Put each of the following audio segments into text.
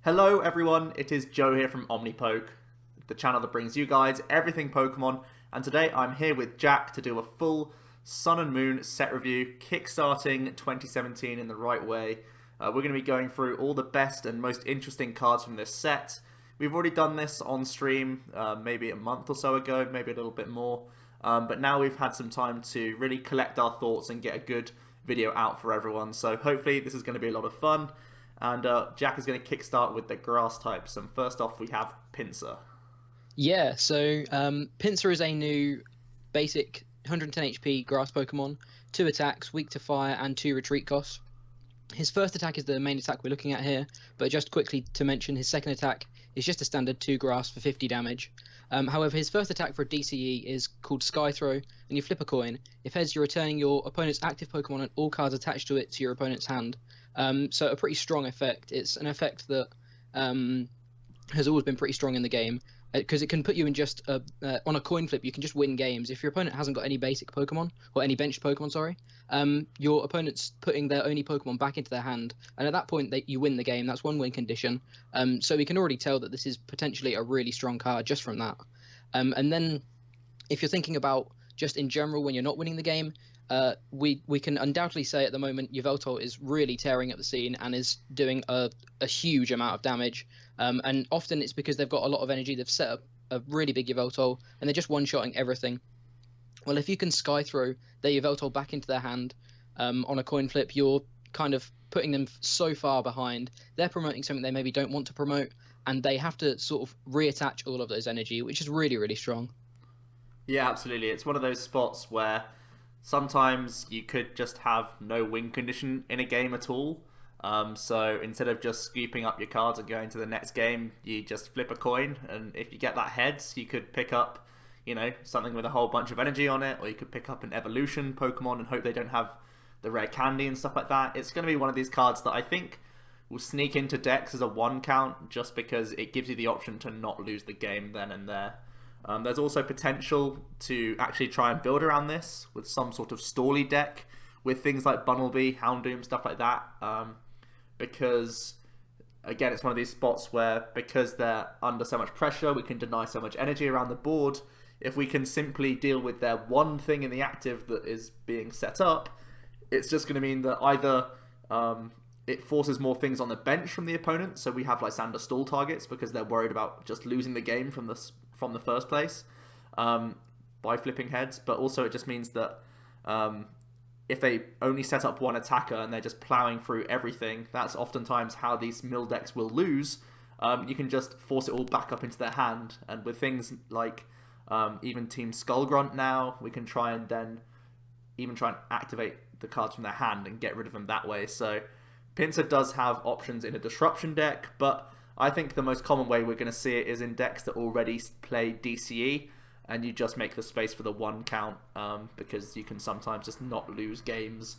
Hello everyone, it is Joe here from Omnipoke, the channel that brings you guys everything Pokemon, and today I'm here with Jack to do a full Sun and Moon set review, kickstarting 2017 in the right way. We're going to be going through all the best and most interesting cards from this set. We've already done this on stream maybe a month or so ago, maybe a little bit more, but now we've had some time to really collect our thoughts and get a good video out for everyone, so hopefully this is going to be a lot of fun. And Jack is going to kickstart with the grass types. And first off, we have Pinsir. Yeah, so Pinsir is a new basic 110 HP grass Pokemon, 2 attacks, weak to fire, and 2 retreat costs. His first attack is the main attack we're looking at here, but just quickly to mention, his second attack is just a standard 2 grass for 50 damage. However, his first attack for DCE is called Sky Throw, and you flip a coin. If heads, you're returning your opponent's active Pokemon and all cards attached to it to your opponent's hand. So a pretty strong effect. It's an effect that has always been pretty strong in the game, because it can put you in just on a coin flip. You can just win games if your opponent hasn't got any basic Pokemon or any benched Pokemon. Sorry, your opponent's putting their only Pokemon back into their hand, and at that point you win the game. That's one win condition. So we can already tell that this is potentially a really strong card just from that. And then if you're thinking about just in general when you're not winning the game. We can undoubtedly say at the moment Yveltal is really tearing up the scene and is doing a huge amount of damage. And often it's because they've got a lot of energy. They've set up a really big Yveltal and they're just one-shotting everything. Well, if you can Sky Throw their Yveltal back into their hand on a coin flip, you're kind of putting them so far behind. They're promoting something they maybe don't want to promote, and they have to sort of reattach all of those energy, which is really, really strong. Yeah, absolutely. It's one of those spots where sometimes you could just have no win condition in a game at all. So instead of just scooping up your cards and going to the next game, you just flip a coin, and if you get that heads, you could pick up, something with a whole bunch of energy on it, or you could pick up an evolution Pokemon and hope they don't have the rare candy and stuff like that. It's going to be one of these cards that I think will sneak into decks as a 1 count, just because it gives you the option to not lose the game then and there. There's also potential to actually try and build around this with some sort of Stally deck with things like Bunnelby, Houndoom, stuff like that. Because, again, it's one of these spots where, because they're under so much pressure, we can deny so much energy around the board. If we can simply deal with their one thing in the active that is being set up, it's just going to mean that either it forces more things on the bench from the opponent, so we have Lysander stall targets because they're worried about just losing the game from the first place by flipping heads, but also it just means that if they only set up one attacker and they're just plowing through everything, that's oftentimes how these mill decks will lose. You can just force it all back up into their hand, and with things like even Team Skullgrunt now, we can try and then even try and activate the cards from their hand and get rid of them that way. So Pinsir does have options in a disruption deck, but I think the most common way we're going to see it is in decks that already play DCE, and you just make the space for the 1 count, because you can sometimes just not lose games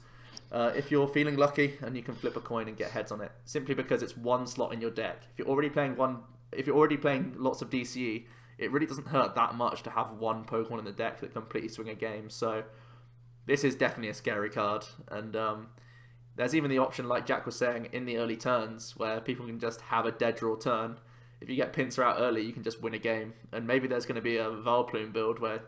if you're feeling lucky and you can flip a coin and get heads on it, simply because it's 1 slot in your deck. If you're already playing lots of DCE, it really doesn't hurt that much to have 1 Pokemon in the deck that completely swing a game. So this is definitely a scary card, and there's even the option, like Jack was saying, in the early turns where people can just have a dead draw turn. If you get Pinsir out early, you can just win a game. And maybe there's going to be a Vileplume build where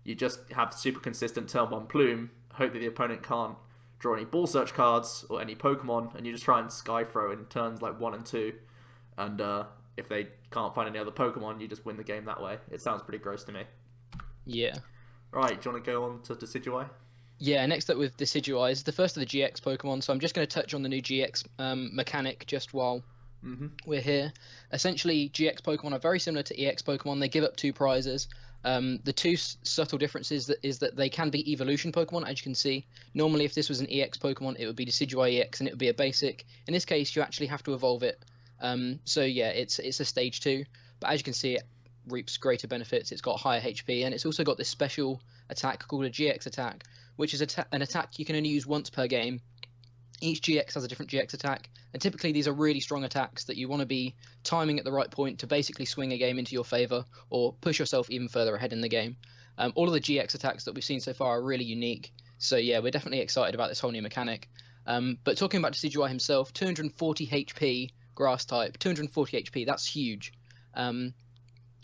you just have super consistent turn 1 Plume, hope that the opponent can't draw any Ball Search cards or any Pokemon, and you just try and Sky Throw in turns like 1 and 2. And if they can't find any other Pokemon, you just win the game that way. It sounds pretty gross to me. Yeah. Right, do you want to go on to Decidueye? Yeah, next up with Decidueye is the first of the GX Pokemon, so I'm just going to touch on the new GX mechanic just while we're here. Essentially, GX Pokemon are very similar to EX Pokemon. They give up 2 prizes. The 2 subtle differences is that they can be evolution Pokemon, as you can see. Normally, if this was an EX Pokemon, it would be Decidueye EX, and it would be a basic. In this case, you actually have to evolve it. So yeah, it's a stage 2, but as you can see, it reaps greater benefits. It's got higher HP, and it's also got this special attack called a GX attack, which is an attack you can only use once per game. Each GX has a different GX attack, and typically these are really strong attacks that you want to be timing at the right point to basically swing a game into your favor or push yourself even further ahead in the game. All of the GX attacks that we've seen so far are really unique, so yeah, we're definitely excited about this whole new mechanic. But talking about Decidueye himself, 240 HP grass type, 240 HP. That's huge.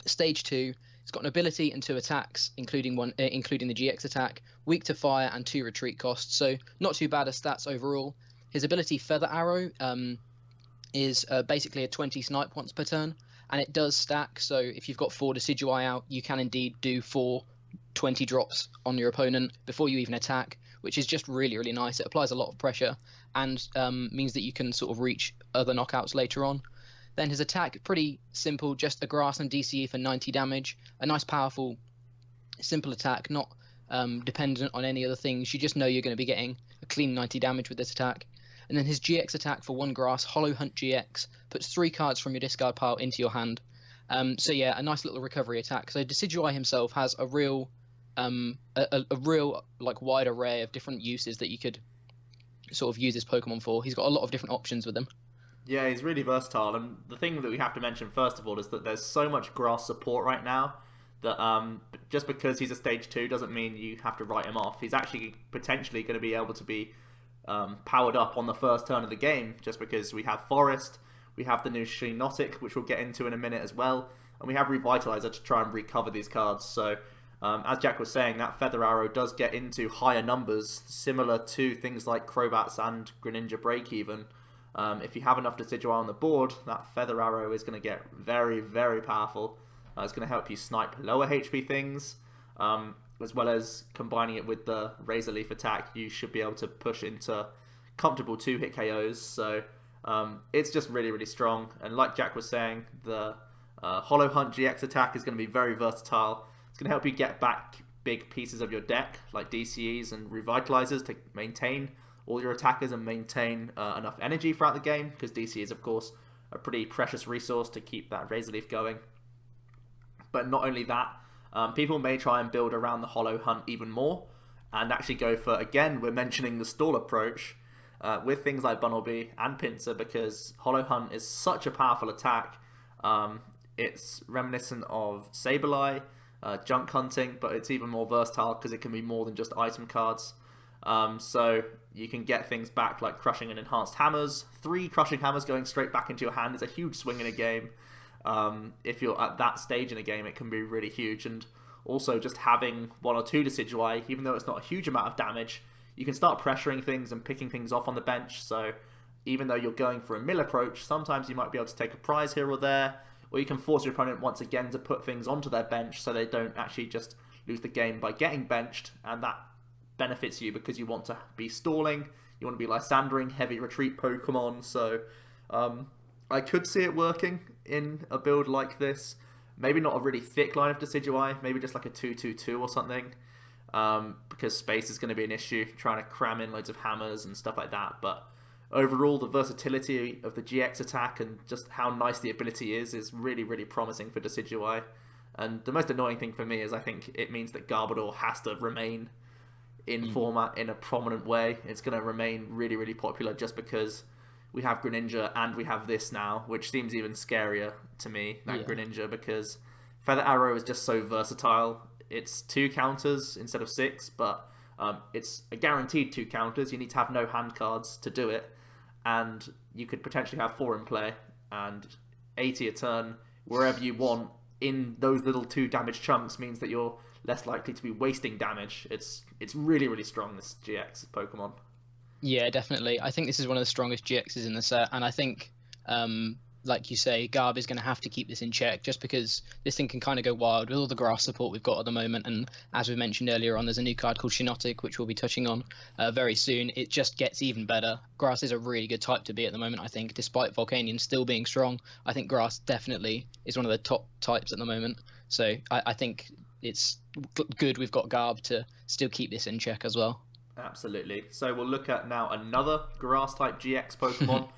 Stage 2, it's got an ability and 2 attacks, including the GX attack, weak to fire and 2 retreat costs. So not too bad as stats overall. His ability Feather Arrow is basically a 20 snipe once per turn, and it does stack. So if you've got 4 Decidueye out, you can indeed do 4 20 drops on your opponent before you even attack, which is just really, really nice. It applies a lot of pressure and means that you can sort of reach other knockouts later on. Then his attack, pretty simple, just a grass and DCE for 90 damage. A nice, powerful, simple attack, not dependent on any other things. You just know you're going to be getting a clean 90 damage with this attack. And then his GX attack for 1 grass, Hollow Hunt GX, puts 3 cards from your discard pile into your hand. So yeah, a nice little recovery attack. So Decidueye himself has a real like wide array of different uses that you could sort of use this Pokemon for. He's got a lot of different options with him. Yeah, he's really versatile, and the thing that we have to mention first of all is that there's so much grass support right now that just because he's a stage 2 doesn't mean you have to write him off. He's actually potentially going to be able to be powered up on the first turn of the game, just because we have Forest, we have the new Shiinotic, which we'll get into in a minute as well, and we have Revitalizer to try and recover these cards. So as Jack was saying, that Feather Arrow does get into higher numbers, similar to things like Crobats and Greninja Break even. If you have enough Decidueye on the board, that Feather Arrow is going to get very, very powerful. It's going to help you snipe lower HP things, as well as combining it with the Razor Leaf attack. You should be able to push into comfortable 2-hit KOs. So it's just really, really strong. And like Jack was saying, the Hollow Hunt GX attack is going to be very versatile. It's going to help you get back big pieces of your deck, like DCEs and Revitalizers, to maintain all your attackers and maintain enough energy throughout the game, because DC is, of course, a pretty precious resource to keep that Razor Leaf going. But not only that, people may try and build around the Hollow Hunt even more, and actually go for, again, we're mentioning the stall approach, with things like Bunnelby and Pinsir, because Hollow Hunt is such a powerful attack. It's reminiscent of Sableye, Junk Hunting, but it's even more versatile because it can be more than just item cards. So you can get things back like Crushing and Enhanced Hammers. 3 Crushing Hammers going straight back into your hand is a huge swing in a game. If you're at that stage in a game, it can be really huge. And also just having 1 or 2 Decidueye, even though it's not a huge amount of damage, you can start pressuring things and picking things off on the bench. So even though you're going for a mill approach, sometimes you might be able to take a prize here or there, or you can force your opponent once again to put things onto their bench so they don't actually just lose the game by getting benched, and that benefits you because you want to be stalling, you want to be Lysandering, heavy retreat Pokemon. So I could see it working in a build like this. Maybe not a really thick line of Decidueye, maybe just like a 2-2-2 or something, because space is going to be an issue, trying to cram in loads of hammers and stuff like that. But overall, the versatility of the GX attack and just how nice the ability is really, really promising for Decidueye. And the most annoying thing for me is I think it means that Garbodor has to remain in format in a prominent way. It's going to remain really, really popular just because we have Greninja and we have this now, which seems even scarier to me than Greninja, because Feather Arrow is just so versatile. It's 2 counters instead of 6, but it's a guaranteed 2 counters. You need to have no hand cards to do it, and you could potentially have 4 in play and 80 a turn wherever you want in those little 2 damage chunks means that you're less likely to be wasting damage. It's really, really strong, this GX Pokemon. Yeah, definitely. I think this is one of the strongest GXs in the set, and I think, like you say, Garb is going to have to keep this in check, just because this thing can kind of go wild with all the grass support we've got at the moment. And as we mentioned earlier on, there's a new card called Shiinotic, which we'll be touching on very soon. It just gets even better. Grass is a really good type to be at the moment, I think, despite Volcanion still being strong. I think grass definitely is one of the top types at the moment. So I think it's good we've got Garb to still keep this in check as well. Absolutely. So we'll look at now another grass-type GX Pokemon.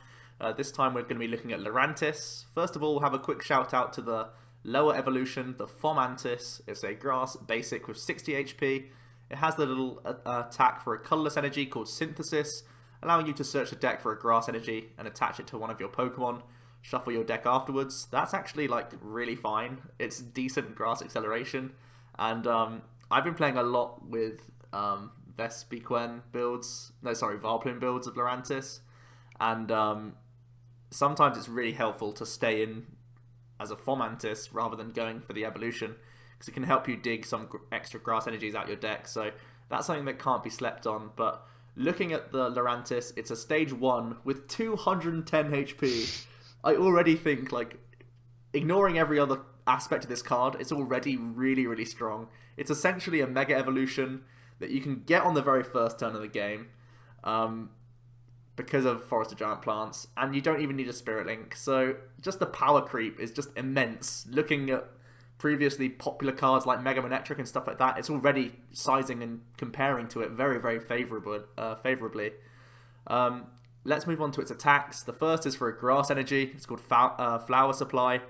This time we're going to be looking at Lurantis. First of all, we'll have a quick shout out to the lower evolution, the Fomantis. It's a grass basic with 60 HP. It has the little attack for a colourless energy called Synthesis, allowing you to search the deck for a grass energy and attach it to one of your Pokemon. Shuffle your deck afterwards. That's actually like really fine. It's decent grass acceleration. And I've been playing a lot with Vespiquen builds, Valplume builds of Lurantis, and sometimes it's really helpful to stay in as a Fomantis rather than going for the evolution, because it can help you dig some extra grass energies out your deck. So that's something that can't be slept on. But looking at the Lurantis, it's a stage 1 with 210 HP. I already think, like, ignoring every other aspect of this card, it's already really, really strong. It's essentially a Mega Evolution that you can get on the very first turn of the game because of Forest of Giant Plants, and you don't even need a Spirit Link. So just the power creep is just immense. Looking at previously popular cards like Mega Manectric and stuff like that, it's already sizing and comparing to it very, very favorably. Let's move on to its attacks. The first is for a grass energy. It's called Flower Supply.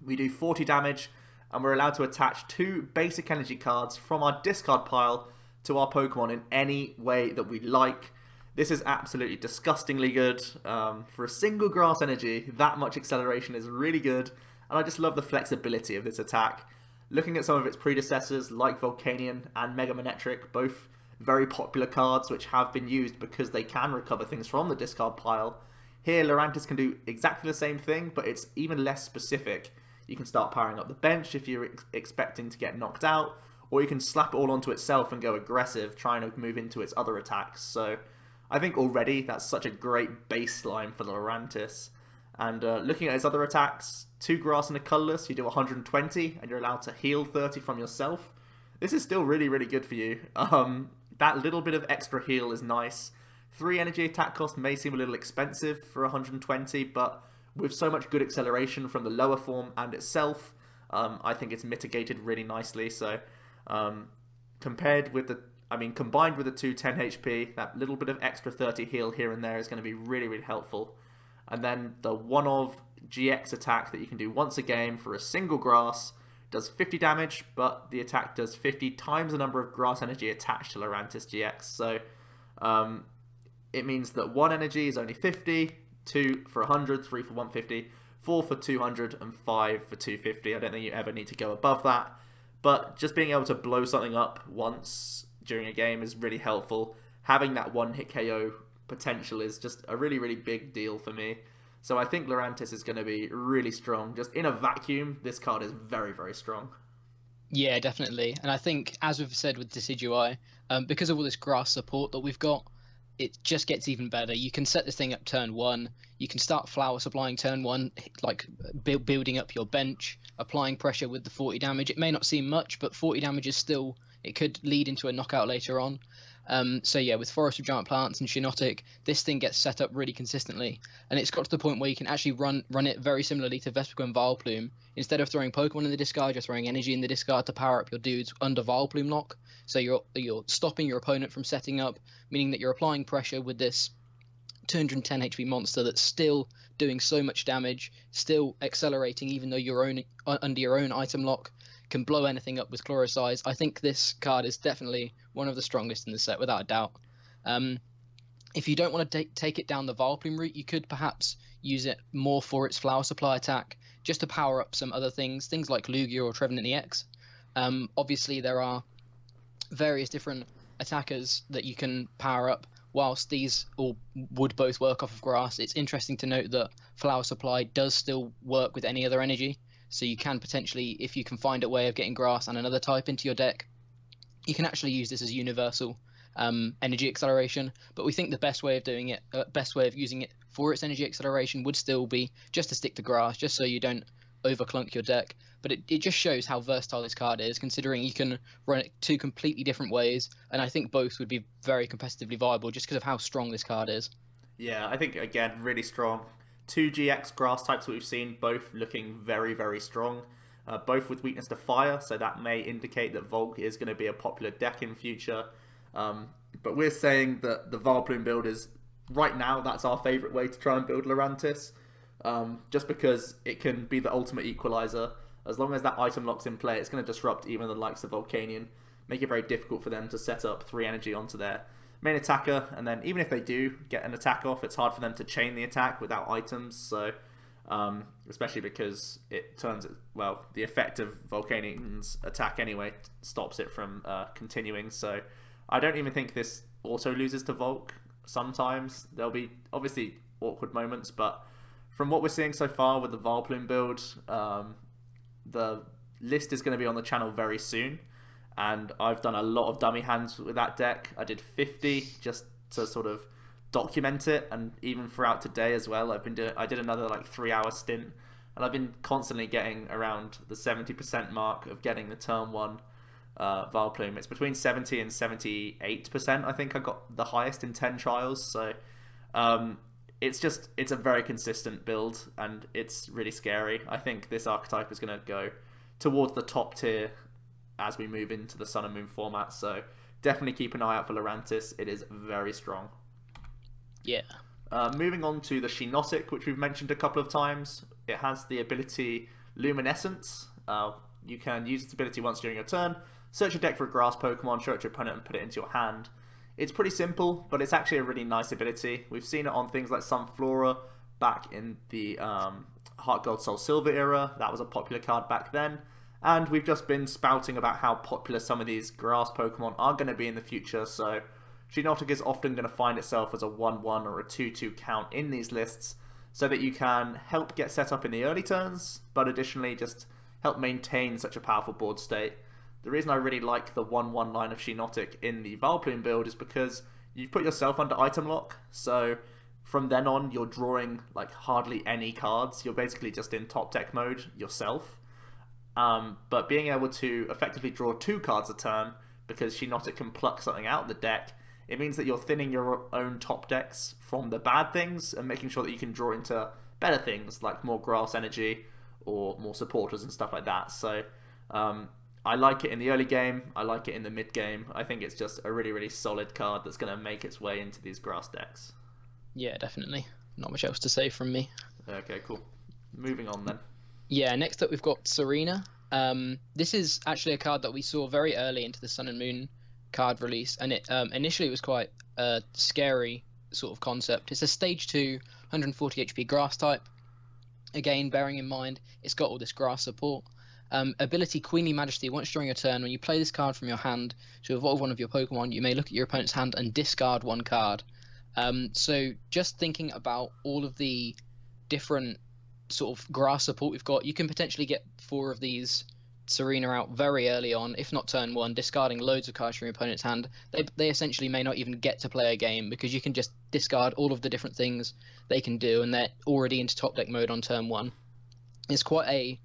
We do 40 damage, and we're allowed to attach 2 basic energy cards from our discard pile to our Pokemon in any way that we like. This is absolutely disgustingly good. For a single grass energy, that much acceleration is really good, and I just love the flexibility of this attack. Looking at some of its predecessors, like Volcanion and Mega Manectric, both very popular cards which have been used because they can recover things from the discard pile. Here, Lurantis can do exactly the same thing, but it's even less specific. You can start powering up the bench if you're expecting to get knocked out, or you can slap it all onto itself and go aggressive, trying to move into its other attacks. So I think already that's such a great baseline for the Lurantis. And looking at its other attacks, 2 grass and a colourless, you do 120, and you're allowed to heal 30 from yourself. This is still really, really good for you. That little bit of extra heal is nice. 3 energy attack cost may seem a little expensive for 120, but with so much good acceleration from the lower form and itself, I think it's mitigated really nicely. So combined with the 210 HP, that little bit of extra 30 heal here and there is going to be really, really helpful. And then the one-of GX attack that you can do once a game for a single grass does 50 damage, but the attack does 50 times the number of grass energy attached to Lurantis GX. So it means that 1 energy is only 50, 2 for 100, 3 for 150, 4 for 200, and 5 for 250. I don't think you ever need to go above that. But just being able to blow something up once during a game is really helpful. Having that one-hit KO potential is just a really, really big deal for me. So I think Lurantis is going to be really strong. Just in a vacuum, this card is very, very strong. Yeah, definitely. And I think, as we've said with Decidueye, because of all this grass support that we've got, it just gets even better. You can set this thing up turn 1. You can start flower supplying turn 1, like building up your bench, applying pressure with the 40 damage. It may not seem much, but 40 damage is still, it could lead into a knockout later on. So yeah, with Forest of Giant Plants and Shiinotic, this thing gets set up really consistently, and it's got to the point where you can actually run it very similarly to Vespiquen and Vileplume. Instead of throwing Pokemon in the discard, you're throwing energy in the discard to power up your dudes under Vileplume lock. So you're stopping your opponent from setting up, meaning that you're applying pressure with this 210 HP monster that's still doing so much damage, still accelerating even though you're under your own item lock, can blow anything up with Chlorosize. I think this card is definitely one of the strongest in the set, without a doubt. If you don't want to take it down the Vileplume route, you could perhaps use it more for its Flower Supply attack, just to power up some other things like Lugia or Trevenant EX. Obviously, there are various different attackers that you can power up. Whilst these all would both work off of grass, it's interesting to note that Flower Supply does still work with any other energy. So you can potentially, if you can find a way of getting grass and another type into your deck, you can actually use this as universal energy acceleration. But we think the best way of doing it, best way of using it for its energy acceleration would still be just to stick to grass, just so you don't overclunk your deck. But it just shows how versatile this card is, considering you can run it 2 completely different ways, and I think both would be very competitively viable just because of how strong this card is. Yeah, I think, again, really strong. 2 GX grass types that we've seen, both looking very, very strong. Both with weakness to fire, so that may indicate that Volk is going to be a popular deck in future. But we're saying that the Vileplume build is, right now, that's our favourite way to try and build Lurantis. Just because it can be the ultimate equalizer. As long as that item lock's in play, it's going to disrupt even the likes of Volcanion, make it very difficult for them to set up 3 energy onto their main attacker, and then even if they do get an attack off, it's hard for them to chain the attack without items. So especially because it turns, well, the effect of Volcanion's attack anyway stops it from continuing. So I don't even think this auto loses to Volk. Sometimes there'll be obviously awkward moments, but from what we're seeing so far with the Vileplume build, the list is going to be on the channel very soon, and I've done a lot of dummy hands with that deck. I did 50 just to sort of document it, and even throughout today as well, I did another like 3-hour stint, and I've been constantly getting around the 70% mark of getting the turn 1 Vileplume. It's between 70 and 78%. I think I got the highest in 10 trials, so it's a very consistent build, and it's really scary. I think this archetype is going to go towards the top tier as we move into the Sun and Moon format, so definitely keep an eye out for Lurantis. It is very strong. Yeah. Moving on to the Shiinotic, which we've mentioned a couple of times. It has the ability Luminescence. You can use its ability once during your turn, search your deck for a grass Pokemon, show it to your opponent, and put it into your hand. It's pretty simple, but it's actually a really nice ability. We've seen it on things like Sunflora back in the Heart Gold Soul Silver era. That was a popular card back then. And we've just been spouting about how popular some of these grass Pokemon are going to be in the future, so Shiinotic is often going to find itself as a 1-1 or a 2-2 count in these lists, so that you can help get set up in the early turns, but additionally just help maintain such a powerful board state. The reason I really like the 1-1 line of Shiinotic in the Vileplume build is because you've put yourself under item lock, so from then on you're drawing like hardly any cards. You're basically just in top deck mode yourself. But being able to effectively draw 2 cards a turn, because Shiinotic can pluck something out of the deck, it means that you're thinning your own top decks from the bad things and making sure that you can draw into better things like more grass energy or more supporters and stuff like that. So I like it in the early game, I like it in the mid game. I think it's just a really, really solid card that's going to make its way into these grass decks. Yeah, definitely. Not much else to say from me. Okay, cool. Moving on then. Yeah, next up we've got Tsareena. This is actually a card that we saw very early into the Sun and Moon card release, and it initially was quite a scary sort of concept. It's a stage 2 140 HP grass type. Again, bearing in mind it's got all this grass support. Ability Queenly Majesty. Once during your turn, when you play this card from your hand to evolve one of your Pokemon, you may look at your opponent's hand and discard 1 card. So just thinking about all of the different sort of grass support we've got, you can potentially get 4 of these Tsareena out very early on, if not turn 1, discarding loads of cards from your opponent's hand. They essentially may not even get to play a game, because you can just discard all of the different things they can do, and they're already into top deck mode on turn 1. It's quite a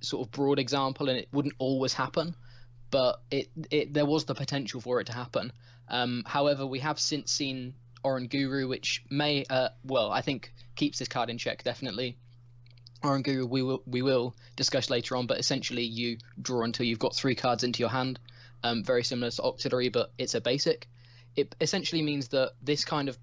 sort of broad example, and it wouldn't always happen, but there was the potential for it to happen. However, we have since seen Oranguru, which may I think keeps this card in check, definitely. Oranguru we will discuss later on, but essentially you draw until you've got 3 cards into your hand, very similar to Octillery, but it's a basic. It essentially means that this kind of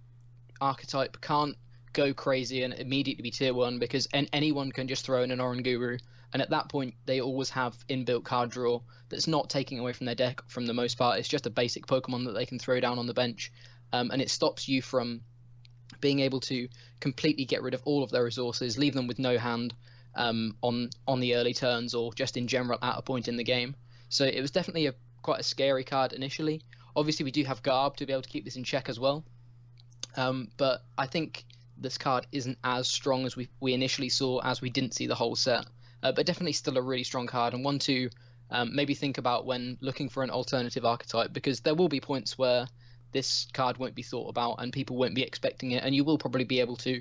archetype can't go crazy and immediately be tier 1, because anyone can just throw in an Oranguru, and at that point they always have inbuilt card draw that's not taking away from their deck from the most part. It's just a basic Pokemon that they can throw down on the bench, and it stops you from being able to completely get rid of all of their resources, leave them with no hand on the early turns, or just in general at a point in the game. So it was definitely quite a scary card initially. Obviously we do have Garb to be able to keep this in check as well, but I think this card isn't as strong as we initially saw, as we didn't see the whole set, but definitely still a really strong card, and one to maybe think about when looking for an alternative archetype, because there will be points where this card won't be thought about and people won't be expecting it, and you will probably be able to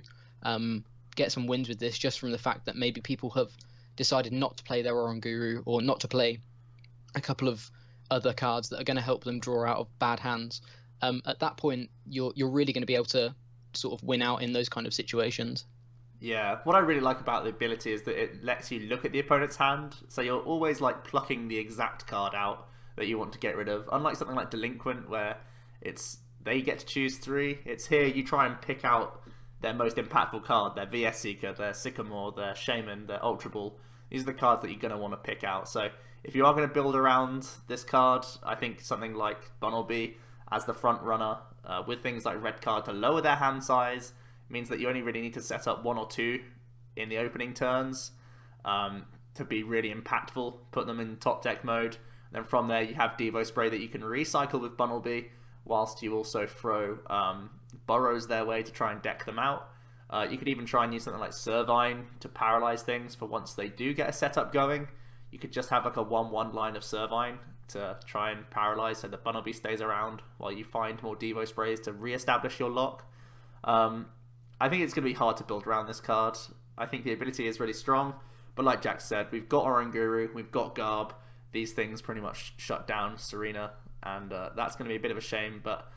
get some wins with this, just from the fact that maybe people have decided not to play their Oranguru, or not to play a couple of other cards that are going to help them draw out of bad hands. At that point you're really going to be able to sort of win out in those kind of situations. Yeah, what I really like about the ability is that it lets you look at the opponent's hand, so you're always like plucking the exact card out that you want to get rid of, unlike something like Delinquent, where they get to choose 3. It's here you try and pick out their most impactful card, their VS Seeker, their Sycamore, their Shaman, their Ultra Ball. These are the cards that you're going to want to pick out. So if you are going to build around this card, I think something like Bunnelby as the front runner, with things like Red Card to lower their hand size, means that you only really need to set up 1 or 2 in the opening turns to be really impactful, put them in top deck mode. Then from there you have Devo Spray that you can recycle with Bunnelby, whilst you also throw Burrows their way to try and deck them out. You could even try and use something like Servine to paralyze things for once they do get a setup going. You could just have like a 1-1 line of Servine to try and paralyze so the Bunnelby stays around while you find more Devo Sprays to re-establish your lock. I think it's going to be hard to build around this card. I think the ability is really strong, but like Jack said, we've got Oranguru, we've got Garb. These things pretty much shut down Tsareena, and that's going to be a bit of a shame, but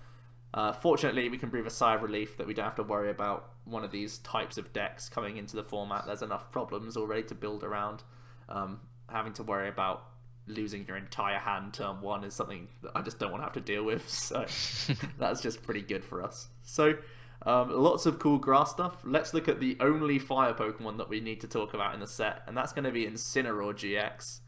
fortunately we can breathe a sigh of relief that we don't have to worry about one of these types of decks coming into the format. There's enough problems already to build around. Having to worry about losing your entire hand turn 1 is something that I just don't want to have to deal with, so that's just pretty good for us. So lots of cool grass stuff. Let's look at the only fire Pokemon that we need to talk about in the set, and that's going to be Incineroar GX.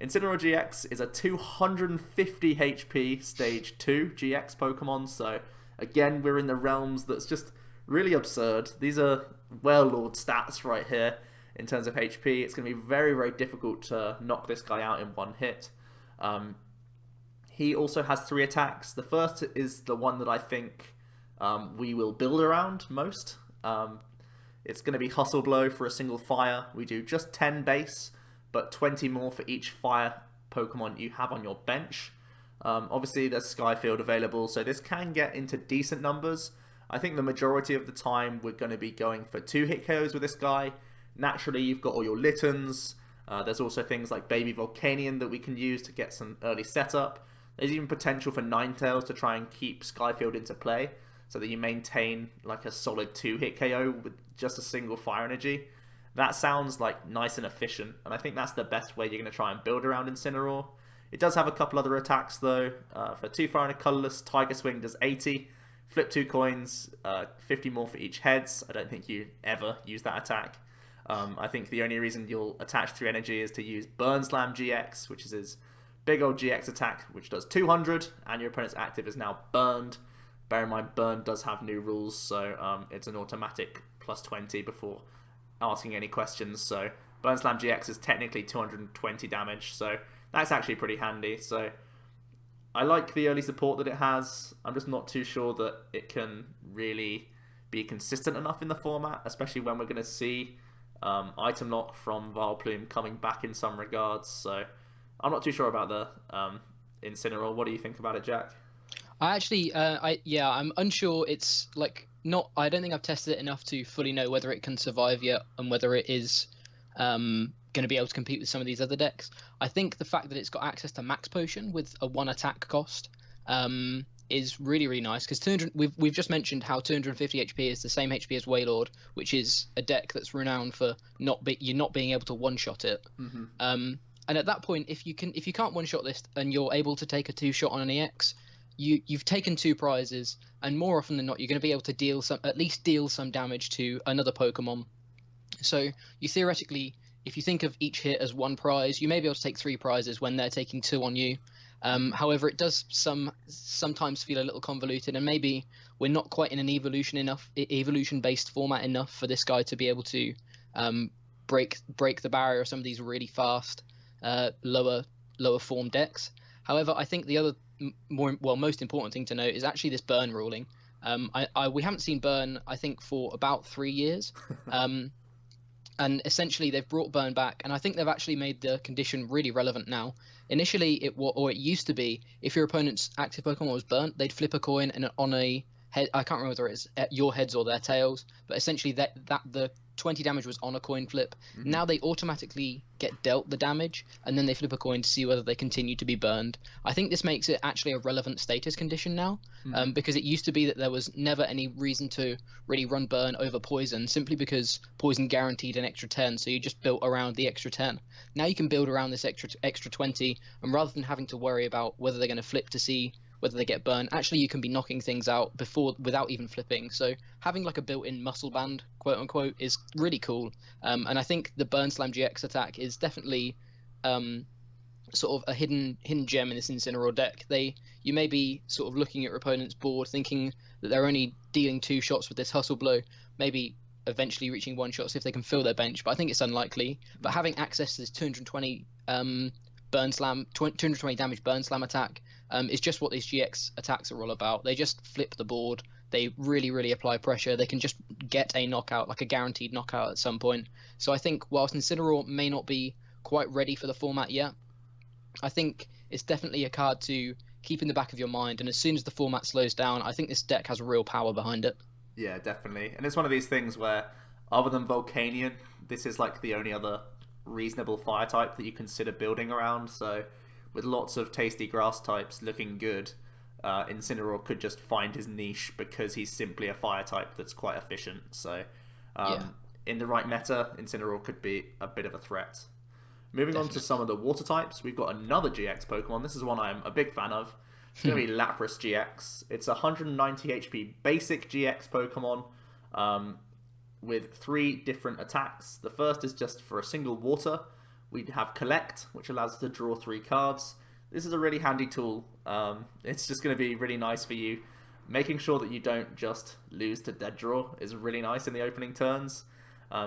Incineroar GX is a 250 HP Stage 2 GX Pokemon, so again, we're in the realms that's just really absurd. These are Warlord stats right here in terms of HP. It's going to be very, very difficult to knock this guy out in one hit. He also has 3 attacks. The first is the one that I think we will build around most. It's going to be Hustle Blow for a single fire. We do just 10 base, but 20 more for each fire Pokemon you have on your bench. Obviously, there's Skyfield available, so this can get into decent numbers. I think the majority of the time we're going to be going for 2-hit KOs with this guy. Naturally, you've got all your Littens. There's also things like Baby Volcanion that we can use to get some early setup. There's even potential for Ninetales to try and keep Skyfield into play, so that you maintain like a solid 2-hit KO with just a single fire energy. That sounds like nice and efficient, and I think that's the best way you're going to try and build around Incineroar. It does have a couple other attacks though. For 2 fire and a colourless, Tiger Swing does 80. Flip 2 coins, 50 more for each heads. I don't think you ever use that attack. I think the only reason you'll attach 3 energy is to use Burn Slam GX, which is his big old GX attack, which does 200, and your opponent's active is now burned. Bear in mind, Burn does have new rules, so it's an automatic plus 20 before asking any questions. So Burn Slam GX is technically 220 damage, so that's actually pretty handy. So I like the early support that it has. I'm just not too sure that it can really be consistent enough in the format, especially when we're going to see item lock from Vileplume coming back in some regards. So I'm not too sure about the Incineroar. What do you think about it, Jack? I actually, I'm unsure. It's like not. I don't think I've tested it enough to fully know whether it can survive yet and whether it is going to be able to compete with some of these other decks. I think the fact that it's got access to Max Potion with a 1 attack cost is really, really nice, because 200. We've just mentioned how 250 HP is the same HP as Wailord, which is a deck that's renowned for not being able to one-shot it. Mm-hmm. And at that point, if you can't one-shot this and you're able to take a 2-shot on an EX, you've taken 2 prizes, and more often than not, you're going to be able to at least deal some damage to another Pokemon. So you theoretically, if you think of each hit as 1 prize, you may be able to take 3 prizes when they're taking 2 on you. However, it does sometimes feel a little convoluted, and maybe we're not quite in an evolution-based format enough for this guy to be able to break the barrier of some of these really fast lower form decks. However, I think the other most important thing to note is actually this burn ruling. We haven't seen burn, I think, for about 3 years. And essentially they've brought burn back, and I think they've actually made the condition really relevant now. Initially, it used to be, if your opponent's active Pokemon was burnt, they'd flip a coin and on a head. I can't remember whether it's your heads or their tails, but essentially that the 20 damage was on a coin flip. Mm-hmm. Now they automatically get dealt the damage, and then they flip a coin to see whether they continue to be burned. I think this makes it actually a relevant status condition now, because it used to be that there was never any reason to really run burn over poison, simply because poison guaranteed an extra 10, so you just built around the extra 10. Now you can build around this extra 20, and rather than having to worry about whether they're going to flip to see whether they get burned, actually you can be knocking things out without even flipping. So having like a built-in muscle band, quote unquote, is really cool. And I think the Burn Slam GX attack is definitely sort of a hidden gem in this Incineroar deck. You may be sort of looking at your opponent's board thinking that they're only dealing 2 shots with this Hustle Blow, maybe eventually reaching 1 shot if they can fill their bench, but I think it's unlikely. But having access to this 220 Burn Slam, 220 damage Burn Slam attack is just what these GX attacks are all about. They just flip the board. They really, really apply pressure. They can just get a knockout, like a guaranteed knockout at some point. So I think whilst Incineroar may not be quite ready for the format yet, I think it's definitely a card to keep in the back of your mind. And as soon as the format slows down, I think this deck has real power behind it. Yeah, definitely. And it's one of these things where, other than Volcanion, this is like the only other reasonable fire type that you consider building around. So with lots of tasty grass types looking good, Incineroar could just find his niche because he's simply a fire type that's quite efficient. So in the right meta, Incineroar could be a bit of a threat. Moving on to some of the water types, we've got another GX Pokemon. This is one I'm a big fan of. It's going to be Lapras GX. It's a 190 HP basic GX Pokemon with 3 different attacks. The first is just for a single water. We have Collect, which allows us to draw 3 cards. This is a really handy tool. It's just going to be really nice for you. Making sure that you don't just lose to dead draw is really nice in the opening turns.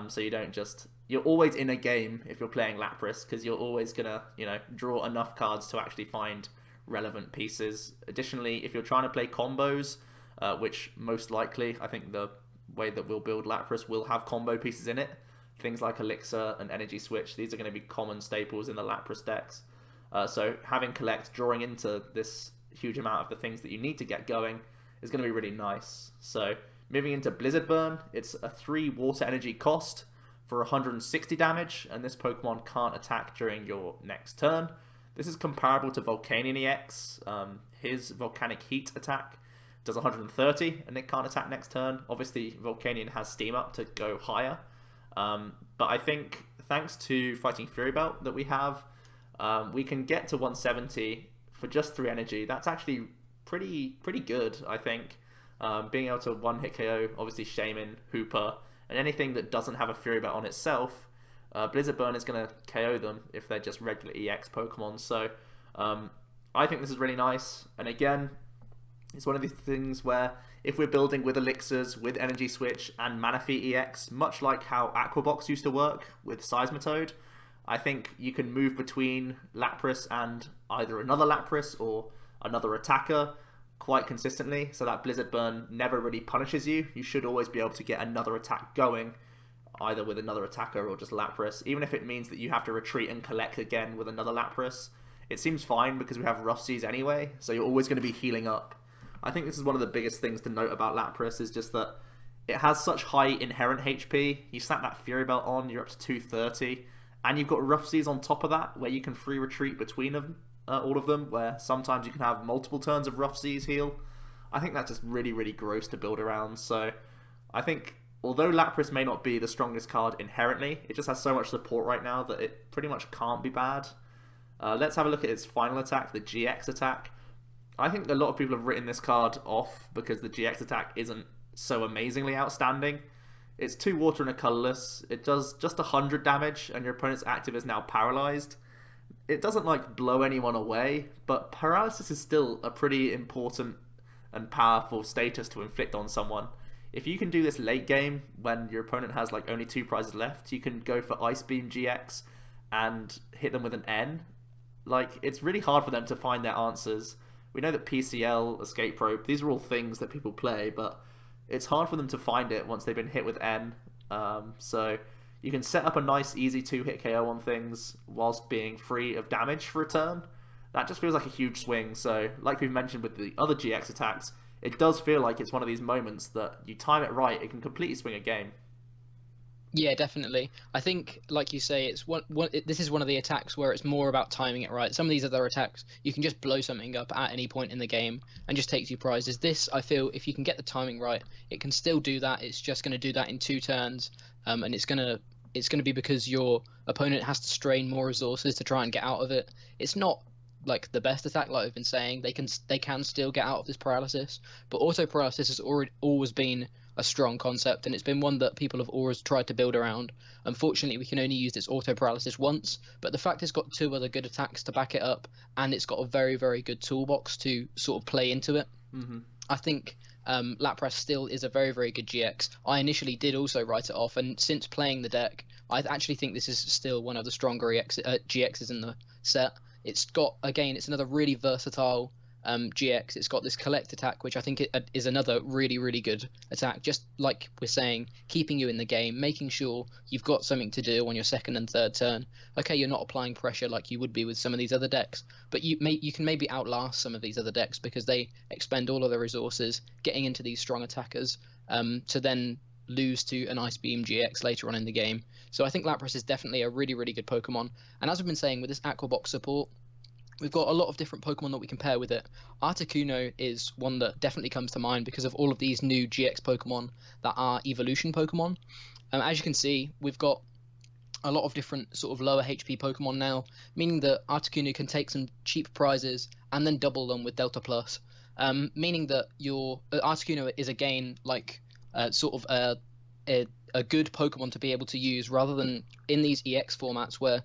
So you don't just... You're always in a game if you're playing Lapras, because you're always going to, draw enough cards to actually find relevant pieces. Additionally, if you're trying to play combos, which most likely, I think the way that we'll build Lapras will have combo pieces in it. Things like Elixir and Energy Switch, these are going to be common staples in the Lapras decks. So having Collect, drawing into this huge amount of the things that you need to get going, is going to be really nice. So moving into Blizzard Burn, it's a 3 water energy cost for 160 damage, and this Pokemon can't attack during your next turn. This is comparable to Volcanion EX. His Volcanic Heat attack does 130, and it can't attack next turn. Obviously, Volcanion has Steam up to go higher. But I think, thanks to Fighting Fury Belt that we have, we can get to 170 for just 3 energy. That's actually pretty good, I think. Being able to one-hit KO, obviously Shaman, Hooper, and anything that doesn't have a Fury Belt on itself, Blizzard Burn is going to KO them if they're just regular EX Pokemon. So I think this is really nice. And again, it's one of these things where if we're building with Elixirs, with Energy Switch, and Manaphy EX, much like how Aquabox used to work with Seismitoad, I think you can move between Lapras and either another Lapras or another attacker quite consistently, so that Blizzard Burn never really punishes you. You should always be able to get another attack going, either with another attacker or just Lapras, even if it means that you have to retreat and collect again with another Lapras. It seems fine because we have Rough Seas anyway, so you're always going to be healing up. I think this is one of the biggest things to note about Lapras, is just that it has such high inherent HP. You snap that Fury Belt on, you're up to 230, and you've got Rough Seas on top of that, where you can free retreat between them. All of them, where sometimes you can have multiple turns of Rough Seas heal. I think that's just really, really gross to build around. So I think, although Lapras may not be the strongest card inherently, it just has so much support right now that it pretty much can't be bad. Let's have a look at its final attack, the GX attack. I think a lot of people have written this card off because the GX attack isn't so amazingly outstanding. It's 2 water and a colorless. It does just 100 damage, and your opponent's active is now paralyzed. It doesn't like blow anyone away, but paralysis is still a pretty important and powerful status to inflict on someone. If you can do this late game when your opponent has like only 2 prizes left, you can go for Ice Beam GX and hit them with an N. Like, it's really hard for them to find their answers. We know that PCL, Escape Probe, these are all things that people play, but it's hard for them to find it once they've been hit with N. So you can set up a nice easy 2-hit KO on things whilst being free of damage for a turn. That just feels like a huge swing. So like we've mentioned with the other GX attacks, it does feel like it's one of these moments that you time it right, it can completely swing a game. Yeah, definitely. I think, like you say, this is one of the attacks where it's more about timing it right. Some of these other attacks, you can just blow something up at any point in the game and just takes you prizes. This, I feel, if you can get the timing right, it can still do that. It's just going to do that in 2 turns, and it's going to be because your opponent has to strain more resources to try and get out of it. It's not like the best attack, like I've been saying. They can still get out of this paralysis, but auto paralysis has always been a strong concept, and it's been one that people have always tried to build around. Unfortunately, we can only use this auto paralysis once, but the fact it's got 2 other good attacks to back it up, and it's got a very, very good toolbox to sort of play into it. I think Lapras still is a very, very good GX. I initially did also write it off, and since playing the deck, I actually think this is still one of the stronger GXs in the set. It's got, again, it's another really versatile GX, it's got this collect attack, which I think is another really, really good attack. Just like we're saying, keeping you in the game, making sure you've got something to do on your second and third turn. Okay, you're not applying pressure like you would be with some of these other decks, but you can maybe outlast some of these other decks because they expend all of their resources getting into these strong attackers, to then lose to an Ice Beam GX later on in the game. So I think Lapras is definitely a really, really good Pokemon. And as I've been saying, with this Aqua Box support, we've got a lot of different Pokemon that we can pair with it. Articuno is one that definitely comes to mind because of all of these new GX Pokemon that are evolution Pokemon. As you can see, we've got a lot of different sort of lower HP Pokemon now, meaning that Articuno can take some cheap prizes and then double them with Delta Plus. Meaning that your Articuno is again like sort of a good Pokemon to be able to use rather than in these EX formats where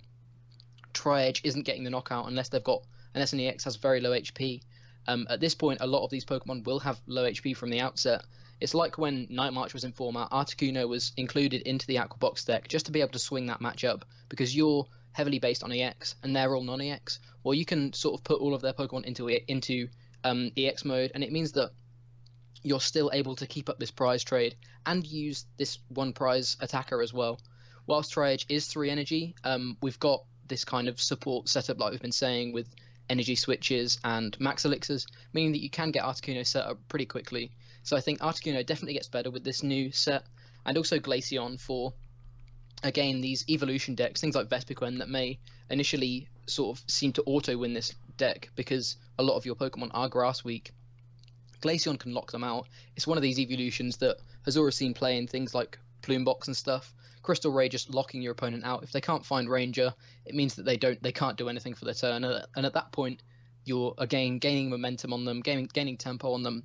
Tri-Edge isn't getting the knockout unless an EX has very low HP. At this point, a lot of these Pokemon will have low HP from the outset. It's like when Night March was in format, Articuno was included into the Aqua Box deck just to be able to swing that matchup because you're heavily based on EX and they're all non-EX. Or you can sort of put all of their Pokemon into EX mode, and it means that you're still able to keep up this prize trade and use this one prize attacker as well. Whilst Tri-Edge is 3 energy, we've got this kind of support setup like we've been saying with energy switches and max elixirs, meaning that you can get Articuno set up pretty quickly. So I think Articuno definitely gets better with this new set, and also Glaceon for, again, these evolution decks, things like Vespiquen that may initially sort of seem to auto-win this deck because a lot of your Pokemon are grass weak. Glaceon can lock them out. It's one of these evolutions that has already seen play in things like Plume Box and stuff. Crystal Ray just locking your opponent out. If they can't find Ranger, it means that they can't do anything for their turn. And at that point, you're again gaining momentum on them, gaining tempo on them.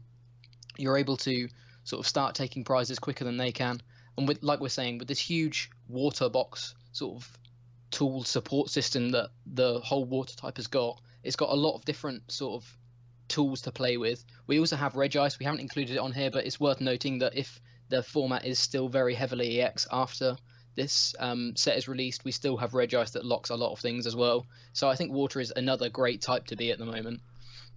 You're able to sort of start taking prizes quicker than they can. And with, like we're saying, with this huge water box sort of tool support system that the whole water type has got, it's got a lot of different sort of tools to play with. We also have Regice. We haven't included it on here, but it's worth noting that if the format is still very heavily EX after this set is released, we still have Regice that locks a lot of things as well. So I think water is another great type to be at the moment.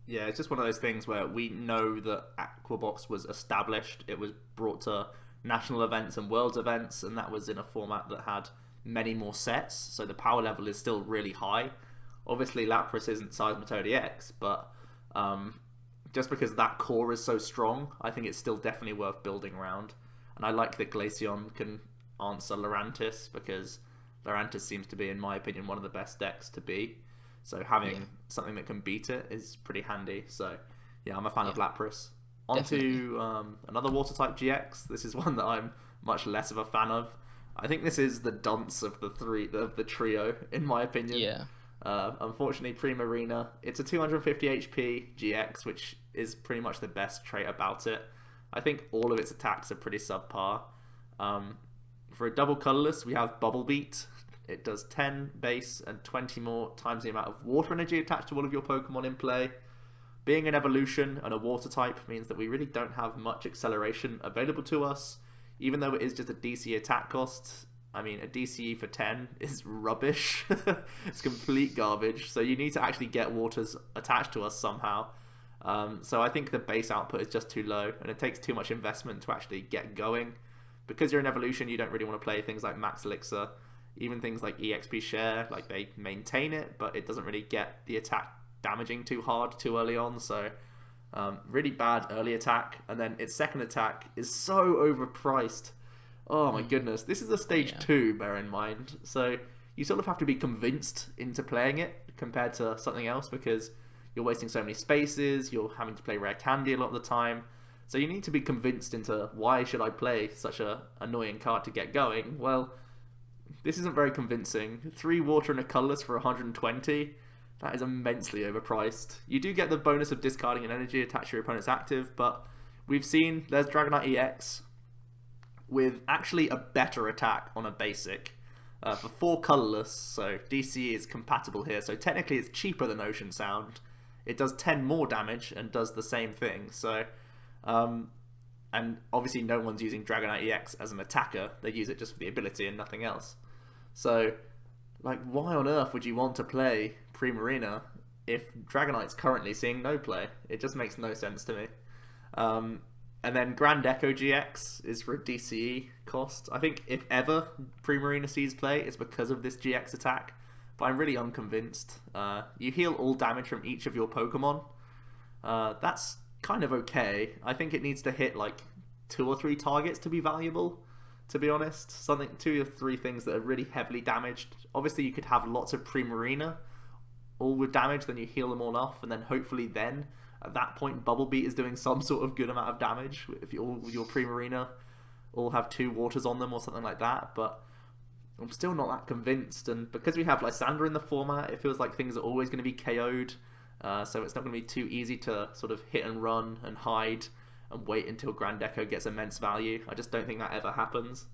Yeah, it's just one of those things where we know that Aquabox was established. It was brought to national events and world events, and that was in a format that had many more sets, so the power level is still really high. Obviously, Lapras isn't Seismitoad EX, but just because that core is so strong, I think it's still definitely worth building around. And I like that Glaceon can answer Lurantis, because Lurantis seems to be, in my opinion, one of the best decks to beat. So having something that can beat it is pretty handy. So yeah, I'm a fan of Lapras. On to another water type GX. This is one that I'm much less of a fan of. I think this is the dunce of the trio, in my opinion. Yeah. Unfortunately, Primarina. It's a 250 HP GX, which is pretty much the best trait about it. I think all of its attacks are pretty subpar. For a double colorless, we have Bubble Beat. It does 10 base and 20 more times the amount of water energy attached to all of your Pokemon in play. Being an evolution and a water type means that we really don't have much acceleration available to us, even though it is just a DC attack cost. I mean, a DCE for 10 is rubbish. It's complete garbage. So you need to actually get waters attached to us somehow. So I think the base output is just too low, and it takes too much investment to actually get going. Because you're an evolution, you don't really want to play things like Max Elixir. Even things like EXP Share, like, they maintain it, but it doesn't really get the attack damaging too hard too early on. So really bad early attack, and then its second attack is so overpriced. Oh my goodness, this is a stage 2, bear in mind. So you sort of have to be convinced into playing it compared to something else, because you're wasting so many spaces, you're having to play Rare Candy a lot of the time. So you need to be convinced into, why should I play such a annoying card to get going? Well, this isn't very convincing. 3 water and a colorless for 120. That is immensely overpriced. You do get the bonus of discarding an energy attached to your opponent's active, but we've seen there's Dragonite EX with actually a better attack on a basic for 4 colorless, so DC is compatible here. So technically it's cheaper than Ocean Sound. It does 10 more damage and does the same thing. So and obviously no one's using Dragonite EX as an attacker. They use it just for the ability and nothing else. So, like, why on earth would you want to play Primarina if Dragonite's currently seeing no play. It just makes no sense to me. And then Grand Echo GX is for a DCE cost. I think if ever Primarina sees play, it's because of this GX attack, but I'm really unconvinced. You heal all damage from each of your Pokemon. That's kind of okay. I think it needs to hit like 2 or 3 targets to be valuable, to be honest. 2 or 3 things that are really heavily damaged. Obviously, you could have lots of Primarina, all with damage, then you heal them all off, and then hopefully then, at that point, Bubble Beat is doing some sort of good amount of damage if your Primarina all have 2 waters on them or something like that, but I'm still not that convinced, and because we have Lysander in the format, it feels like things are always going to be KO'd, so it's not going to be too easy to sort of hit and run and hide and wait until Grand Echo gets immense value. I just don't think that ever happens.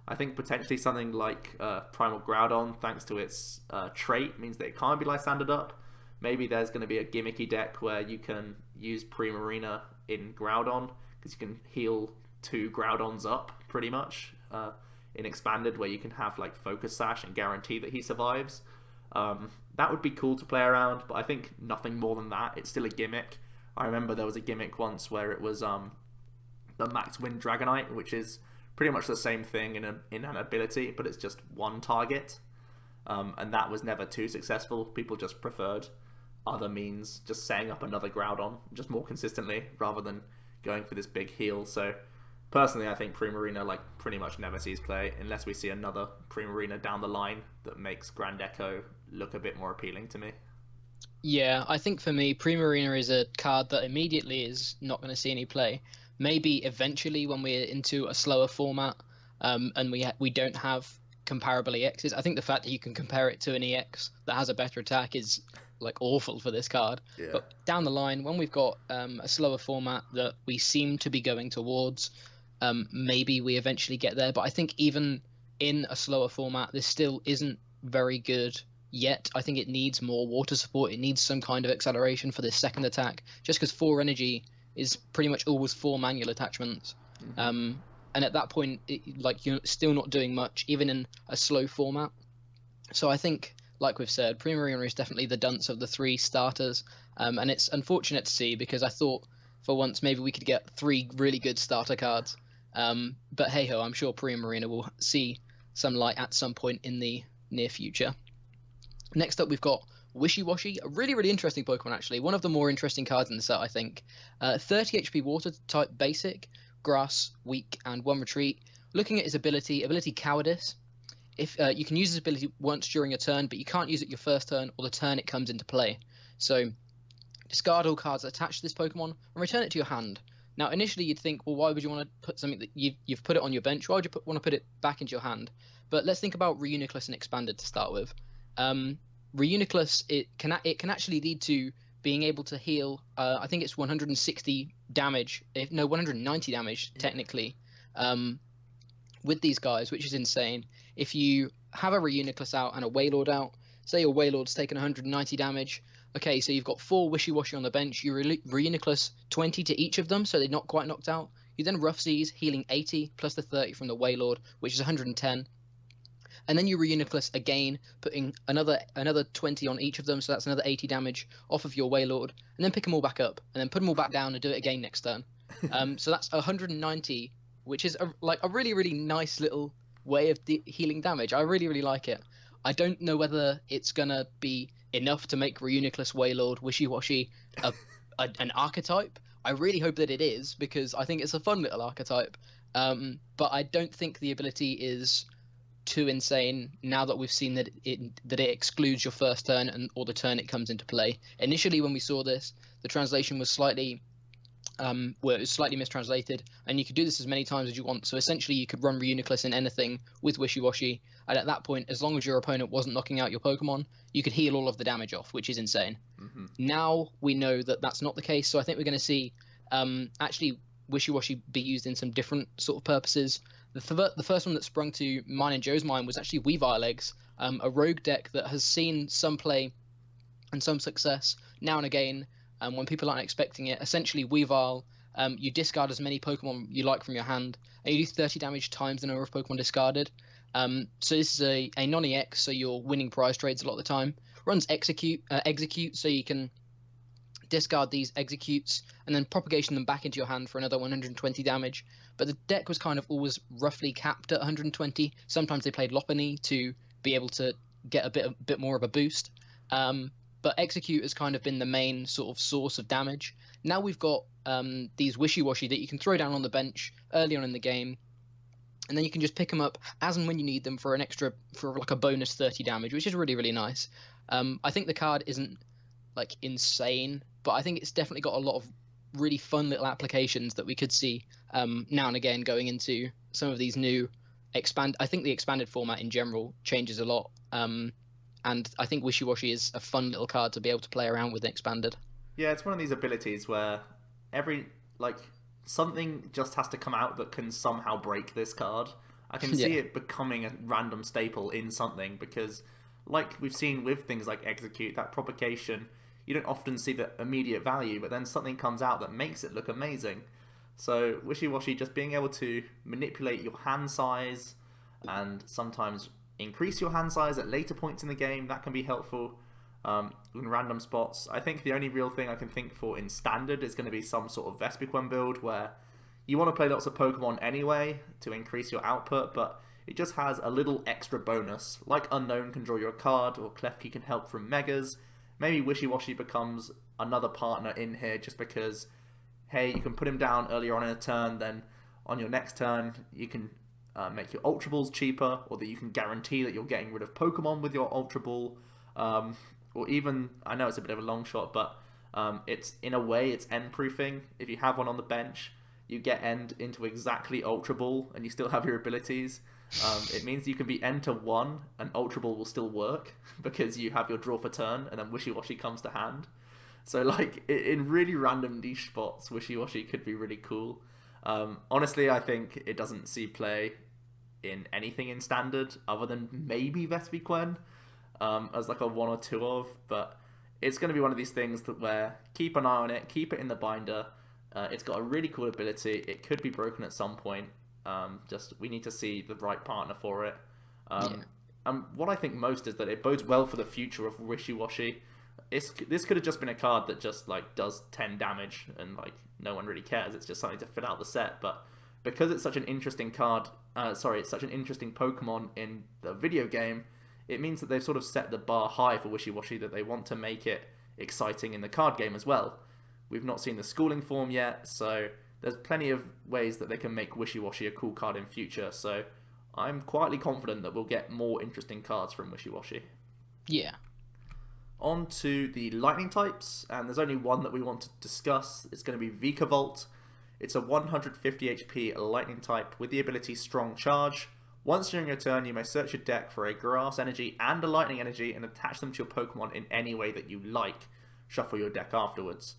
I think potentially something like Primal Groudon, thanks to its trait, means that it can't be Lysandered up. Maybe there's going to be a gimmicky deck where you can use Primarina in Groudon, because you can heal 2 Groudons up, pretty much, in Expanded, where you can have like Focus Sash and guarantee that he survives. That would be cool to play around, but I think nothing more than that. It's still a gimmick. I remember there was a gimmick once where it was the Max Wind Dragonite, which is pretty much the same thing in an ability, but it's just 1 target. And that was never too successful. People just preferred other means, just setting up another Groudon just more consistently rather than going for this big heal. So personally, I think Primarina like pretty much never sees play unless we see another Primarina down the line that makes Grand Echo look a bit more appealing to me. Yeah, I think for me, Primarina is a card that immediately is not going to see any play. Maybe eventually when we're into a slower format, and we don't have comparable EXs. I think the fact that you can compare it to an EX that has a better attack is like awful for this card. Yeah. But down the line, when we've got a slower format that we seem to be going towards, maybe we eventually get there. But I think even in a slower format, this still isn't very good yet. I think it needs more water support. It needs some kind of acceleration for this second attack, just because 4 energy is pretty much always 4 manual attachments. Mm-hmm. And at that point, you're still not doing much, even in a slow format. So I think, like we've said, Primarina is definitely the dunce of the 3 starters. And it's unfortunate to see, because I thought for once maybe we could get 3 really good starter cards. But hey-ho, I'm sure Primarina will see some light at some point in the near future. Next up, we've got Wishiwashi, a really, really interesting Pokemon, actually. One of the more interesting cards in the set, I think. 30 HP Water type basic, Grass, Weak, and 1 Retreat. Looking at his ability Cowardice. If you can use this ability once during a turn, but you can't use it your first turn or the turn it comes into play. So discard all cards attached to this Pokemon and return it to your hand. Now, initially you'd think, well, why would you want to put something that you've put it on your bench? Why would you want to put it back into your hand? But let's think about Reuniclus and Expanded to start with. Reuniclus, it can actually lead to being able to heal, I think it's 160 damage, 190 damage technically, with these guys, which is insane. If you have a Reuniclus out and a Wailord out, say your Wailord's taken 190 damage, okay, so you've got 4 Wishiwashi on the bench, you Reuniclus 20 to each of them, so they're not quite knocked out. You then Rough Seas, healing 80, plus the 30 from the Wailord, which is 110. And then you Reuniclus again, putting another 20 on each of them, so that's another 80 damage off of your Wailord, and then pick them all back up, and then put them all back down and do it again next turn. So that's 190, which is a really, really nice little way of healing damage. I really, really like it. I don't know whether it's going to be enough to make Reuniclus, Wailord, Wishiwashi an archetype. I really hope that it is, because I think it's a fun little archetype. But I don't think the ability is too insane now that we've seen that it excludes your first turn or the turn it comes into play. Initially, when we saw this, the translation was slightly mistranslated, and you could do this as many times as you want. So essentially, you could run Reuniclus in anything with Wishiwashi, and at that point, as long as your opponent wasn't knocking out your Pokemon, you could heal all of the damage off, which is insane. Mm-hmm. Now we know that that's not the case, so I think we're going to see actually Wishiwashi be used in some different sort of purposes. The first one that sprung to mine and Joe's mind was actually Weavile Eggs, a rogue deck that has seen some play and some success now and again when people aren't expecting it. Essentially, Weavile, you discard as many Pokemon you like from your hand, and you do 30 damage times the number of Pokemon discarded. So this is a non-EX, so you're winning prize trades a lot of the time. Runs execute, so you can discard these executes and then propagation them back into your hand for another 120 damage. But the deck was kind of always roughly capped at 120. Sometimes they played Lopunny to be able to get a bit more of a boost. But execute has kind of been the main sort of source of damage. Now we've got these Wishiwashi that you can throw down on the bench early on in the game, and then you can just pick them up as and when you need them for like a bonus 30 damage, which is really, really nice. I think the card isn't like insane, but I think it's definitely got a lot of really fun little applications that we could see now and again going into some of these new I think the expanded format in general changes a lot, and I think Wishiwashi is a fun little card to be able to play around with expanded. Yeah, it's one of these abilities where something just has to come out that can somehow break this card. I can see it becoming a random staple in something, because like we've seen with things like execute, that propagation, you don't often see the immediate value, but then something comes out that makes it look amazing. So Wishiwashi just being able to manipulate your hand size and sometimes increase your hand size at later points in the game, that can be helpful in random spots. I think the only real thing I can think for in standard is going to be some sort of Vespiquen build where you want to play lots of Pokemon anyway to increase your output, but it just has a little extra bonus. Like Unknown can draw you a card, or Klefki can help from Megas. Maybe Wishiwashi becomes another partner in here just because, hey, you can put him down earlier on in a turn, then on your next turn you can make your Ultra Balls cheaper, or that you can guarantee that you're getting rid of Pokemon with your Ultra Ball. Or even, I know it's a bit of a long shot, but it's in a way it's end proofing. If you have one on the bench, you get end into exactly Ultra Ball and you still have your abilities. It means you can be end to 1 and Ultra Ball will still work because you have your draw for turn and then Wishiwashi comes to hand. So like in really random niche spots, Wishiwashi could be really cool. Honestly, I think it doesn't see play in anything in standard other than maybe Vespiquen as like a 1 or 2 of, but it's going to be one of these things that where keep an eye on it, keep it in the binder. It's got a really cool ability. It could be broken at some point. Just we need to see the right partner for it. And what I think most is that it bodes well for the future of Wishiwashi. This could have just been a card that just like does 10 damage and like no one really cares. It's just something to fill out the set. But because it's such an interesting card, it's such an interesting Pokemon in the video game, it means that they've sort of set the bar high for Wishiwashi, that they want to make it exciting in the card game as well. We've not seen the schooling form yet, so there's plenty of ways that they can make Wishiwashi a cool card in future. So I'm quietly confident that we'll get more interesting cards from Wishiwashi. Yeah. On to the lightning types, and there's only one that we want to discuss. It's going to be Vikavolt. It's a 150 HP lightning type with the ability Strong Charge. Once during your turn, you may search your deck for a grass energy and a lightning energy and attach them to your Pokemon in any way that you like. Shuffle your deck afterwards.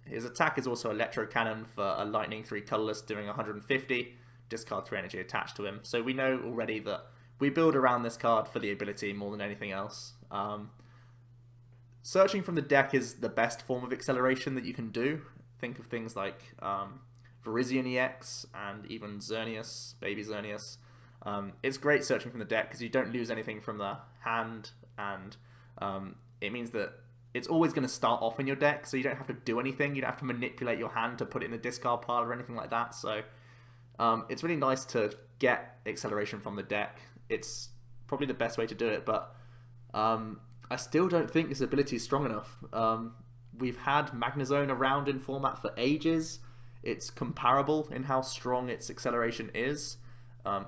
His attack is also Electro Cannon for a lightning 3 colorless doing 150. Discard 3 energy attached to him. So we know already that we build around this card for the ability more than anything else. Searching from the deck is the best form of acceleration that you can do. Think of things like Virizion EX and even Xerneas, Baby Xerneas. It's great searching from the deck because you don't lose anything from the hand, and it means that it's always going to start off in your deck, so you don't have to do anything. You don't have to manipulate your hand to put it in the discard pile or anything like that. So it's really nice to get acceleration from the deck. It's probably the best way to do it, but I still don't think this ability is strong enough. We've had Magnezone around in format for ages. It's comparable in how strong its acceleration is.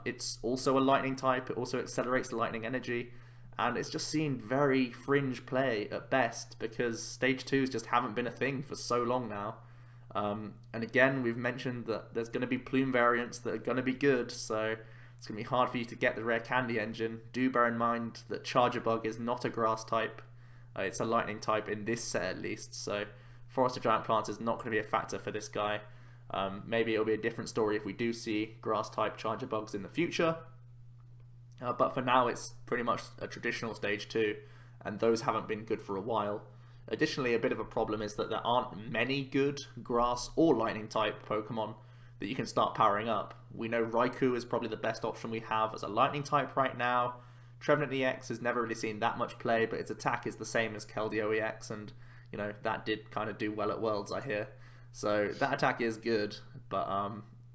It's also a lightning type. It also accelerates the lightning energy. And it's just seen very fringe play at best because Stage 2s just haven't been a thing for so long now. And again, we've mentioned that there's going to be plume variants that are going to be good, so it's going to be hard for you to get the rare candy engine. Do bear in mind that Charjabug is not a grass type. It's a lightning type in this set at least, so Forest of Giant Plants is not going to be a factor for this guy. Maybe it'll be a different story if we do see grass type Charjabugs in the future. But for now, it's pretty much a traditional Stage 2, and those haven't been good for a while. Additionally, a bit of a problem is that there aren't many good grass or lightning type Pokemon. that you can start powering up. We know Raikou is probably the best option we have as a lightning type right now. Trevenant EX has never really seen that much play, but its attack is the same as Keldeo EX, and you know that did kind of do well at Worlds, I hear. So that attack is good, but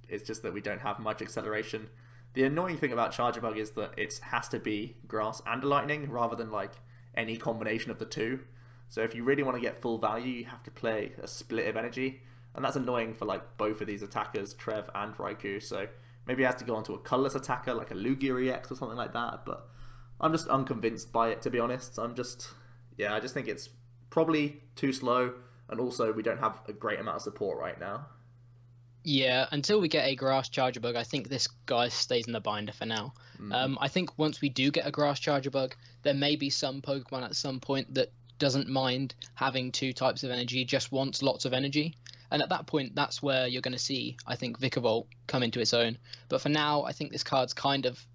it's just that we don't have much acceleration. The annoying thing about Charger Bug is that it has to be Grass and Lightning rather than like any combination of the two. So if you really want to get full value, you have to play a split of energy, and that's annoying for like both of these attackers, Trev and Raikou. So maybe it has to go onto a colorless attacker like a Lugia EX or something like that, but I'm just unconvinced by it, to be honest. I just think it's probably too slow, and also we don't have a great amount of support right now. Yeah, until we get a Grass Charger Bug, I think this guy stays in the binder for now. I think once we do get a Grass Charger Bug, there may be some Pokemon at some point that doesn't mind having two types of energy, just wants lots of energy. And at that point, that's where you're going to see, I think, Vikavolt come into its own. But for now, I think this card's kind of,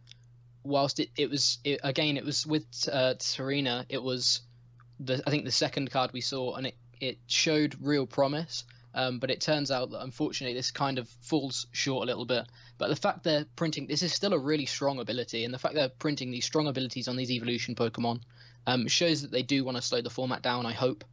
whilst it was with Tsareena, it was I think the second card we saw, and it showed real promise. But it turns out that unfortunately this kind of falls short a little bit. But the fact they're printing, this is still a really strong ability, and the fact they're printing these strong abilities on these evolution Pokemon shows that they do want to slow the format down, I hope.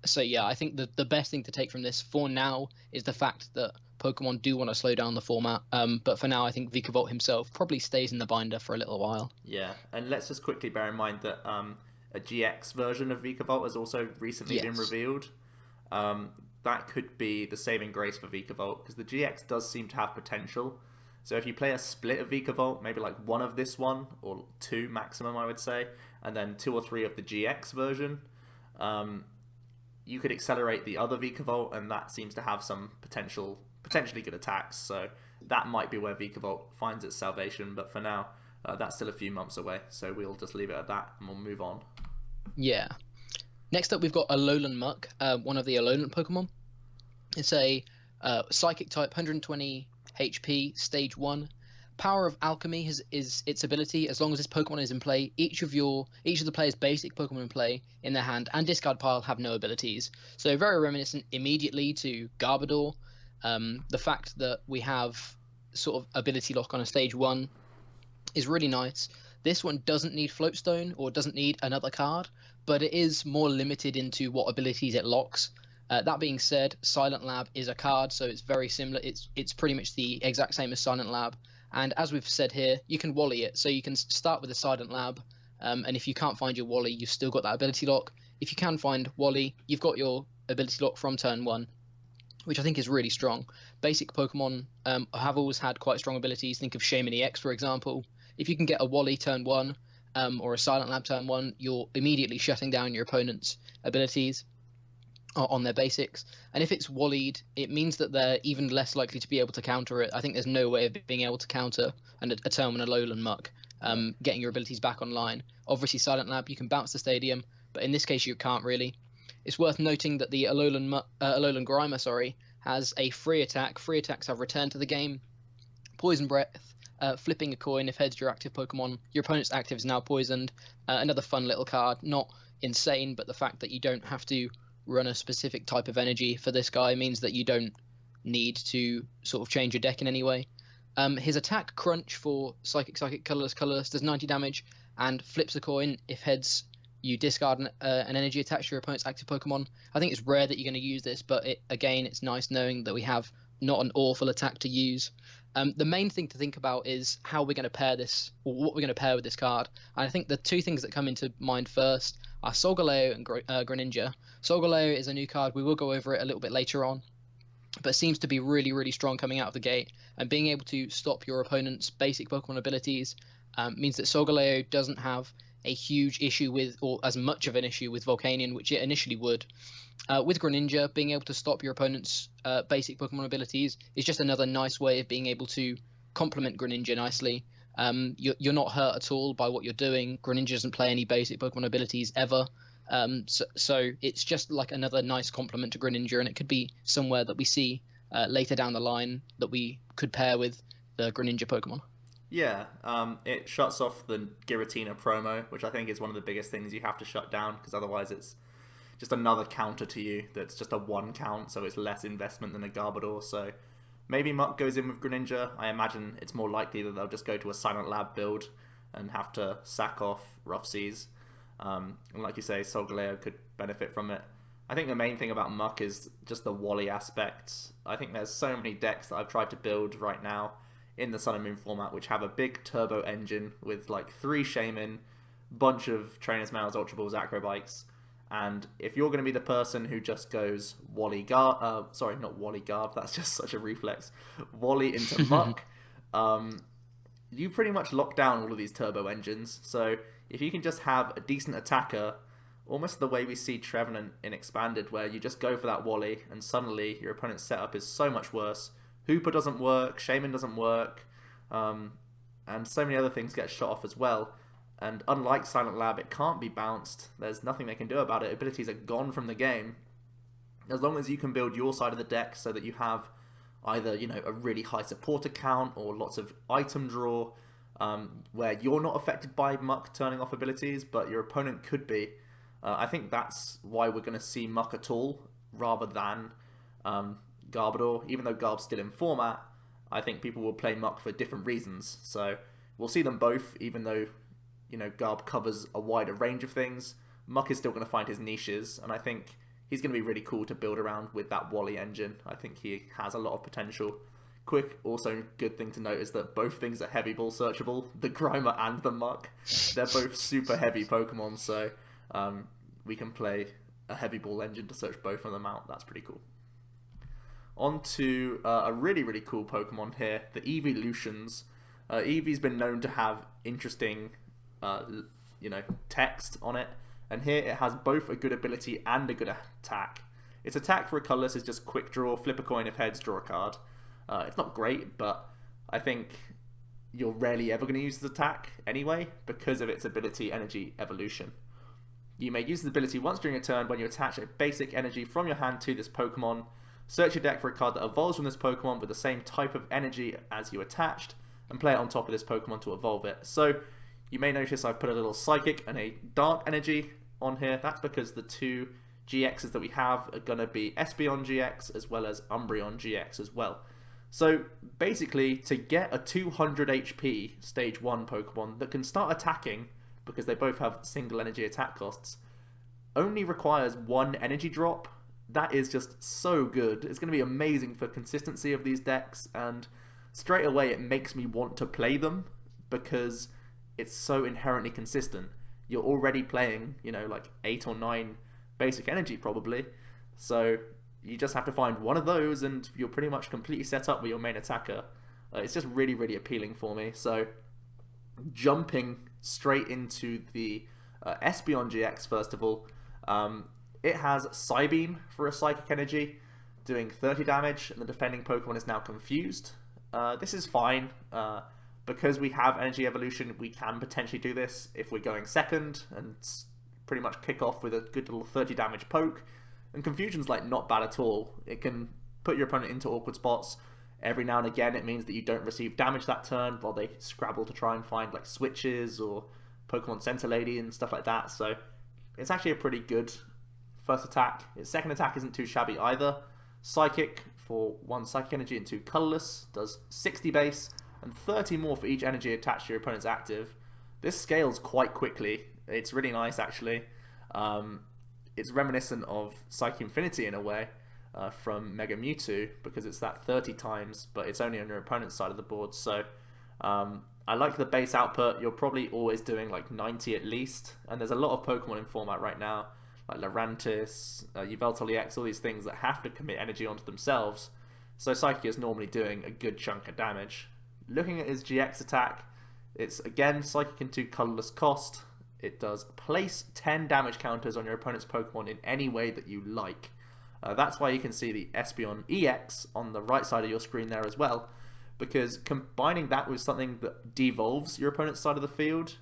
So yeah, I think the best thing to take from this for now is the fact that Pokemon do want to slow down the format. But for now, I think Vikavolt himself probably stays in the binder for a little while. Yeah, and let's just quickly bear in mind that a GX version of Vikavolt has also recently been revealed. That could be the saving grace for Vikavolt, because the GX does seem to have potential. So if you play a split of Vikavolt, maybe like one of this one, or two maximum, I would say, and then 2 or 3 of the GX version, you could accelerate the other Vikavolt, and that seems to have some potentially good attacks. So that might be where Vikavolt finds its salvation, but for now, that's still a few months away, so we'll just leave it at that, and we'll move on. Yeah. Next up, we've got Alolan Muk, one of the Alolan Pokemon. It's a Psychic type, 120 HP, Stage 1. Power of Alchemy is its ability. As long as this Pokemon is in play, each of the player's basic Pokemon in play in their hand and discard pile have no abilities. So very reminiscent immediately to Garbodor. The fact that we have sort of ability lock on a Stage 1 is really nice. This one doesn't need Floatstone or doesn't need another card, but it is more limited into what abilities it locks. That being said, Silent Lab is a card, so it's very similar. It's pretty much the exact same as Silent Lab. And as we've said here, you can Wally it. So you can start with a Silent Lab, and if you can't find your Wally, you've still got that ability lock. If you can find Wally, you've got your ability lock from turn 1, which I think is really strong. Basic Pokemon have always had quite strong abilities. Think of Shaymin EX, for example. If you can get a Wally turn 1, or a Silent Lab turn 1, you're immediately shutting down your opponent's abilities on their basics. And if it's Wallied, it means that they're even less likely to be able to counter it. I think there's no way of being able to counter a turn with Alolan Muk, getting your abilities back online. Obviously, Silent Lab, you can bounce the stadium, but in this case, you can't really. It's worth noting that the Alolan Grimer, has a free attack. Free attacks have returned to the game. Poison Breath, flipping a coin. If heads your active Pokemon, your opponent's active is now poisoned. Another fun little card. Not insane, but the fact that you don't have to run a specific type of energy for this guy means that you don't need to sort of change your deck in any way. His attack, Crunch, for Psychic, Colorless, does 90 damage and flips a coin. If heads, you discard an energy attached to your opponent's active Pokemon. I think it's rare that you're going to use this, but it's nice knowing that we have not an awful attack to use. The main thing to think about is how we're going to pair this, or what we're going to pair with this card. And I think the two things that come into mind first are Solgaleo and Greninja. Solgaleo is a new card. We will go over it a little bit later on, but seems to be really, really strong coming out of the gate. And being able to stop your opponent's basic Pokemon abilities means that Solgaleo doesn't have a huge issue with, or as much of an issue with Volcanion, which it initially would. With Greninja, being able to stop your opponent's basic Pokemon abilities is just another nice way of being able to complement Greninja nicely. You're not hurt at all by what you're doing. Greninja doesn't play any basic Pokemon abilities ever. So it's just like another nice complement to Greninja, and it could be somewhere that we see later down the line that we could pair with the Greninja Pokemon. Yeah, it shuts off the Giratina promo, which I think is one of the biggest things you have to shut down, because otherwise it's just another counter to you that's just a 1 count, so it's less investment than a Garbodor. So Maybe Muk goes in with Greninja. I imagine it's more likely that they'll just go to a Silent Lab build and have to sack off Rough Seas. And like you say, Solgaleo could benefit from it. I think the main thing about Muk is just the Wally aspect. I think there's so many decks that I've tried to build right now in the Sun and Moon format which have a big turbo engine with like 3 Shaman, bunch of Trainer's Mails, Ultra Balls, Acrobikes. And if you're going to be the person who just goes Wally Garb, sorry, not Wally Garb, that's just such a reflex, Wally into Muk, you pretty much lock down all of these turbo engines. So if you can just have a decent attacker, almost the way we see Trevenant in Expanded, where you just go for that Wally and suddenly your opponent's setup is so much worse. Hooper doesn't work, Shaman doesn't work, and so many other things get shot off as well. And unlike Silent Lab, it can't be bounced. There's nothing they can do about it. Abilities are gone from the game. As long as you can build your side of the deck so that you have either, you know, a really high supporter count or lots of item draw, where you're not affected by Muk turning off abilities, but your opponent could be. I think that's why we're going to see Muk at all, rather than Garbodor. Even though Garb's still in format, I think people will play Muk for different reasons. So we'll see them both, even though, you know, Garb covers a wider range of things. Muk is still going to find his niches, and I think he's going to be really cool to build around with that Wally engine. I think he has a lot of potential. Quick, also good thing to note is that both things are heavy ball searchable. The Grimer and the Muk. They're both super heavy Pokemon, so we can play a heavy ball engine to search both of them out. That's pretty cool. On to a really, really cool Pokemon here, the Eeveelutions. Eevee's been known to have interesting you know, text on it, and here it has both a good ability and a good attack. Its attack for a colorless is just quick draw, flip a coin if heads, draw a card. It's not great, but I think you're rarely ever going to use its attack anyway because of its ability Energy Evolution. You may use the ability once during a turn when you attach a basic energy from your hand to this Pokemon. Search your deck for a card that evolves from this Pokemon with the same type of energy as you attached, and play it on top of this Pokemon to evolve it. So you may notice I've put a little Psychic and a Dark Energy on here. That's because the 2 GXs that we have are going to be Espeon GX as well as Umbreon GX as well. So basically, to get a 200 HP Stage 1 Pokemon that can start attacking, because they both have single energy attack costs, only requires 1 energy drop. That is just so good. It's going to be amazing for consistency of these decks, and straight away it makes me want to play them because it's so inherently consistent. You're already playing, you know, like 8 or 9 basic energy probably, so you just have to find one of those and you're pretty much completely set up with your main attacker. It's just really, really appealing for me. So jumping straight into the Espeon GX first of all, it has Psybeam for a Psychic Energy, doing 30 damage, and the defending Pokemon is now confused. This is fine. Because we have Energy Evolution, we can potentially do this if we're going second and pretty much kick off with a good little 30 damage poke. And Confusion's like not bad at all. It can put your opponent into awkward spots. Every now and again it means that you don't receive damage that turn while they scrabble to try and find like switches or Pokemon Center Lady and stuff like that. So it's actually a pretty good first attack. Its second attack isn't too shabby either. Psychic for 1 Psychic Energy and 2 colorless, does 60 base and 30 more for each energy attached to your opponent's active. This scales quite quickly. It's really nice actually. It's reminiscent of Psychic Infinity in a way from Mega Mewtwo, because it's that 30 times, but it's only on your opponent's side of the board. So I like the base output. You're probably always doing like 90 at least, and there's a lot of Pokemon in format right now, like Lurantis, Yveltal EX, all these things that have to commit energy onto themselves. So Psychic is normally doing a good chunk of damage. Looking at his GX attack, it's again Psychic into colorless cost. It does place 10 damage counters on your opponent's Pokemon in any way that you like. That's why you can see the Espeon EX on the right side of your screen there as well, because combining that with something that devolves your opponent's side of the field,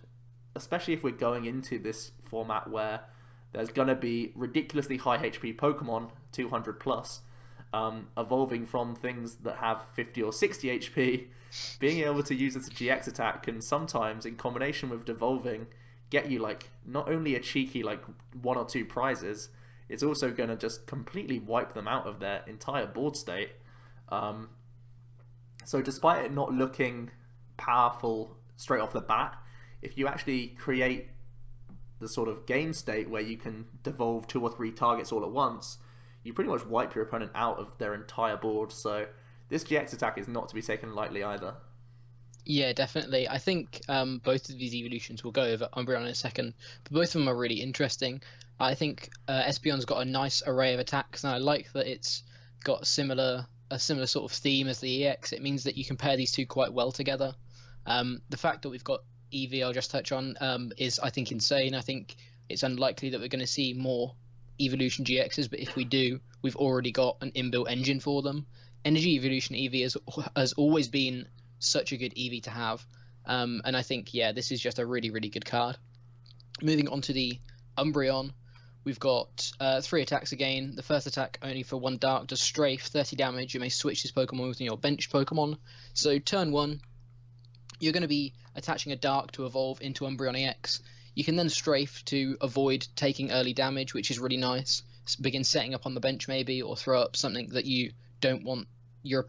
especially if we're going into this format where there's going to be ridiculously high HP Pokemon, 200 plus, evolving from things that have 50 or 60 HP, being able to use this GX attack can sometimes, in combination with devolving, get you like not only a cheeky like 1 or 2 prizes, it's also going to just completely wipe them out of their entire board state. So despite it not looking powerful straight off the bat, if you actually create the sort of game state where you can devolve 2 or 3 targets all at once, you pretty much wipe your opponent out of their entire board. So this GX attack is not to be taken lightly either. Yeah, definitely. I think both of these evolutions, will go over Umbreon in a second, but both of them are really interesting. I think Espeon's got a nice array of attacks, and I like that it's got a similar sort of theme as the EX. It means that you can pair these two quite well together. The fact that we've got EV, I'll just touch on, is, I think, insane. I think it's unlikely that we're going to see more Evolution GXs, but if we do, we've already got an inbuilt engine for them. Energy Evolution EV has always been such a good EV to have, and I think, yeah, this is just a really, really good card. Moving on to the Umbreon, we've got 3 attacks again. The first attack, only for 1 dark, does strafe, 30 damage. You may switch this Pokemon within your bench Pokemon. So turn 1, you're going to be attaching a dark to evolve into Umbreon EX. You can then strafe to avoid taking early damage, which is really nice. Begin setting up on the bench maybe, or throw up something that you don't want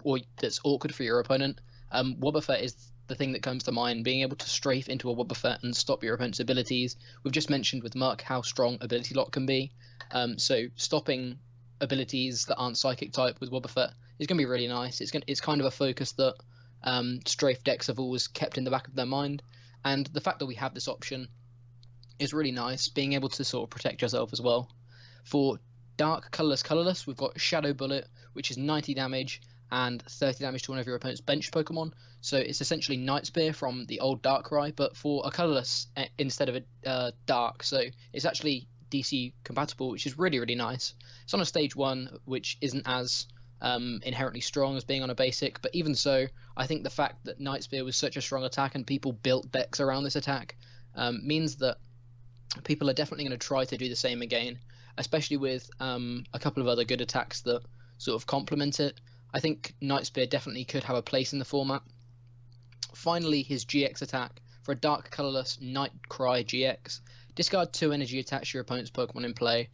or that's awkward for your opponent. Wobbuffet is the thing that comes to mind, being able to strafe into a Wobbuffet and stop your opponent's abilities. We've just mentioned with Muk how strong Ability Lock can be. So stopping abilities that aren't Psychic type with Wobbuffet is going to be really nice. It's kind of a focus that strafe decks have always kept in the back of their mind. And the fact that we have this option is really nice, being able to sort of protect yourself as well. For Dark Colorless, we've got Shadow Bullet, which is 90 damage and 30 damage to one of your opponent's bench Pokemon. So it's essentially Night Spear from the old Darkrai, but for a colorless instead of a dark. So it's actually DC compatible, which is really, really nice. It's on a stage 1, which isn't as inherently strong as being on a basic, but even so, I think the fact that Night Spear was such a strong attack and people built decks around this attack means that people are definitely going to try to do the same again, especially with a couple of other good attacks that sort of complement it. I think Night Spear definitely could have a place in the format. Finally, his GX attack for a dark colorless Nightcry GX. Discard 2 energy attached to your opponent's Pokemon in play.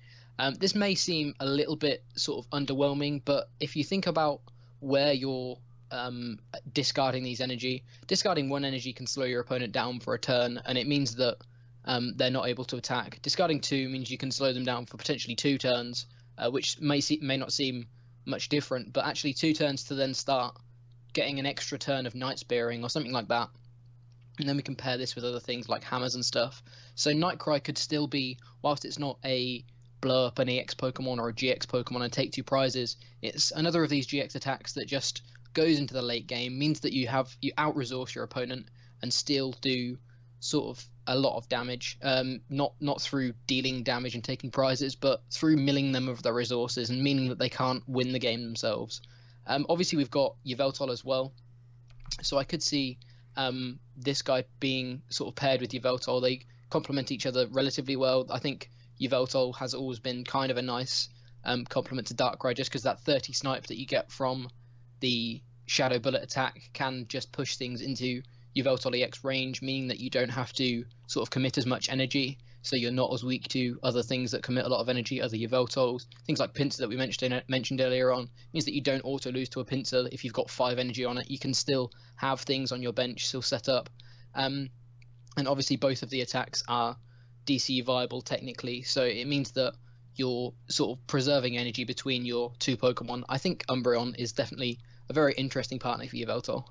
This may seem a little bit sort of underwhelming, but if you think about where you're discarding these energy, discarding 1 energy can slow your opponent down for a turn, and it means that they're not able to attack. Discarding 2 means you can slow them down for potentially 2 turns, which may not seem much different, but actually 2 turns to then start getting an extra turn of Night Spearing or something like that. And then we compare this with other things like hammers and stuff. So Nightcry could still be, whilst it's not a blow up an EX Pokemon or a GX Pokemon and take 2 prizes, it's another of these GX attacks that just goes into the late game, means that you out-resource your opponent and still do sort of a lot of damage, not through dealing damage and taking prizes, but through milling them of their resources and meaning that they can't win the game themselves. Obviously, we've got Yveltal as well, so I could see this guy being sort of paired with Yveltal. They complement each other relatively well. I think Yveltal has always been kind of a nice complement to Darkrai, just because that 30 snipe that you get from the Shadow Bullet attack can just push things into Yveltal EX range, meaning that you don't have to sort of commit as much energy, so you're not as weak to other things that commit a lot of energy, other Yveltals. Things like Pinsir that we mentioned earlier on means that you don't auto lose to a Pinsir if you've got 5 energy on it. You can still have things on your bench still set up, and obviously both of the attacks are DC viable technically, so it means that you're sort of preserving energy between your 2 Pokemon. I think Umbreon is definitely a very interesting partner for Yveltal.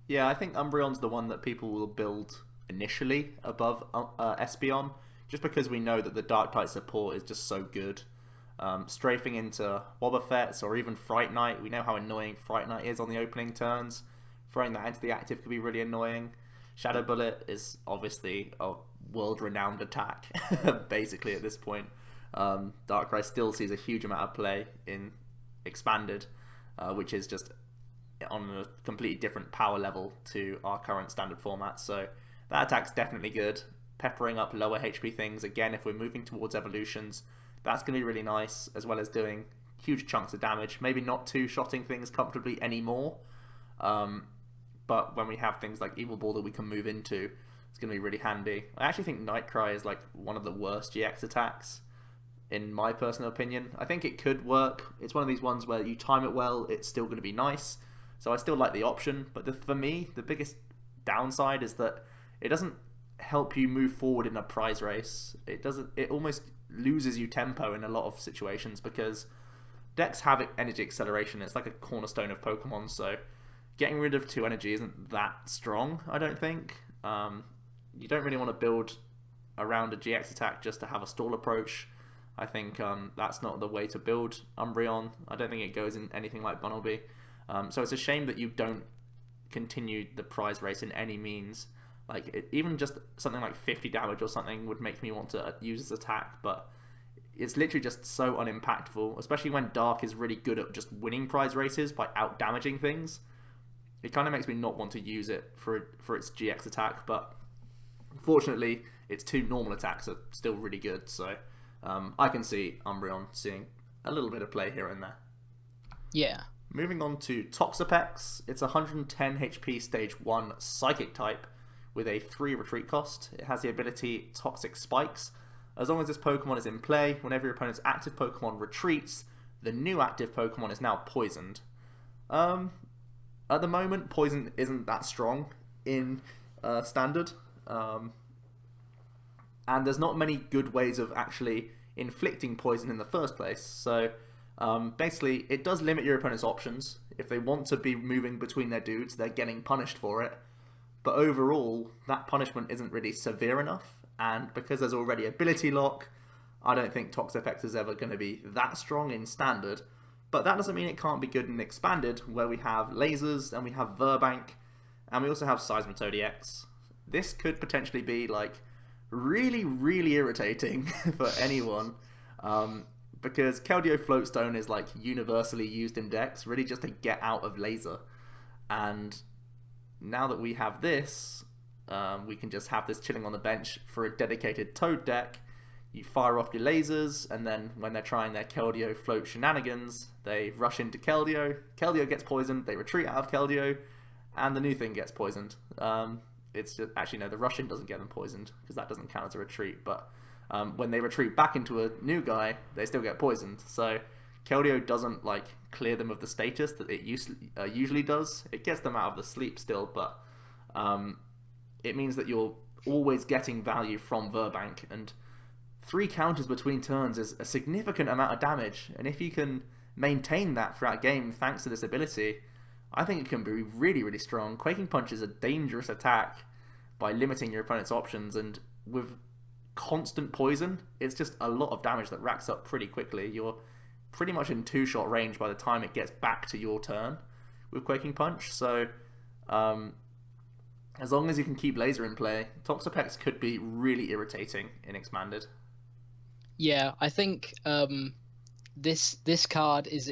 Yeah, I think Umbreon's the one that people will build initially above Espeon, just because we know that the Dark-type support is just so good. Strafing into Wobbuffets or even Fright Knight, we know how annoying Fright Knight is on the opening turns. Throwing that into the active could be really annoying. Shadow Bullet is obviously a world-renowned attack, basically at this point. Darkrai still sees a huge amount of play in Expanded, which is just on a completely different power level to our current standard format. So that attack's definitely good. Peppering up lower HP things, again, if we're moving towards evolutions, that's going to be really nice, as well as doing huge chunks of damage. Maybe not two-shotting things comfortably anymore, but when we have things like Evil Ball that we can move into, it's going to be really handy. I actually think Nightcry is like one of the worst GX attacks, in my personal opinion. I think it could work. It's one of these ones where you time it well, it's still going to be nice. So I still like the option, but for me, the biggest downside is that it doesn't help you move forward in a prize race. It almost loses you tempo in a lot of situations because decks have energy acceleration. It's like a cornerstone of Pokemon, so getting rid of 2 energy isn't that strong, I don't think. You don't really want to build around a GX attack just to have a stall approach. I think that's not the way to build Umbreon. I don't think it goes in anything like Bunnelby. So it's a shame that you don't continue the prize race in any means. Like even just something like 50 damage or something would make me want to use this attack, but it's literally just so unimpactful, especially when Dark is really good at just winning prize races by out damaging things. It kind of makes me not want to use it for its GX attack, but fortunately its 2 normal attacks are still really good, so I can see Umbreon seeing a little bit of play here and there. Yeah. Moving on to Toxapex, it's 110 HP stage 1 psychic type with a 3 retreat cost. It has the ability Toxic Spikes. As long as this Pokemon is in play, whenever your opponent's active Pokemon retreats, the new active Pokemon is now poisoned. At the moment, poison isn't that strong in Standard. And there's not many good ways of actually inflicting poison in the first place. So basically, it does limit your opponent's options. If they want to be moving between their dudes, they're getting punished for it. But overall, that punishment isn't really severe enough. And because there's already ability lock, I don't think Toxapex is ever going to be that strong in Standard. But that doesn't mean it can't be good in Expanded, where we have lasers and we have Verbank, and we also have Seismitoad EX. This could potentially be like really, really irritating for anyone, because Keldeo Floatstone is like universally used in decks, really just to get out of laser. And now that we have this, we can just have this chilling on the bench for a dedicated Toad deck. You fire off your lasers, and then when they're trying their Keldeo Float shenanigans, they rush into Keldeo. Keldeo gets poisoned, they retreat out of Keldeo, and the new thing gets poisoned. It's just, actually, no, the rush-in doesn't get them poisoned, because that doesn't count as a retreat, but when they retreat back into a new guy, they still get poisoned. So Keldeo doesn't like clear them of the status that it usually does. It gets them out of the sleep still, but it means that you're always getting value from Verbank, and 3 counters between turns is a significant amount of damage, and if you can maintain that throughout game thanks to this ability, I think it can be really, really strong. Quaking Punch is a dangerous attack by limiting your opponent's options, and with constant poison, it's just a lot of damage that racks up pretty quickly. You're pretty much in 2-shot range by the time it gets back to your turn with Quaking Punch, so as long as you can keep Laser in play, Toxapex could be really irritating in Expanded. Yeah, I think this card is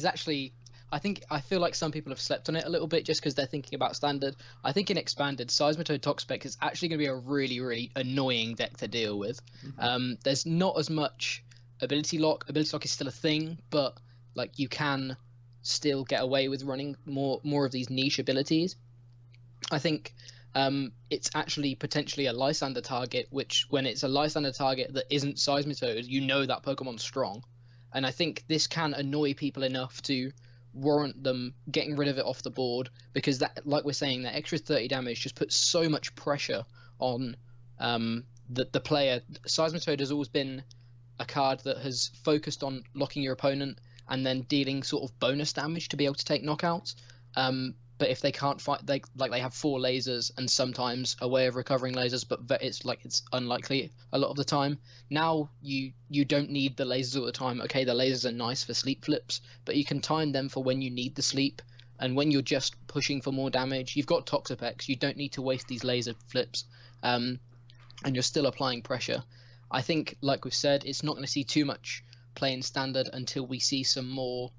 actually, I feel like some people have slept on it a little bit just because they're thinking about Standard. I think in Expanded, Seismitoad Toxapex is actually going to be a really, really annoying deck to deal with. Mm-hmm. There's not as much ability lock. Ability lock is still a thing, but like you can still get away with running more of these niche abilities. I think it's actually potentially a Lysander target, which when it's a Lysander target that isn't Seismitoad, you know that Pokemon's strong. And I think this can annoy people enough to warrant them getting rid of it off the board, because that, like we're saying, that extra 30 damage just puts so much pressure on the player. Seismitoad has always been a card that has focused on locking your opponent and then dealing sort of bonus damage to be able to take knockouts. But if they can't fight, they have 4 lasers and sometimes a way of recovering lasers, but it's unlikely a lot of the time. Now you don't need the lasers all the time. Okay, the lasers are nice for sleep flips, but you can time them for when you need the sleep, and when you're just pushing for more damage. You've got Toxapex, you don't need to waste these laser flips, and you're still applying pressure. I think, like we've said, it's not going to see too much play in Standard until we see some more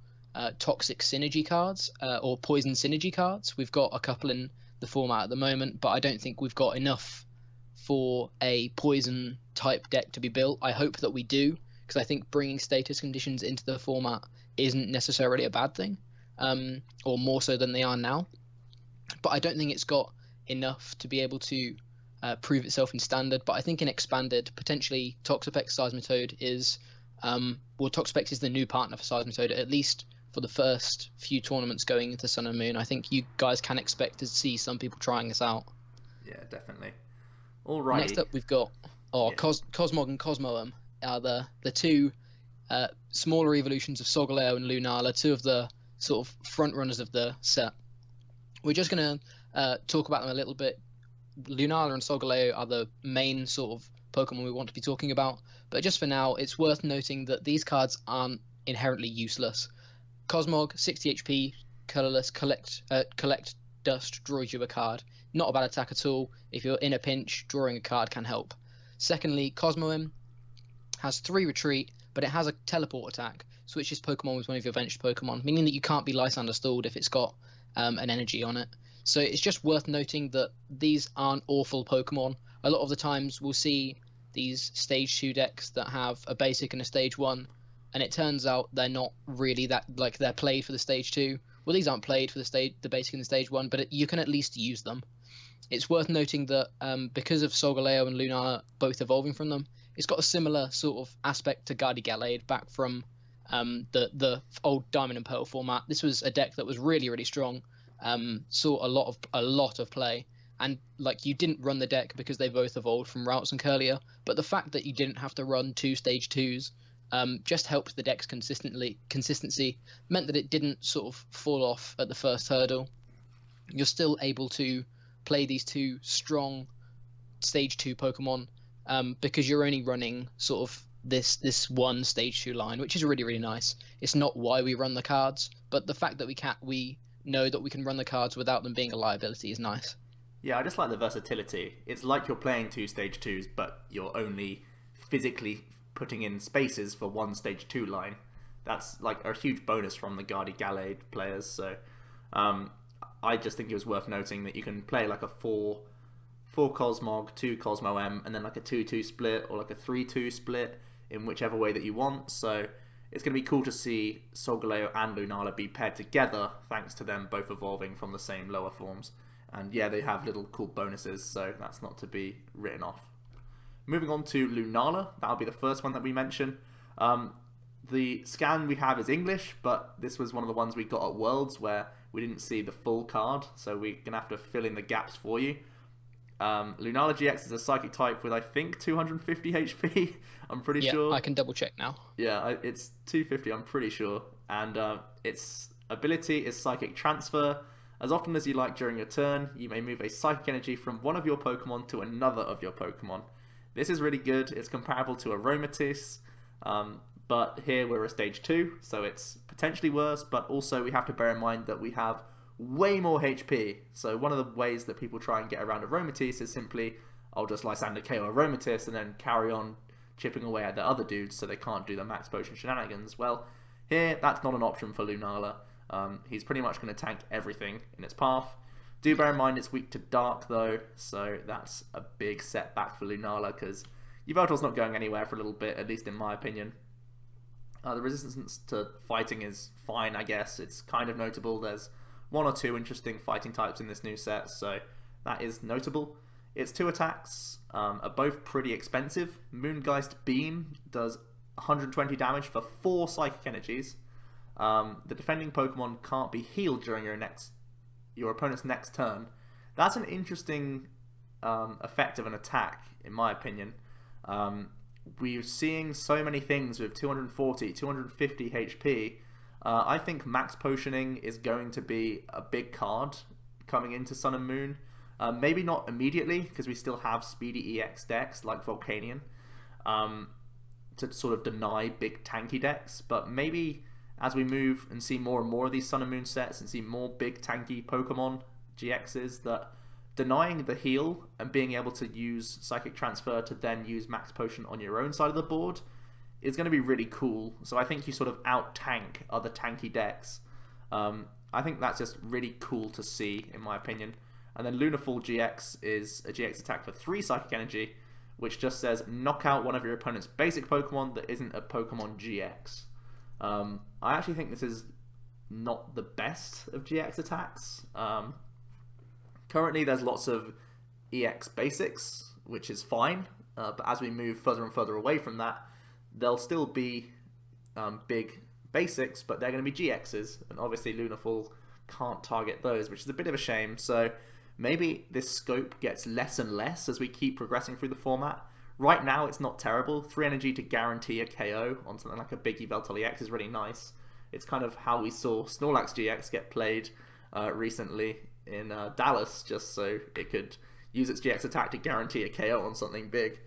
toxic synergy cards or poison synergy cards. We've got a couple in the format at the moment, but I don't think we've got enough for a poison type deck to be built. I hope that we do, because I think bringing status conditions into the format isn't necessarily a bad thing, or more so than they are now. But I don't think it's got enough to be able to prove itself in Standard. But I think in Expanded, potentially Toxapex Seismitoad is Toxapex is the new partner for Seismitoad, at least for the first few tournaments going into Sun and Moon. I think you guys can expect to see some people trying this out. Yeah, definitely. Alrighty. Next up, we've got Cosmog and Cosmoem are the two smaller evolutions of Solgaleo and Lunala, two of the sort of front runners of the set. We're just going to talk about them a little bit. Lunala and Solgaleo are the main sort of Pokemon we want to be talking about, but just for now, it's worth noting that these cards aren't inherently useless. Cosmog, 60 HP, colorless, collect dust, draws you a card. Not a bad attack at all. If you're in a pinch, drawing a card can help. Secondly, Cosmoem has 3 retreat, but it has a teleport attack. Switches Pokemon with one of your benched Pokemon, meaning that you can't be Lysander stalled if it's got an energy on it. So it's just worth noting that these aren't awful Pokemon. A lot of the times we'll see these Stage 2 decks that have a basic and a Stage 1, and it turns out they're not really that, like, they're played for the Stage 2. Well, these aren't played for the basic and the Stage 1, but you can at least use them. It's worth noting that because of Solgaleo and Lunala both evolving from them, it's got a similar sort of aspect to Gardegalade back from the old Diamond and Pearl format. This was a deck that was really, really strong, saw a lot of play, and like you didn't run the deck because they both evolved from Routes and Curlier, but the fact that you didn't have to run 2 Stage 2s just helped the deck's consistency, meant that it didn't sort of fall off at the first hurdle. You're still able to play these 2 strong Stage 2 Pokemon because you're only running sort of this one Stage 2 line, which is really, really nice. It's not why we run the cards, but the fact that we know that we can run the cards without them being a liability is nice. Yeah, I just like the versatility. It's like you're playing 2 Stage 2s, but you're only physically putting in spaces for 1 Stage 2 line. That's like a huge bonus from the Gardegalade players, so I just think it was worth noting that you can play like a 4 Cosmog, 2 Cosmoem, and then like a 2-2 split or like a 3-2 split in whichever way that you want. So it's going to be cool to see Solgaleo and Lunala be paired together thanks to them both evolving from the same lower forms. And yeah, they have little cool bonuses, so that's not to be written off. Moving on to Lunala, that'll be the first one that we mention. The scan we have is English, but this was one of the ones we got at Worlds where we didn't see the full card, so we're going to have to fill in the gaps for you. Lunala GX is a Psychic type with, I think, 250 HP, I'm pretty sure. Yeah, I can double check now. Yeah, it's 250, I'm pretty sure. And its ability is Psychic Transfer. As often as you like during your turn, you may move a Psychic Energy from one of your Pokemon to another of your Pokemon. This is really good. It's comparable to Aromatisse, but here we're a Stage 2, so it's potentially worse, but also we have to bear in mind that we have way more HP. So one of the ways that people try and get around Aromatisse is simply, I'll just Lysander KO Aromatisse and then carry on chipping away at the other dudes so they can't do the max potion shenanigans. Well, here, that's not an option for Lunala. He's pretty much going to tank everything in its path. Do bear in mind it's weak to Dark though, so that's a big setback for Lunala because Yveltal's not going anywhere for a little bit, at least in my opinion. The resistance to fighting is fine, I guess. It's kind of notable. There's 1 or 2 interesting fighting types in this new set, so that is notable. Its 2 attacks are both pretty expensive. Moongeist Beam does 120 damage for 4 Psychic Energies. The defending Pokemon can't be healed during your opponent's next turn. That's an interesting effect of an attack, in my opinion. We're seeing so many things with 240, 250 HP. I think max potioning is going to be a big card coming into Sun and Moon. Maybe not immediately, because we still have speedy EX decks like Volcanion to sort of deny big tanky decks, but maybe as we move and see more and more of these Sun and Moon sets and see more big tanky Pokemon GXs, that denying the heal and being able to use Psychic Transfer to then use Max Potion on your own side of the board is going to be really cool. So I think you sort of out-tank other tanky decks. I think that's just really cool to see, in my opinion. And then Lunafall GX is a GX attack for 3 Psychic Energy, which just says knock out one of your opponent's basic Pokemon that isn't a Pokemon GX. I actually think this is not the best of GX attacks. Currently there's lots of EX basics, which is fine, but as we move further and further away from that, there'll still be big basics, but they're going to be GXs, and obviously Lunafall can't target those, which is a bit of a shame. So maybe this scope gets less and less as we keep progressing through the format. Right now, it's not terrible. 3 energy to guarantee a KO on something like a big Yveltal EX is really nice. It's kind of how we saw Snorlax GX get played recently in Dallas, just so it could use its GX attack to guarantee a KO on something big.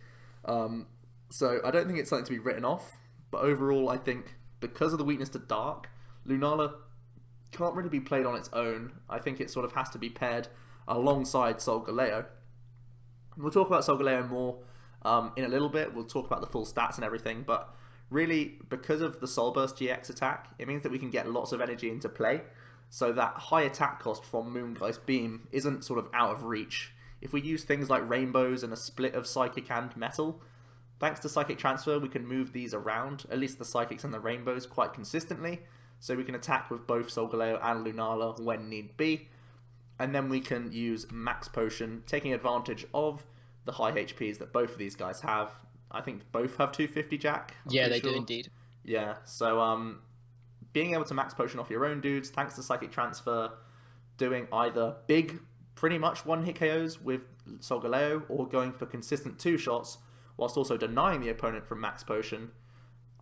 So I don't think it's something to be written off, but overall I think because of the weakness to Dark, Lunala can't really be played on its own. I think it sort of has to be paired alongside Solgaleo. We'll talk about Solgaleo more in a little bit. We'll talk about the full stats and everything, but really, because of the Soul Burst GX attack, it means that we can get lots of energy into play, so that high attack cost from Moongeist Beam isn't sort of out of reach. If we use things like Rainbows and a split of Psychic and Metal, thanks to Psychic Transfer, we can move these around, at least the Psychics and the Rainbows, quite consistently, so we can attack with both Solgaleo and Lunala when need be, and then we can use Max Potion, taking advantage of the high HPs that both of these guys have. I think both have 250 Jack. Yeah, they do indeed. Yeah, so being able to Max Potion off your own dudes, thanks to Psychic Transfer, doing either big, pretty much one-hit KOs with Solgaleo, or going for consistent 2-shots, whilst also denying the opponent from Max Potion,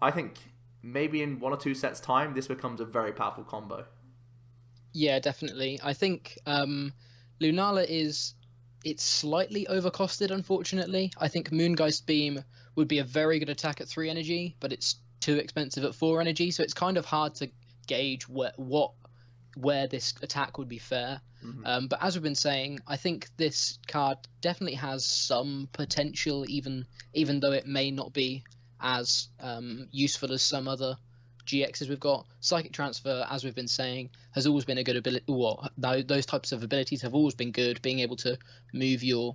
I think maybe in 1 or 2 sets time, this becomes a very powerful combo. Yeah, definitely. I think Lunala it's slightly overcosted, unfortunately. I think Moongeist Beam would be a very good attack at 3 energy, but it's too expensive at 4 energy, so it's kind of hard to gauge where this attack would be fair. But as we've been saying, I think this card definitely has some potential, even though it may not be as useful as some other GXs we've got. Psychic Transfer, as we've been saying, has always been a good ability. Those types of abilities have always been good. Being able to move your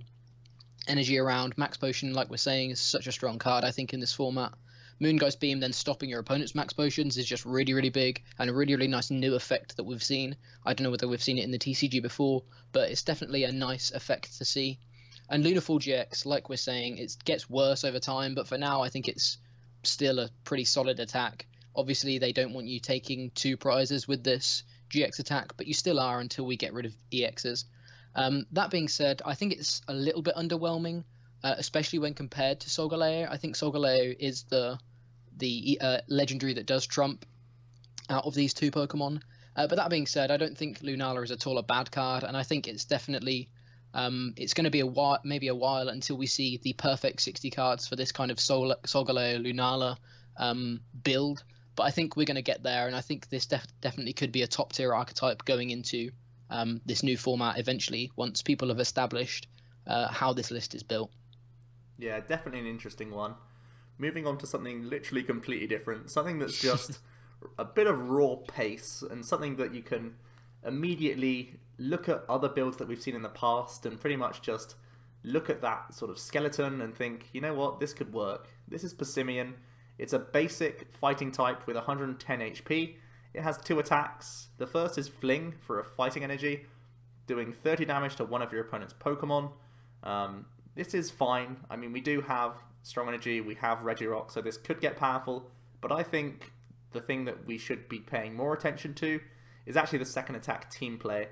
energy around. Max Potion, like we're saying, is such a strong card, I think, in this format. Moongeist Beam then stopping your opponent's Max Potions is just really, really big, and a really, really nice new effect that we've seen. I don't know whether we've seen it in the TCG before, but it's definitely a nice effect to see. And Lunafall GX, like we're saying, it gets worse over time, but for now I think it's still a pretty solid attack. Obviously, they don't want you taking 2 prizes with this GX attack, but you still are until we get rid of EXs. That being said, I think it's a little bit underwhelming, especially when compared to Solgaleo. I think Solgaleo is the legendary that does trump out of these 2 Pokemon. But that being said, I don't think Lunala is at all a bad card, and I think it's definitely it's going to be maybe a while until we see the perfect 60 cards for this kind of Solgaleo Lunala build. But I think we're going to get there, and I think this definitely could be a top-tier archetype going into this new format eventually, once people have established how this list is built. Yeah, definitely an interesting one. Moving on to something literally completely different, something that's just a bit of raw pace, and something that you can immediately look at other builds that we've seen in the past, and pretty much just look at that sort of skeleton and think, you know what, this could work. This is Passimian. It's a basic fighting type with 110 HP. It has 2 attacks. The first is Fling for a fighting energy, doing 30 damage to one of your opponent's Pokemon. This is fine. I mean, we do have strong energy, we have Regirock, so this could get powerful, but I think the thing that we should be paying more attention to is actually the second attack, Team Play.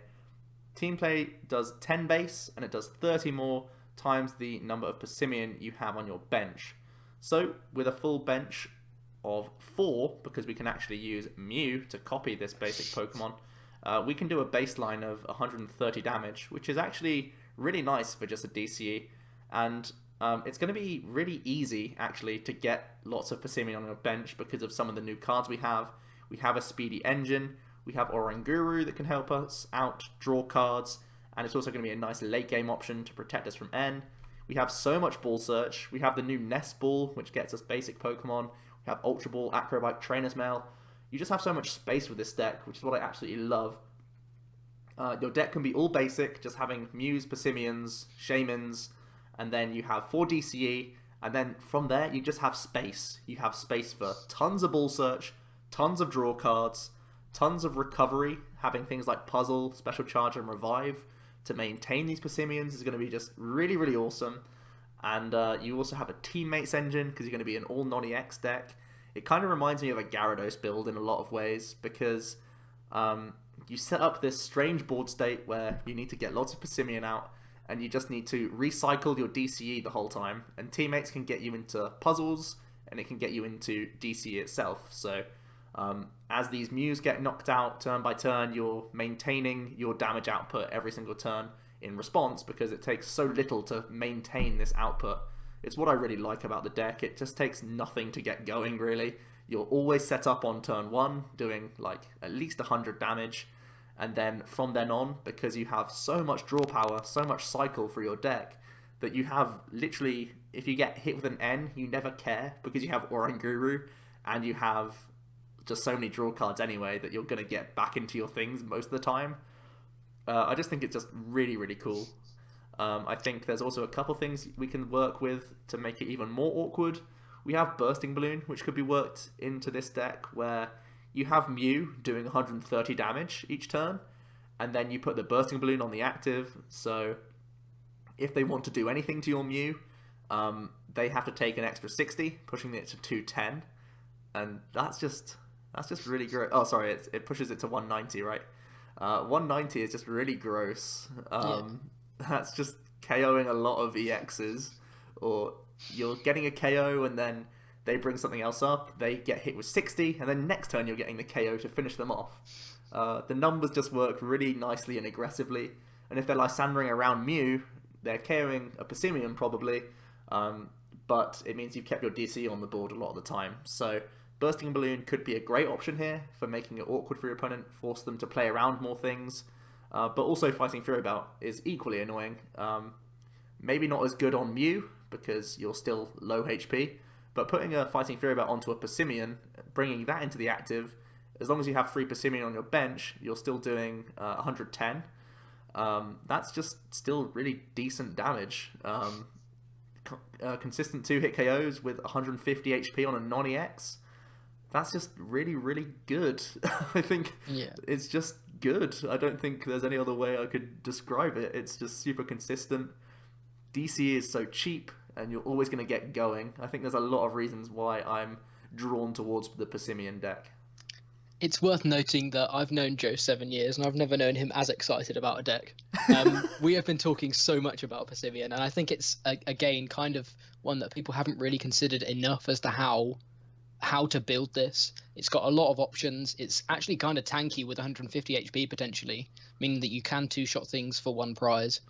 Team Play does 10 base, and it does 30 more times the number of Passimian you have on your bench. So, with a full bench of 4, because we can actually use Mew to copy this basic Pokemon, we can do a baseline of 130 damage, which is actually really nice for just a DCE, and it's going to be really easy, actually, to get lots of Passimian on your bench because of some of the new cards we have. We have a Speedy Engine, we have Oranguru that can help us out, draw cards, and it's also going to be a nice late game option to protect us from N. We have so much Ball Search. We have the new Nest Ball, which gets us basic Pokemon. We have Ultra Ball, Acrobite, Trainer's Mail. You just have so much space with this deck, which is what I absolutely love. Your deck can be all basic, just having Mews, Passimians, Shaymins, and then you have 4 DCE, and then from there you just have space. You have space for tons of Ball Search, tons of draw cards, tons of recovery, having things like Puzzle, Special Charge, and Revive to maintain these Passimians is going to be just really, really awesome. And you also have a Teammates engine, because you're going to be an all non-EX deck. It kind of reminds me of a Gyarados build in a lot of ways, because you set up this strange board state where you need to get lots of Passimian out, and you just need to recycle your DCE the whole time, and teammates can get you into puzzles, and it can get you into DCE itself. So as these Mews get knocked out turn by turn, you're maintaining your damage output every single turn in response, because it takes so little to maintain this output. It's what I really like about the deck. It just takes nothing to get going, really. You're always set up on turn 1, doing like at least 100 damage, and then from then on, because you have so much draw power, so much cycle for your deck, that you have literally, if you get hit with an N, you never care, because you have Oranguru, and you have just so many draw cards anyway that you're going to get back into your things most of the time. I just think it's just really, really cool. I think there's also a couple things we can work with to make it even more awkward. We have Bursting Balloon, which could be worked into this deck, where you have Mew doing 130 damage each turn, and then you put the Bursting Balloon on the active, so if they want to do anything to your Mew, they have to take an extra 60, pushing it to 210, and that's just really great. Oh, sorry, it pushes it to 190, right? 190 is just really gross. That's just KOing a lot of EXs, or you're getting a KO and then they bring something else up, they get hit with 60, and then next turn you're getting the KO to finish them off. The numbers just work really nicely and aggressively, and if they're Lysandering around Mew, they're KOing a Passimian probably, but it means you've kept your DC on the board a lot of the time. So Bursting Balloon could be a great option here for making it awkward for your opponent, force them to play around more things. But also Fighting Fury Belt is equally annoying. Maybe not as good on Mew, because you're still low HP, but putting a Fighting Fury Belt onto a Passimian, bringing that into the active, as long as you have 3 Passimian on your bench, you're still doing 110. That's just still really decent damage. Consistent 2-hit KOs with 150 HP on a non-EX. That's just really, really good. I think it's just good. I don't think there's any other way I could describe it. It's just super consistent. DC is so cheap, and you're always going to get going. I think there's a lot of reasons why I'm drawn towards the Passimian deck. It's worth noting that I've known Joe 7 years, and I've never known him as excited about a deck. We have been talking so much about Passimian, and I think it's, again, kind of one that people haven't really considered enough as to how to build this. It's got a lot of options. It's actually kind of tanky with 150 HP potentially, meaning that you can two-shot things for one prize.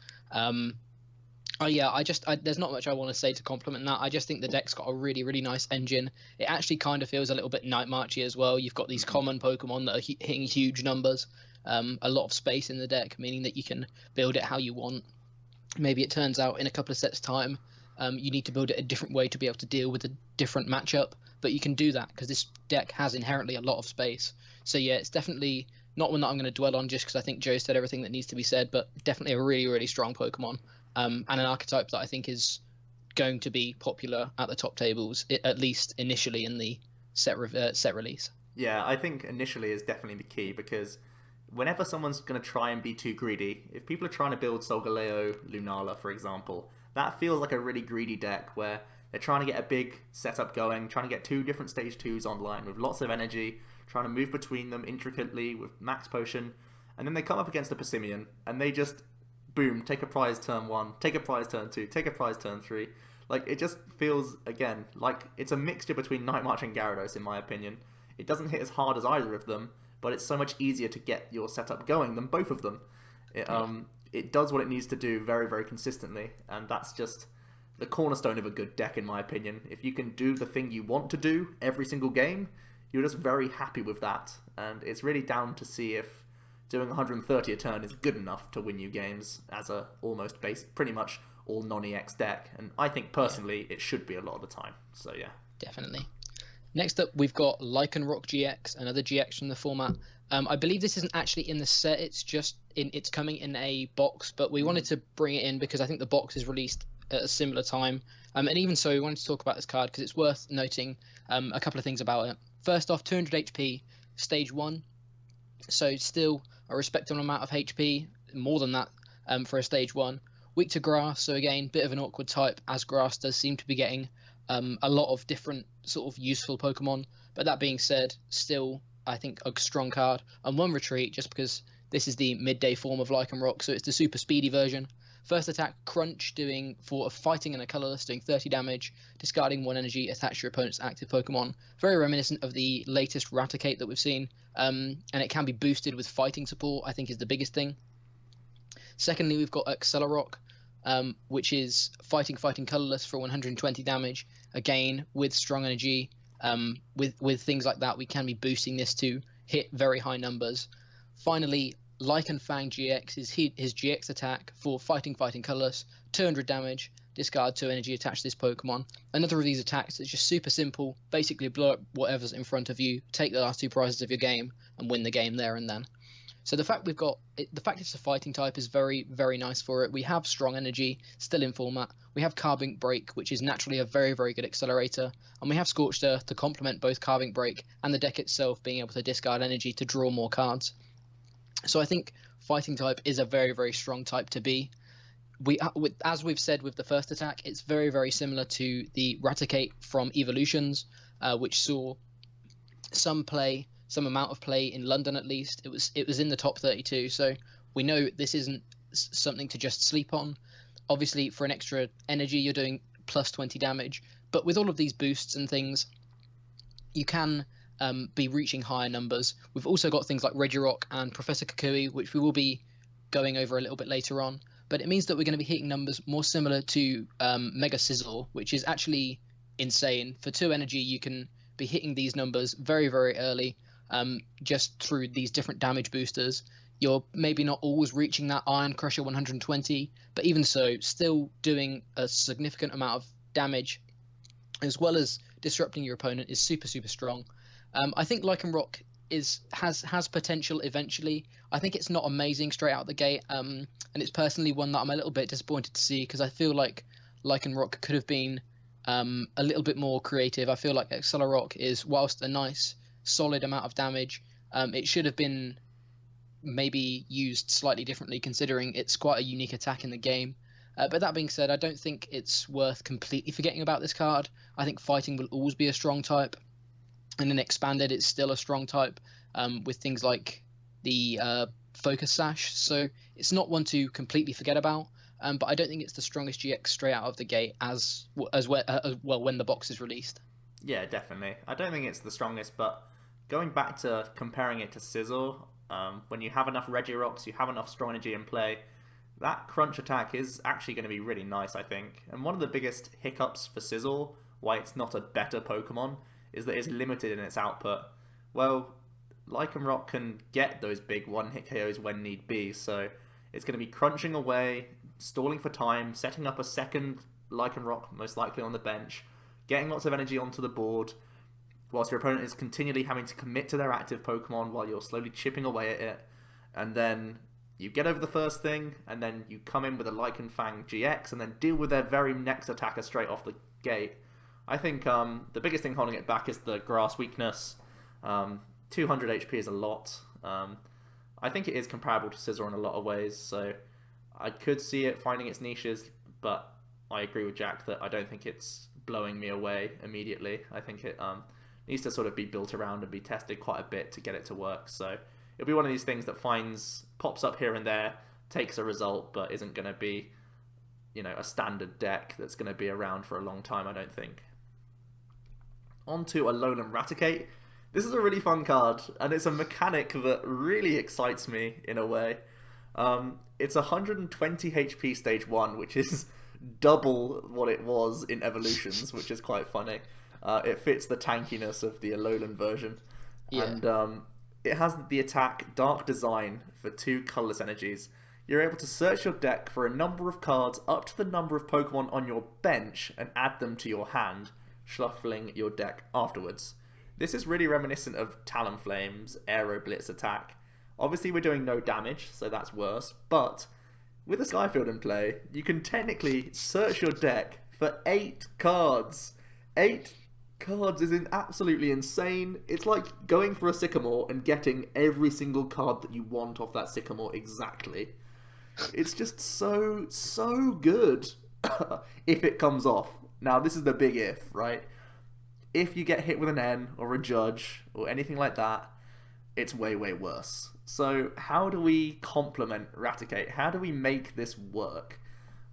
There's not much I want to say to compliment that. I just think the deck's got a really, really nice engine. It actually kind of feels a little bit Night Marchy as well. You've got these common Pokemon that are hitting huge numbers, a lot of space in the deck, meaning that you can build it how you want. Maybe it turns out in a couple of sets' time, you need to build it a different way to be able to deal with a different matchup, but you can do that because this deck has inherently a lot of space. So yeah, it's definitely not one that I'm going to dwell on just because I think Joe said everything that needs to be said, but definitely a really, really strong Pokemon. And an archetype that I think is going to be popular at the top tables, at least initially in the set release. Yeah, I think initially is definitely the key, because whenever someone's going to try and be too greedy, if people are trying to build Solgaleo Lunala, for example, that feels like a really greedy deck where they're trying to get a big setup going, trying to get 2 different stage 2s online with lots of energy, trying to move between them intricately with max potion, and then they come up against a Passimian, and they just boom, take a prize turn 1, take a prize turn 2, take a prize turn 3. Like, it just feels, again, like it's a mixture between Night March and Gyarados, in my opinion. It doesn't hit as hard as either of them, but it's so much easier to get your setup going than both of them. It does what it needs to do very, very consistently, and that's just the cornerstone of a good deck, in my opinion. If you can do the thing you want to do every single game, you're just very happy with that, and it's really down to see if doing 130 a turn is good enough to win you games as a almost pretty much all non-EX deck, and I think personally it should be a lot of the time. So yeah, definitely. Next up, we've got Lycanroc GX, another GX from the format. I believe this isn't actually in the set; it's coming in a box, but we wanted to bring it in because I think the box is released at a similar time, and even so, we wanted to talk about this card because it's worth noting a couple of things about it. First off, 200 HP, stage 1, so still a respectable amount of HP, more than that for a stage 1. Weak to grass, so again, bit of an awkward type, as grass does seem to be getting a lot of different sort of useful Pokemon. But that being said, still, I think a strong card. And one retreat, just because this is the midday form of Lycanroc, so it's the super speedy version. First attack, Crunch, doing for a fighting and a colorless, doing 30 damage, discarding 1 energy attached to your opponent's active Pokemon. Very reminiscent of the latest Raticate that we've seen. And it can be boosted with fighting support, I think is the biggest thing. Secondly, we've got Accelerock, which is fighting colorless for 120 damage. Again, with strong energy, with things like that, we can be boosting this to hit very high numbers. Finally, Lycanfang GX is his GX attack for fighting colorless, 200 damage, discard 2 energy attached to this Pokemon. Another of these attacks is just super simple, basically blow up whatever's in front of you, take the last 2 prizes of your game, and win the game there and then. So the fact it's a fighting type is very, very nice for it. We have strong energy still in format. We have Carbink Break, which is naturally a very, very good accelerator, and we have Scorched Earth to complement both Carbink Break and the deck itself being able to discard energy to draw more cards. So I think fighting type is a very, very strong type to be. As we've said with the first attack, it's very, very similar to the Raticate from Evolutions, which saw some amount of play in London at least. It was in the top 32, so we know this isn't something to just sleep on. Obviously, for an extra energy, you're doing plus 20 damage, but with all of these boosts and things, you can be reaching higher numbers. We've also got things like Regirock and Professor Kukui, which we will be going over a little bit later on, but it means that we're going to be hitting numbers more similar to Mega Scizor, which is actually insane. For 2 energy, you can be hitting these numbers very, very early, just through these different damage boosters. You're maybe not always reaching that Iron Crusher 120, but even so, still doing a significant amount of damage, as well as disrupting your opponent, is super, super strong. I think Lycanroc has potential eventually. I think it's not amazing straight out the gate, and it's personally one that I'm a little bit disappointed to see, because I feel like Lycanroc could have been a little bit more creative. I feel like Accelerock is, whilst a nice solid amount of damage, it should have been maybe used slightly differently, considering it's quite a unique attack in the game. But that being said, I don't think it's worth completely forgetting about this card. I think fighting will always be a strong type, and in expanded it's still a strong type, with things like the Focus Sash, so it's not one to completely forget about. But I don't think it's the strongest GX straight out of the gate as well when the box is released. Yeah, definitely. I don't think it's the strongest, but going back to comparing it to Scizor, when you have enough Regirocks, you have enough strong energy in play, that Crunch attack is actually going to be really nice, I think. And one of the biggest hiccups for Scizor, why it's not a better Pokemon, is that it's limited in its output. Well, Lycanroc can get those big one-hit KOs when need be, so it's going to be crunching away, stalling for time, setting up a second Lycanroc, most likely on the bench, getting lots of energy onto the board, whilst your opponent is continually having to commit to their active Pokemon while you're slowly chipping away at it, and then you get over the first thing, and then you come in with a Lycanfang GX, and then deal with their very next attacker straight off the gate. I think the biggest thing holding it back is the grass weakness. 200 HP is a lot. I think it is comparable to Scizor in a lot of ways, so I could see it finding its niches, but I agree with Jack that I don't think it's blowing me away immediately. I think it needs to sort of be built around and be tested quite a bit to get it to work, so it'll be one of these things that pops up here and there, takes a result, but isn't going to be, a standard deck that's going to be around for a long time, I don't think. On to Alolan Raticate. This is a really fun card, and it's a mechanic that really excites me in a way. It's 120 HP stage 1, which is double what it was in Evolutions, which is quite funny. It fits the tankiness of the Alolan version. Yeah. And it has the attack Dark Design for 2 colorless energies. You're able to search your deck for a number of cards up to the number of Pokemon on your bench and add them to your hand, shuffling your deck afterwards. This is really reminiscent of Talonflame's Aero Blitz attack. Obviously we're doing no damage, so that's worse, but with a Skyfield in play, you can technically search your deck for 8 cards. 8 cards is absolutely insane. It's like going for a Sycamore and getting every single card that you want off that Sycamore exactly. It's just so good if it comes off. Now, this is the big if, right? If you get hit with an N or a Judge or anything like that, it's way worse. So how do we complement Raticate? How do we make this work?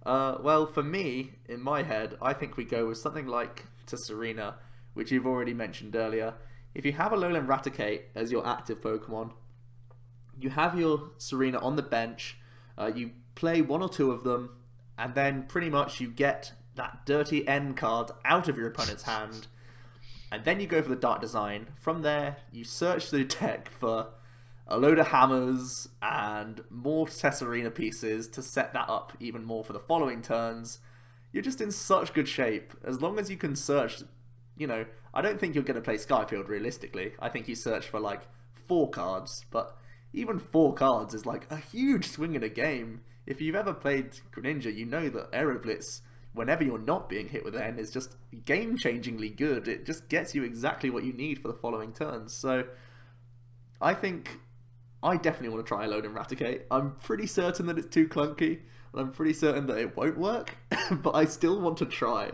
Well, for me, in my head, I think we go with something like Tsareena, which you've already mentioned earlier. If you have Alolan Raticate as your active Pokemon, you have your Tsareena on the bench, you play one or two of them, and then pretty much you get that dirty N card out of your opponent's hand, and then you go for the Dark Design. From there, you search the deck for a load of hammers and more Tsareena pieces to set that up even more for the following turns. You're just in such good shape. As long as you can search, I don't think you're going to play Skyfield realistically. I think you search for like 4 cards, but even 4 cards is like a huge swing in a game. If you've ever played Greninja, you know that Aeroblitz, whenever you're not being hit with N, is just game-changingly good. It just gets you exactly what you need for the following turns. So I think I definitely want to try Alolan Raticate. I'm pretty certain that it's too clunky, and I'm pretty certain that it won't work, but I still want to try,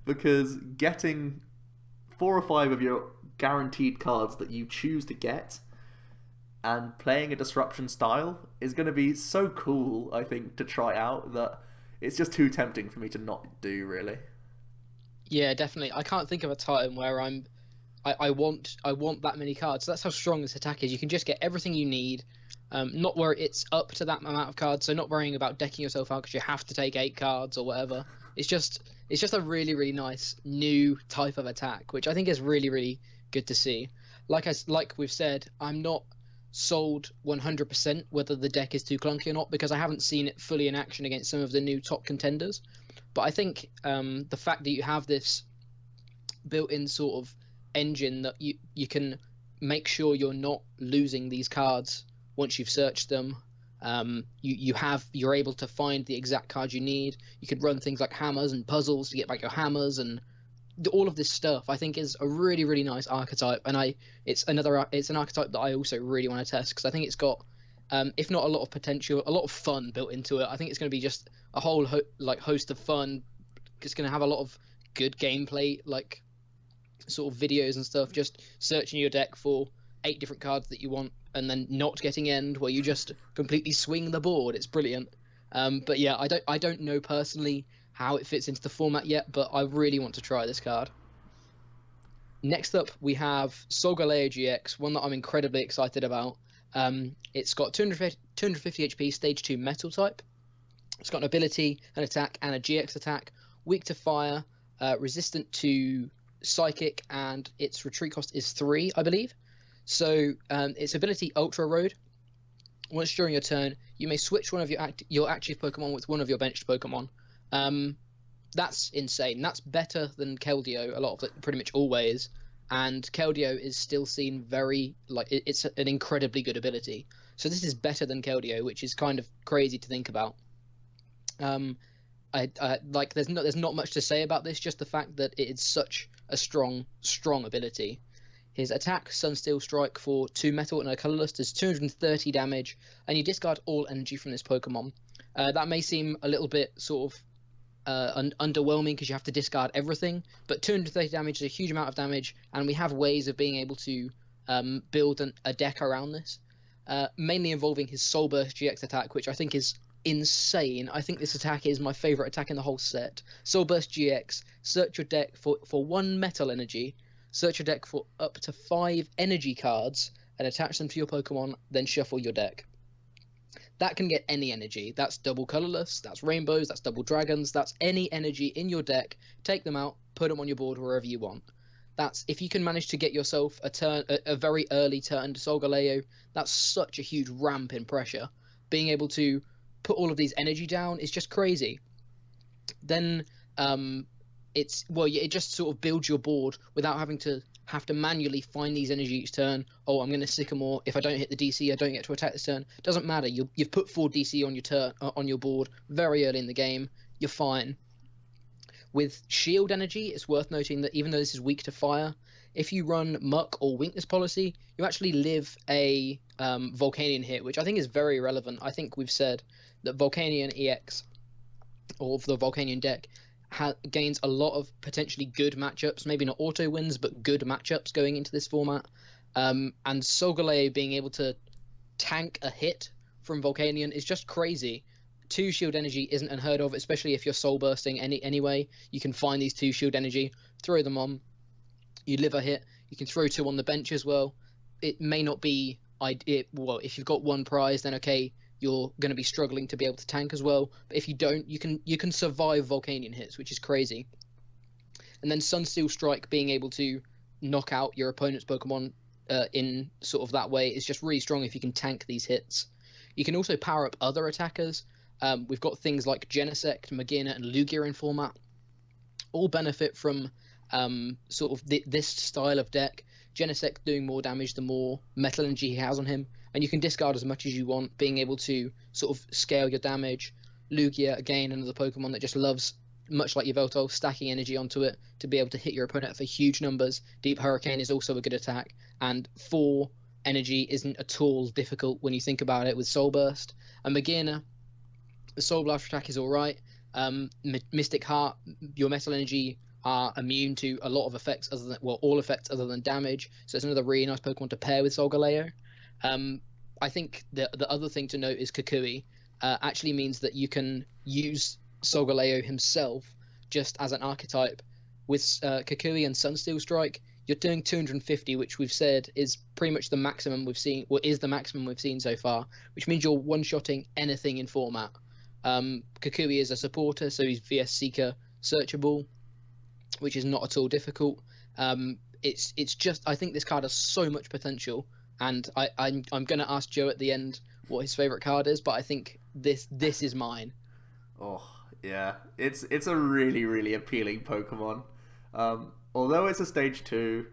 because getting 4 or 5 of your guaranteed cards that you choose to get and playing a disruption style is going to be so cool, I think, to try out, that it's just too tempting for me to not do, really. Yeah, definitely. I can't think of a time where I want that many cards. That's how strong this attack is. You can just get everything you need, not where it's up to that amount of cards. So not worrying about decking yourself out because you have to take 8 cards or whatever. It's just a really nice new type of attack, which I think is really good to see. Like we've said, I'm not sold 100% whether the deck is too clunky or not, because I haven't seen it fully in action against some of the new top contenders. But I think the fact that you have this built-in sort of engine that you can make sure you're not losing these cards once you've searched them. You're able to find the exact card you need. You could run things like hammers and puzzles to get back your hammers, and all of this stuff I think is a really nice archetype, and it's an archetype that I also really want to test, because I think it's got if not a lot of potential, a lot of fun built into it. I think it's going to be just a whole host of fun. It's going to have a lot of good gameplay, like sort of videos and stuff, just searching your deck for 8 different cards that you want and then not getting end, where you just completely swing the board. It's brilliant. But yeah, I don't know personally how it fits into the format yet, but I really want to try this card. Next up, we have Solgaleo GX, one that I'm incredibly excited about. It's got 250 HP, stage 2 metal type. It's got an ability, an attack, and a GX attack. Weak to fire, resistant to psychic, and its retreat cost is 3, I believe. So its ability, Ultra Road. Once during your turn, you may switch one of your active Pokemon with one of your benched Pokemon. That's insane. That's better than Keldeo pretty much always. And Keldeo is still seen it's an incredibly good ability. So this is better than Keldeo, which is kind of crazy to think about. There's not much to say about this, just the fact that it is such a strong ability. His attack, Sunsteel Strike, for 2 metal and a colorless, does 230 damage, and you discard all energy from this Pokemon. That may seem a little bit sort of underwhelming because you have to discard everything, but 230 damage is a huge amount of damage, and we have ways of being able to build a deck around this, mainly involving his Soul Burst GX attack, which I think is insane. I think this attack is my favorite attack in the whole set. Soul Burst GX, search your deck for 1 metal energy, search your deck for up to 5 energy cards, and attach them to your Pokemon, then shuffle your deck. That can get any energy. That's double colorless, that's rainbows, that's double dragons, that's any energy in your deck. Take them out, put them on your board wherever you want. That's if you can manage to get yourself a very early turn to Solgaleo, that's such a huge ramp in pressure. Being able to put all of these energy down is just crazy. Then it just sort of builds your board without having to manually find these energy each turn. Oh, I'm going to Sycamore. If I don't hit the DC, I don't get to attack this turn. Doesn't matter. You've put 4 DC on your board very early in the game. You're fine. With Shield Energy, it's worth noting that even though this is weak to fire, if you run Muck or Weakness Policy, you actually live a Volcanion hit, which I think is very relevant. I think we've said that Volcanion EX, or the Volcanion deck, gains a lot of potentially good matchups, maybe not auto wins, but good matchups going into this format. And Solgaleo being able to tank a hit from Volcanion is just crazy. 2 shield energy isn't unheard of, especially if you're soul bursting anyway. You can find these 2 shield energy, throw them on, you live a hit. You can throw 2 on the bench as well. It may not be well, if you've got 1 prize, then okay, you're going to be struggling to be able to tank as well. But if you don't, you can survive Volcanion hits, which is crazy. And then Sunsteel Strike being able to knock out your opponent's Pokemon in sort of that way is just really strong if you can tank these hits. You can also power up other attackers. We've got things like Genesect, Magina, and Lugia in format. All benefit from sort of this style of deck. Genesect doing more damage the more metal energy he has on him, and you can discard as much as you want, being able to sort of scale your damage. Lugia, again, another Pokemon that just loves, much like Yveltal, stacking energy onto it to be able to hit your opponent for huge numbers. Deep Hurricane is also a good attack, and 4 energy isn't at all difficult when you think about it with Soul Burst. And Magina, the Soul Blast attack is alright. Mystic Heart, your metal energy are immune to a lot of effects other than, well, all effects other than damage. So it's another really nice Pokemon to pair with Solgaleo. I think the other thing to note is Kukui actually means that you can use Solgaleo himself just as an archetype. With Kukui and Sunsteel Strike, you're doing 250, which we've said is pretty much the maximum we've seen, or is the maximum we've seen so far, which means you're one-shotting anything in format. Kukui is a supporter, so he's VS Seeker searchable, which is not at all difficult. It's just, I think this card has so much potential, and I'm going to ask Joe at the end what his favorite card is, but I think this is mine. Oh yeah, it's a really, really appealing Pokemon. Although it's a stage 2,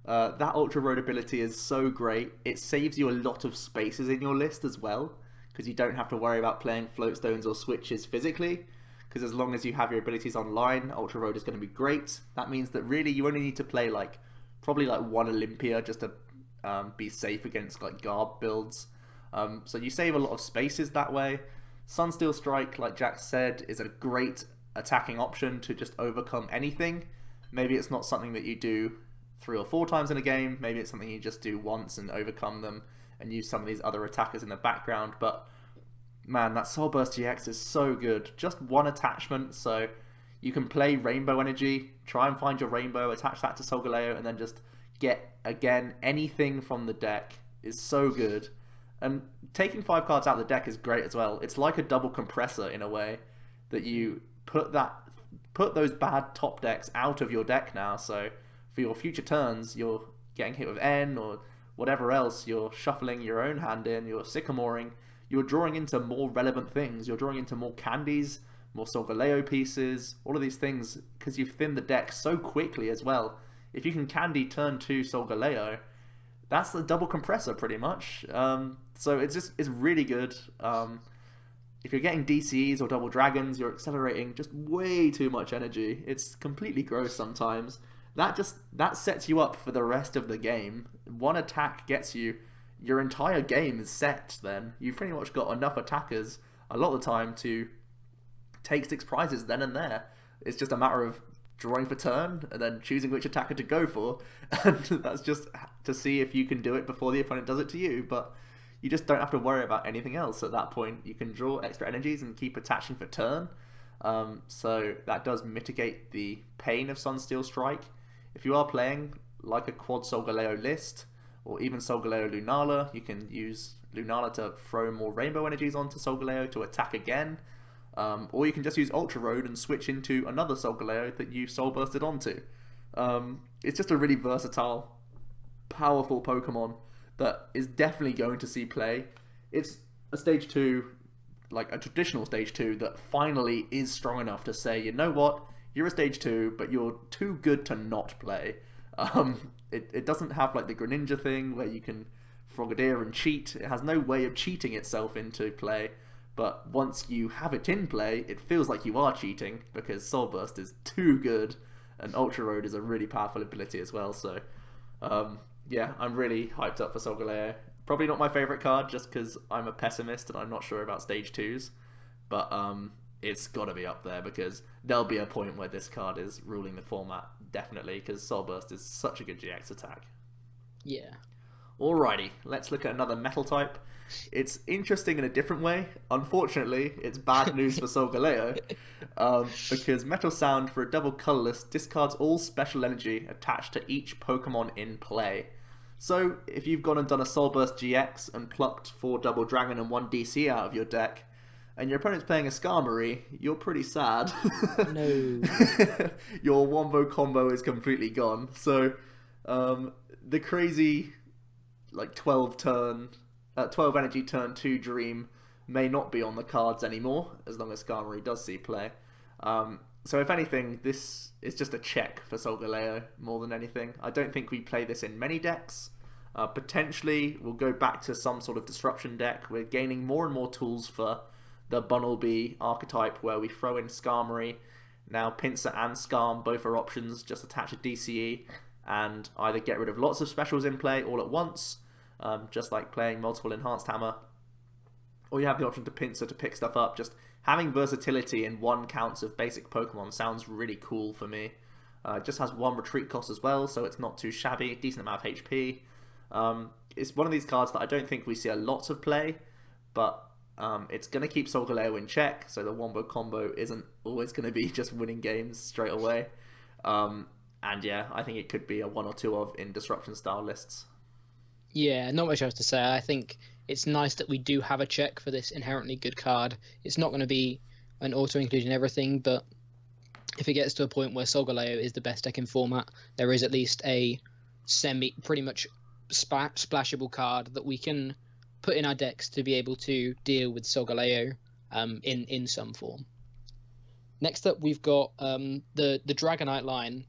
that Ultra Road ability is so great. It saves you a lot of spaces in your list as well, because you don't have to worry about playing Floatstones or Switches physically, because as long as you have your abilities online, Ultra Road is going to be great. That means that really you only need to play probably 1 Olympia just to be safe against Garb builds. So you save a lot of spaces that way. Sunsteel Strike, like Jack said, is a great attacking option to just overcome anything. Maybe it's not something that you do 3 or 4 times in a game. Maybe it's something you just do once and overcome them and use some of these other attackers in the background. But man, that Soul Burst GX is so good. Just 1 attachment, so you can play Rainbow Energy, try and find your Rainbow, attach that to Solgaleo, and then just get, again, anything from the deck is so good. And taking 5 cards out of the deck is great as well. It's like a double compressor in a way, that you put those bad top decks out of your deck now, so for your future turns, you're getting hit with N or whatever else, you're shuffling your own hand in, you're Sycamoring, you're drawing into more relevant things, you're drawing into more candies, more Solgaleo pieces, all of these things, because you've thinned the deck so quickly as well. If you can candy turn 2 Solgaleo, that's the double compressor pretty much. So it's really good. If you're getting DCEs or double dragons, you're accelerating just way too much energy. It's completely gross sometimes. That sets you up for the rest of the game. 1 attack gets you, your entire game is set then. You've pretty much got enough attackers a lot of the time to take 6 prizes then and there. It's just a matter of drawing for turn and then choosing which attacker to go for, and that's just to see if you can do it before the opponent does it to you. But you just don't have to worry about anything else at that point. You can draw extra energies and keep attaching for turn, so that does mitigate the pain of Sunsteel Strike. If you are playing like a quad Solgaleo list, or even Solgaleo Lunala, you can use Lunala to throw more rainbow energies onto Solgaleo to attack again. Or you can just use Ultra Road and switch into another Solgaleo that you Soul Bursted onto. It's just a really versatile, powerful Pokemon that is definitely going to see play. It's a stage 2, like a traditional stage 2, that finally is strong enough to say, you know what, you're a stage 2, but you're too good to not play. It doesn't have like the Greninja thing where you can Frogadier and cheat. It has no way of cheating itself into play. But once you have it in play, it feels like you are cheating because Soul Burst is too good, and Ultra Road is a really powerful ability as well. So, yeah, I'm really hyped up for Solgaleo. Probably not my favourite card just because I'm a pessimist and I'm not sure about Stage 2s. But it's got to be up there because there'll be a point where this card is ruling the format, definitely, because Soul Burst is such a good GX attack. Yeah. Alrighty, let's look at another metal type. It's interesting in a different way. Unfortunately, it's bad news for Solgaleo, because Metal Sound, for a double colorless, discards all special energy attached to each Pokemon in play. So, if you've gone and done a Soul Burst GX and plucked 4 Double Dragon and 1 DC out of your deck, and your opponent's playing a Skarmory, you're pretty sad. No. Your Wombo combo is completely gone. So, the crazy, like, 12 energy turn 2 Dream may not be on the cards anymore, as long as Skarmory does see play. So if anything, this is just a check for Solgaleo more than anything. I don't think we play this in many decks. Potentially, we'll go back to some sort of disruption deck. We're gaining more and more tools for the Bunnelby archetype, where we throw in Skarmory. Now, Pinsir and Skarm both are options. Just attach a DCE and either get rid of lots of specials in play all at once, just like playing multiple Enhanced Hammer, or you have the option to Pinsir to pick stuff up. Just having versatility in 1 counts of basic Pokemon sounds really cool for me. It just has 1 retreat cost as well, so it's not too shabby, decent amount of HP. It's one of these cards that I don't think we see a lot of play, but it's going to keep Solgaleo in check, so the Wombo combo isn't always going to be just winning games straight away. And yeah, I think it could be a 1 or 2 of in disruption style lists. Yeah, not much else to say. I think it's nice that we do have a check for this inherently good card. It's not going to be an auto-include in everything, but if it gets to a point where Solgaleo is the best deck in format, there is at least a pretty much splashable card that we can put in our decks to be able to deal with Solgaleo in some form. Next up, we've got the Dragonite line,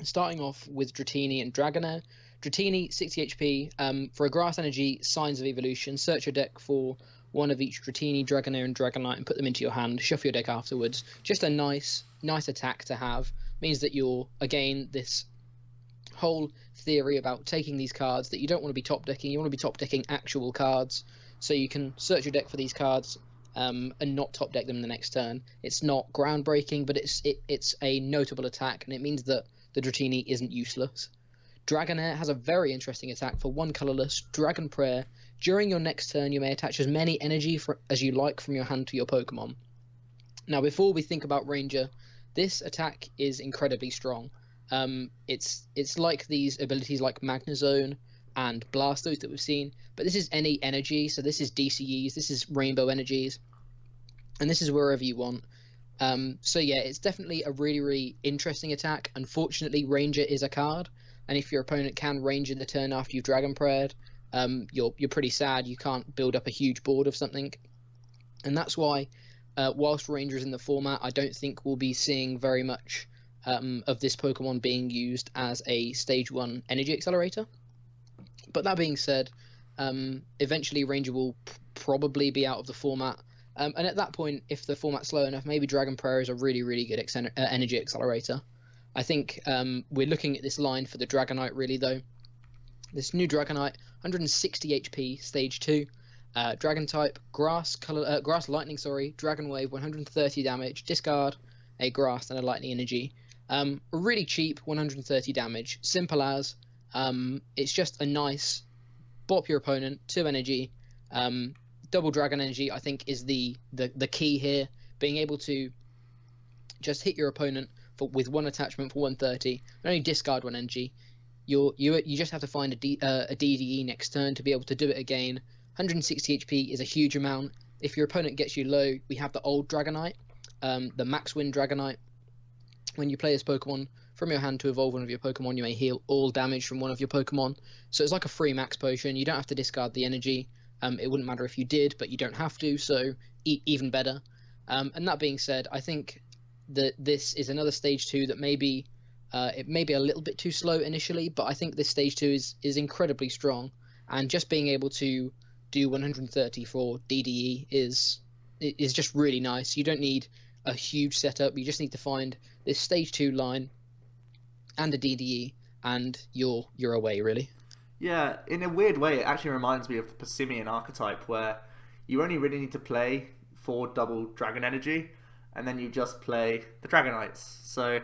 starting off with Dratini and Dragonair. Dratini, 60 HP. For a Grass Energy, Signs of Evolution, search your deck for one of each Dratini, Dragonair, and Dragonite and put them into your hand. Shuffle your deck afterwards. Just a nice attack to have. Means that you're, again, this whole theory about taking these cards that you don't want to be top decking. You want to be top decking actual cards. So you can search your deck for these cards and not top deck them the next turn. It's not groundbreaking, but it's a notable attack, and it means that the Dratini isn't useless. Dragonair has a very interesting attack for 1 colorless, Dragon Prayer. During your next turn, you may attach as many energy as you like from your hand to your Pokemon. Now, before we think about Ranger, this attack is incredibly strong. It's like these abilities like Magnezone and Blastoise that we've seen, but this is any energy, so this is DCEs, this is Rainbow Energies, and this is wherever you want. So yeah, it's definitely a really, really interesting attack. Unfortunately, Ranger is a card, and if your opponent can Ranger the turn after you've Dragon Prayed, you're pretty sad. You can't build up a huge board of something, and that's why, whilst Ranger is in the format, I don't think we'll be seeing very much of this Pokemon being used as a Stage 1 Energy Accelerator. But that being said, eventually Ranger will probably be out of the format. And at that point, if the format's slow enough, maybe Dragon Prayer is a really, really good Energy Accelerator. I think we're looking at this line for the Dragonite, really, though. This new Dragonite, 160 HP, Stage 2. Dragon type, Grass Lightning, Dragon Wave, 130 damage, discard a Grass and a Lightning Energy. Really cheap, 130 damage. Simple as, it's just a nice bop your opponent, 2 energy. Double Dragon Energy, I think, is the key here. Being able to just hit your opponent with 1 attachment for 130, and only discard 1 energy. You just have to find a DDE next turn to be able to do it again. 160 HP is a huge amount. If your opponent gets you low, we have the old Dragonite, the Max Wind Dragonite. When you play this Pokemon from your hand to evolve one of your Pokemon, you may heal all damage from one of your Pokemon. So it's like a free max potion. You don't have to discard the energy. It wouldn't matter if you did, but you don't have to, so even better. And that being said, I think that this is another Stage 2 that maybe it may be a little bit too slow initially, but I think this Stage 2 is incredibly strong. And just being able to do 130 for DDE is is just really nice. You don't need a huge setup. You just need to find this stage 2 line and a DDE, and you're away, really. Yeah, in a weird way, it actually reminds me of the Passimian archetype, where you only really need to play 4 double Dragon Energy, and then you just play the Dragonites. So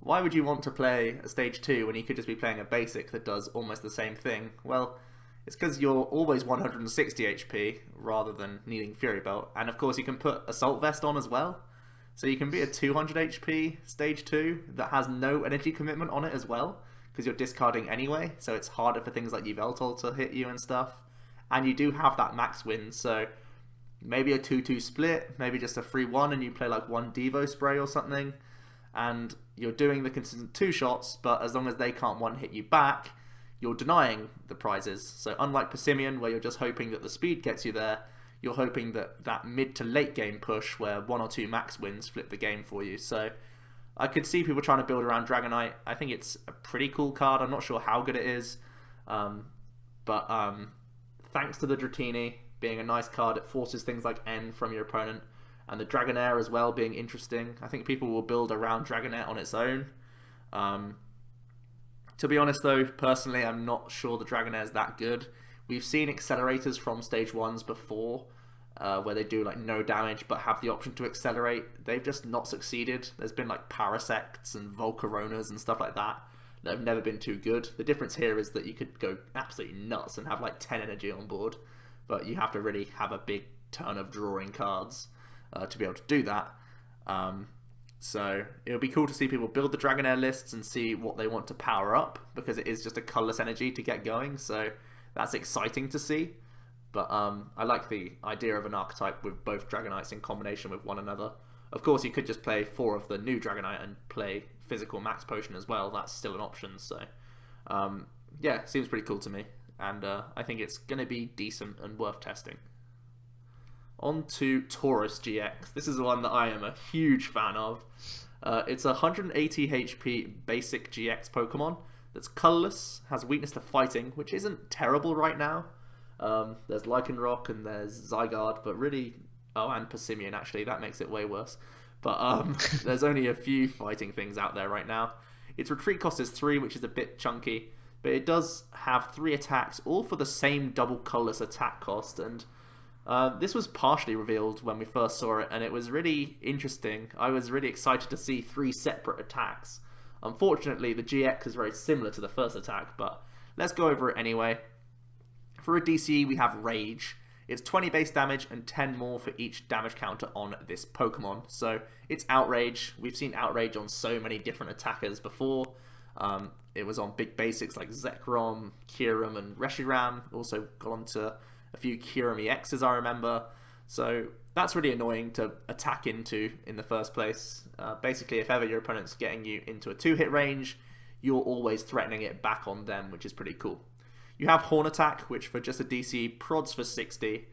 why would you want to play a stage 2 when you could just be playing a basic that does almost the same thing? Well, it's because you're always 160 HP rather than needing Fury Belt. And of course you can put Assault Vest on as well. So you can be a 200 HP stage 2 that has no energy commitment on it as well, because you're discarding anyway, so it's harder for things like Yveltal to hit you and stuff. And you do have that max win, so maybe a 2-2 split, maybe just a 3-1 and you play like 1 Devo spray or something, and you're doing the consistent 2 shots, but as long as they can't 1-hit you back, you're denying the prizes. So unlike Passimian, where you're just hoping that the speed gets you there, you're hoping that that mid to late game push where 1 or 2 max wins flip the game for you. So I could see people trying to build around Dragonite. I think it's a pretty cool card. I'm not sure how good it is, but thanks to the Dratini being a nice card, it forces things like N from your opponent, and the Dragonair as well being interesting. I think people will build around Dragonair on its own. To be honest though, personally, I'm not sure the Dragonair is that good. We've seen accelerators from stage 1s before, where they do like no damage but have the option to accelerate. They've just not succeeded. There's been like Parasects and Volcaronas and stuff like that that have never been too good. The difference here is that you could go absolutely nuts and have like 10 energy on board, but you have to really have a big turn of drawing cards to be able to do that. So it'll be cool to see people build the Dragonair lists and see what they want to power up, because it is just a colourless energy to get going, so that's exciting to see. But I like the idea of an archetype with both Dragonites in combination with one another. Of course, you could just play 4 of the new Dragonite and play physical max potion as well. That's still an option. So yeah, seems pretty cool to me, and I think it's going to be decent and worth testing. On to Tauros GX. This is the one that I am a huge fan of. It's a 180 HP basic GX Pokemon that's colourless, has weakness to fighting, which isn't terrible right now. There's Lycanroc and there's Zygarde, but really... Oh, and Passimian, actually. That makes it way worse. But there's only a few fighting things out there right now. Its retreat cost is 3, which is a bit chunky, but it does have 3 attacks, all for the same double colourless attack cost, and this was partially revealed when we first saw it, and it was really interesting. I was really excited to see 3 separate attacks. Unfortunately, the GX is very similar to the first attack, but let's go over it anyway. For a DCE, we have Rage. It's 20 base damage and 10 more for each damage counter on this Pokemon. So it's Outrage. We've seen Outrage on so many different attackers before. It was on big basics like Zekrom, Kyurem, and Reshiram. Also got onto a few Kyurem EXs, I remember. So that's really annoying to attack into in the first place. Basically, if ever your opponent's getting you into a 2-hit range, you're always threatening it back on them, which is pretty cool. You have Horn Attack, which for just a DC prods for 60.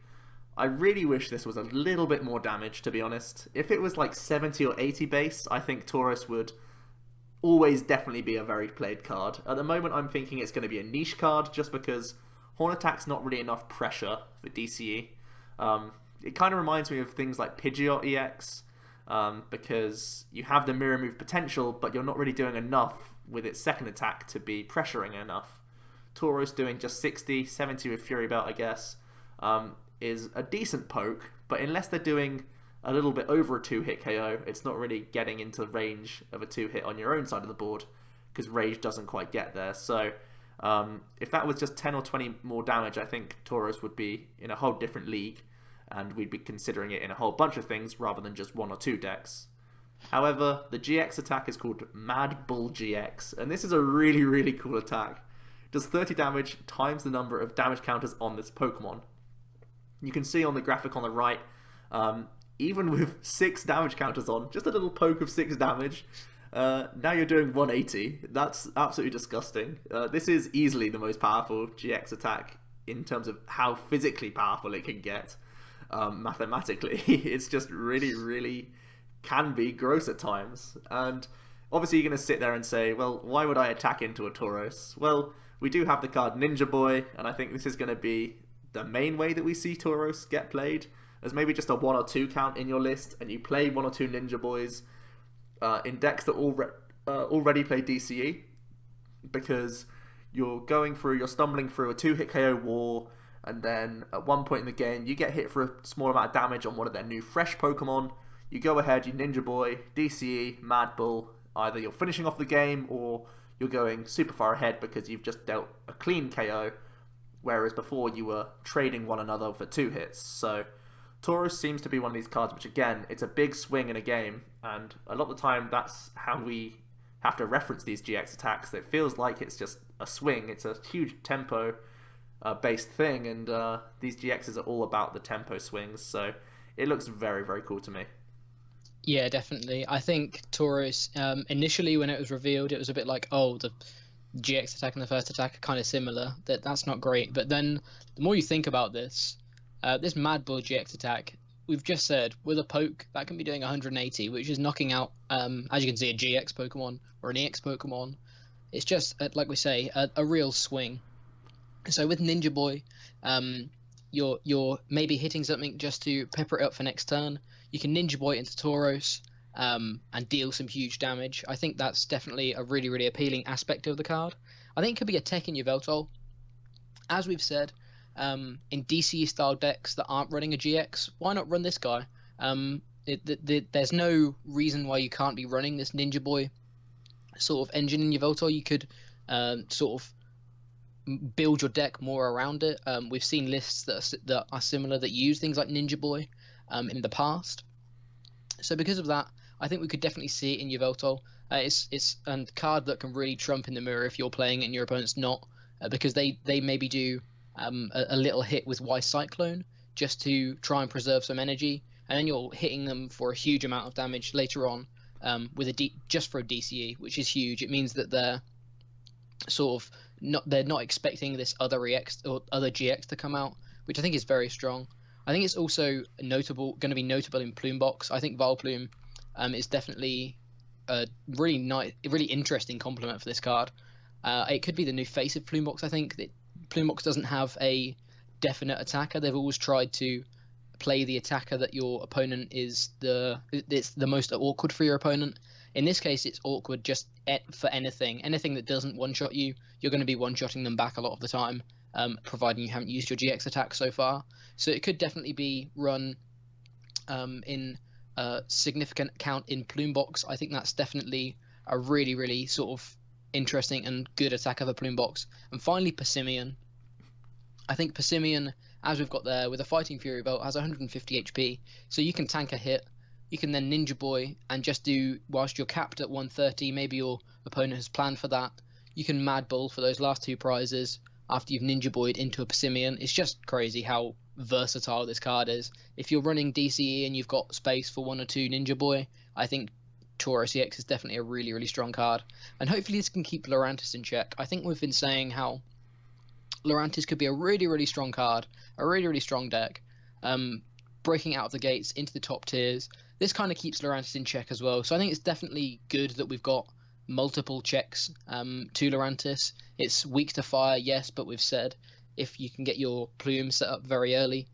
I really wish this was a little bit more damage, to be honest. If it was like 70 or 80 base, I think Tauros would always definitely be a very played card. At the moment, I'm thinking it's going to be a niche card, just because Horn Attack's not really enough pressure for DCE. It kind of reminds me of things like Pidgeot EX, because you have the Mirror Move potential, but you're not really doing enough with its second attack to be pressuring enough. Tauros doing just 60, 70 with Fury Belt, I guess, is a decent poke, but unless they're doing a little bit over a 2-hit KO, it's not really getting into the range of a 2-hit on your own side of the board, because Rage doesn't quite get there. So if that was just 10 or 20 more damage, I think Tauros would be in a whole different league, and we'd be considering it in a whole bunch of things rather than just 1 or 2 decks. However, the GX attack is called Mad Bull GX, and this is a really, really cool attack. Does 30 damage times the number of damage counters on this Pokemon. You can see on the graphic on the right, even with 6 damage counters on, just a little poke of 6 damage, now you're doing 180. That's absolutely disgusting. This is easily the most powerful GX attack in terms of how physically powerful it can get. Mathematically, it's just really, really can be gross at times. And obviously you're going to sit there and say, well, why would I attack into a Tauros? Well, we do have the card Ninja Boy, and I think this is going to be the main way that we see Tauros get played. as maybe just a 1 or 2 count in your list, and you play 1 or 2 Ninja Boys in decks that already play DCE, because you're stumbling through a 2-hit KO war, and then at one point in the game you get hit for a small amount of damage on one of their new fresh Pokemon. You go ahead, you Ninja Boy, DCE, Mad Bull. Either you're finishing off the game or you're going super far ahead because you've just dealt a clean KO, whereas before you were trading one another for 2 hits. So Tauros seems to be one of these cards which, again, it's a big swing in a game, and a lot of the time that's how we have to reference these GX attacks. It feels like it's just a swing. It's a huge tempo based thing, and these GXs are all about the tempo swings, so it looks very, very cool to me. Yeah, definitely. I think Tauros, initially when it was revealed, it was a bit like, oh, the GX attack and the first attack are kind of similar. That's not great. But then the more you think about this, this Mad Bull GX attack, we've just said, with a poke, that can be doing 180, which is knocking out, as you can see, a GX Pokemon or an EX Pokemon. It's just, like we say, a real swing. So with Ninja Boy, you're maybe hitting something just to pepper it up for next turn. You can Ninja Boy into Tauros and deal some huge damage. I think that's definitely a really, really appealing aspect of the card. I think it could be a tech in your Yveltal. As we've said, in DCE style decks that aren't running a GX, why not run this guy? There's no reason why you can't be running this Ninja Boy sort of engine in your Yveltal. You could sort of build your deck more around it. We've seen lists that are similar that use things like Ninja Boy in the past. So because of that, I think we could definitely see it in Yveltal. It's a card that can really trump in the mirror if you're playing it and your opponent's not, because they maybe do a little hit with Y Cyclone just to try and preserve some energy, and then you're hitting them for a huge amount of damage later on with just for a DCE, which is huge. It means that they're sort of they're not expecting this other EX or other GX to come out, which I think is very strong. I think it's also going to be notable in Plume Box. I think Vileplume is definitely a really nice, really interesting complement for this card. It could be the new face of Plume Box. I think that Plume Box doesn't have a definite attacker. They've always tried to play the attacker that your opponent it's the most awkward for your opponent. In this case, it's awkward just for anything that doesn't one-shot you. You're going to be one-shotting them back a lot of the time, providing you haven't used your GX attack so far. So it could definitely be run in a significant count in Plume Box. I think that's definitely a really, really sort of interesting and good attacker for Plume Box. And finally, Passimian. I think Passimian, as we've got there, with a Fighting Fury belt, has 150 HP, so you can tank a hit. You can then Ninja Boy and just do, whilst you're capped at 130, maybe your opponent has planned for that, you can Mad Bull for those last 2 prizes after you've Ninja Boyed into a Passimian. It's just crazy how versatile this card is. If you're running DCE and you've got space for 1 or 2 Ninja Boy, I think Tauros GX is definitely a really, really strong card. And hopefully this can keep Lurantis in check. I think we've been saying how Lurantis could be a really, really strong card, a really, really strong deck, breaking out of the gates into the top tiers. This kind of keeps Lurantis in check as well. So I think it's definitely good that we've got multiple checks to Lurantis. It's weak to fire, yes, but we've said if you can get your plume set up very early,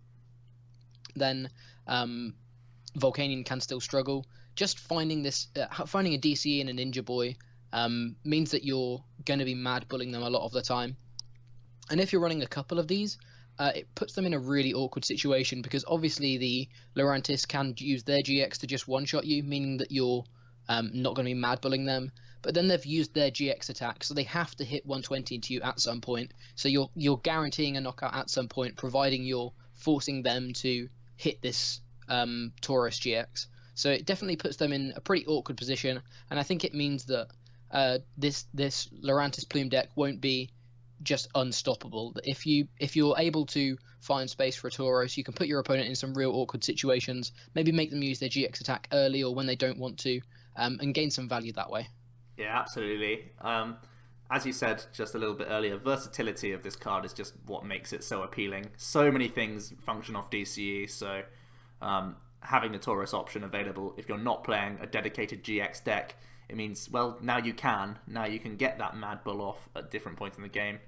then Volcanion can still struggle. Just finding a DCE and a Ninja Boy means that you're going to be Mad Bulling them a lot of the time. And if you're running a couple of these, it puts them in a really awkward situation, because obviously the Lurantis can use their GX to just one-shot you, meaning that you're not going to be Mad Bulling them. But then they've used their GX attack, so they have to hit 120 into you at some point. So you're guaranteeing a knockout at some point, providing you're forcing them to hit this Tauros GX. So it definitely puts them in a pretty awkward position, and I think it means that this Lurantis Plume deck won't be just unstoppable. If you're able to find space for a Tauros, you can put your opponent in some real awkward situations, maybe make them use their GX attack early or when they don't want to, and gain some value that way. Yeah, absolutely. As you said just a little bit earlier, versatility of this card is just what makes it so appealing. So many things function off DCE, so having the Tauros option available, if you're not playing a dedicated GX deck, it means, well, now you can get that Mad Bull off at different points in the game.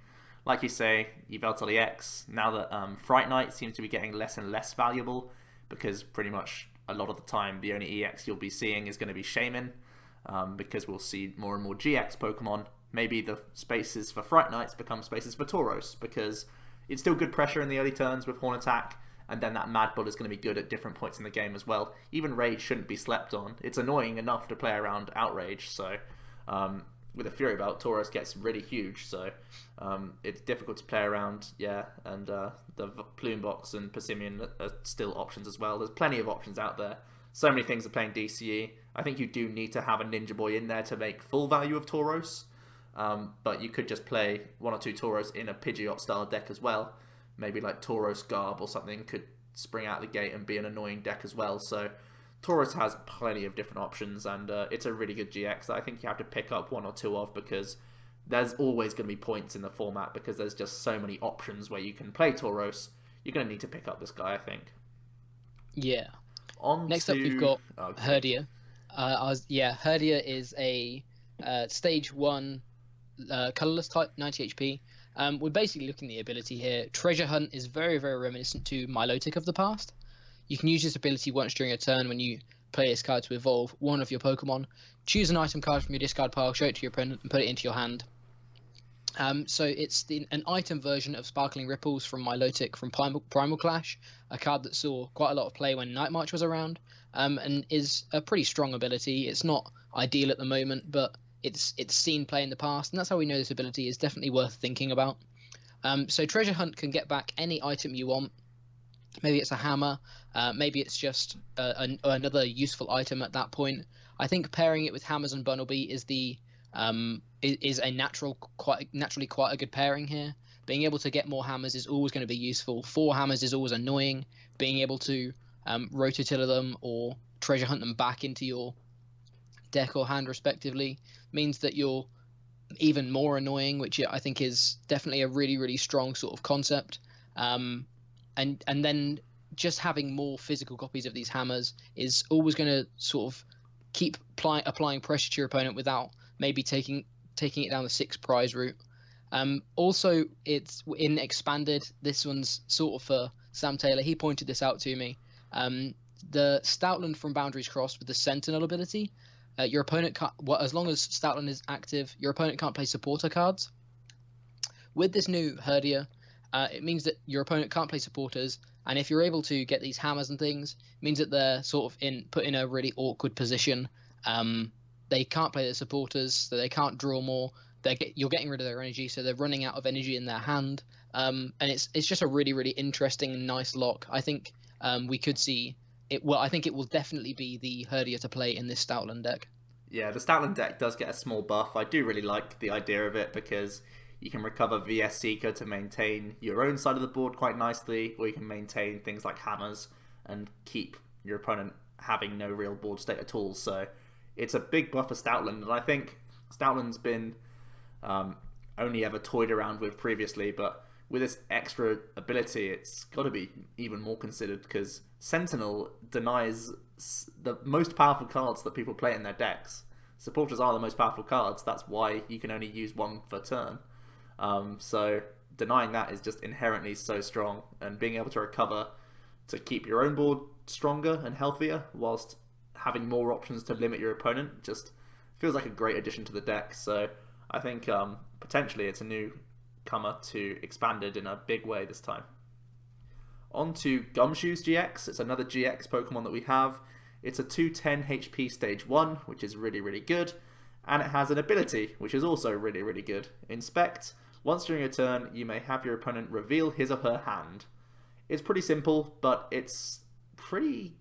Like you say, Yveltal EX, now that Fright Knight seems to be getting less and less valuable, because pretty much a lot of the time the only EX you'll be seeing is going to be Shaman, because we'll see more and more GX Pokemon. Maybe the spaces for Fright Knights become spaces for Tauros, because it's still good pressure in the early turns with Horn Attack, and then that Mad Bull is going to be good at different points in the game as well. Even Rage shouldn't be slept on. It's annoying enough to play around Outrage, so with a Fury Belt, Tauros gets really huge, so it's difficult to play around, and the Plume Box and Passimian are still options as well. There's plenty of options out there. So many things are playing DCE. I think you do need to have a Ninja Boy in there to make full value of Tauros, but you could just play 1 or 2 Tauros in a Pidgeot style deck as well. Maybe like Tauros Garb or something could spring out the gate and be an annoying deck as well. So Tauros has plenty of different options, and it's a really good GX that I think you have to pick up 1 or 2 of, because there's always going to be points in the format, because there's just so many options where you can play Tauros. You're going to need to pick up this guy, I think. Yeah. Next up, we've got Herdia. Herdia is a stage 1 colorless type, 90 HP. We're basically looking at the ability here. Treasure Hunt is very, very reminiscent to Milotic of the past. You can use this ability once during a turn when you play this card to evolve one of your Pokemon. Choose an item card from your discard pile, show it to your opponent, and put it into your hand. So it's an item version of Sparkling Ripples from Milotic from Primal Clash, a card that saw quite a lot of play when Night March was around, and is a pretty strong ability. It's not ideal at the moment, but it's seen play in the past, and that's how we know this ability is definitely worth thinking about. So Treasure Hunt can get back any item you want. Maybe it's a hammer, maybe it's just another useful item at that point. I think pairing it with Hammers and Bunnelby is naturally quite a good pairing here. Being able to get more hammers is always going to be useful. 4 hammers is always annoying. Being able to Rototiller them or Treasure Hunt them back into your deck or hand respectively means that you're even more annoying, which I think is definitely a really, really strong sort of concept. And then just having more physical copies of these hammers is always going to sort of keep applying pressure to your opponent without maybe taking it down the 6 prize route. Also, it's in Expanded. This one's sort of for Sam Taylor. He pointed this out to me. The Stoutland from Boundaries Crossed with the Sentinel ability. Your opponent can't, as long as Stoutland is active, your opponent can't play supporter cards. With this new Herdia, it means that your opponent can't play supporters, and if you're able to get these hammers and things, it means that they're sort of put in a really awkward position. They can't play the supporters, so they can't draw more. You're getting rid of their energy, so they're running out of energy in their hand. And it's just a really, really interesting and nice lock. I think we could see it. Well, I think it will definitely be the Herdia to play in this Stoutland deck. Yeah, the Stoutland deck does get a small buff. I do really like the idea of it, because you can recover VS Seeker to maintain your own side of the board quite nicely, or you can maintain things like hammers and keep your opponent having no real board state at all. So it's a big buff for Stoutland, and I think Stoutland's been only ever toyed around with previously, but with this extra ability, it's got to be even more considered, because Sentinel denies the most powerful cards that people play in their decks. Supporters are the most powerful cards. That's why you can only use 1 per turn. So denying that is just inherently so strong, and being able to recover to keep your own board stronger and healthier whilst having more options to limit your opponent just feels like a great addition to the deck. So I think potentially it's a new comer to Expanded in a big way this time. On to Gumshoos GX. It's another GX Pokemon that we have. It's a 210 HP stage 1, which is really, really good, and it has an ability which is also really, really good. Inspect. Once during a turn, you may have your opponent reveal his or her hand. It's pretty simple, but it's pretty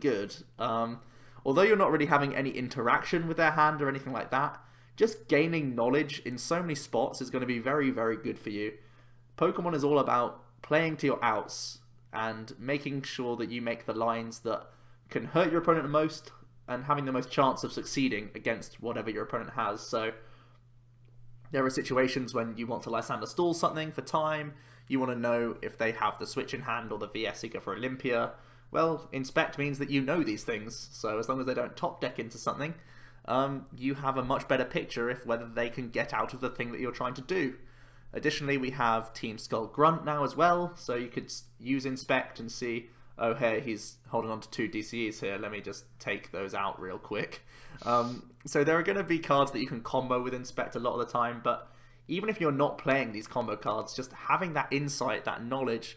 good. Although you're not really having any interaction with their hand or anything like that, just gaining knowledge in so many spots is going to be very, very good for you. Pokemon is all about playing to your outs and making sure that you make the lines that can hurt your opponent the most and having the most chance of succeeding against whatever your opponent has. So there are situations when you want to Lysander stall something for time, you want to know if they have the Switch in hand or the VS Seeker for Olympia. Well, Inspect means that you know these things, so as long as they don't top deck into something, you have a much better picture if whether they can get out of the thing that you're trying to do. Additionally, we have Team Skull Grunt now as well, so you could use Inspect and see, oh hey, he's holding on to 2 DCEs here, let me just take those out real quick. So there are going to be cards that you can combo with Inspect a lot of the time, but even if you're not playing these combo cards, just having that insight, that knowledge,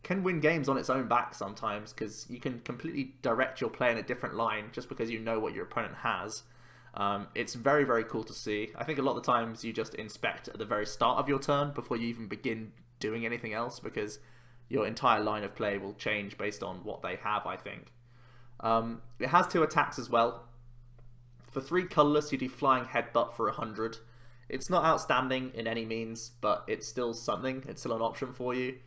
can win games on its own back sometimes, because you can completely direct your play in a different line just because you know what your opponent has. It's very, very cool to see. I think a lot of the times you just inspect at the very start of your turn before you even begin doing anything else, because your entire line of play will change based on what they have, I think. It has 2 attacks as well. For 3 colourless, you do Flying Headbutt for 100. It's not outstanding in any means, but it's still something. It's still an option for you.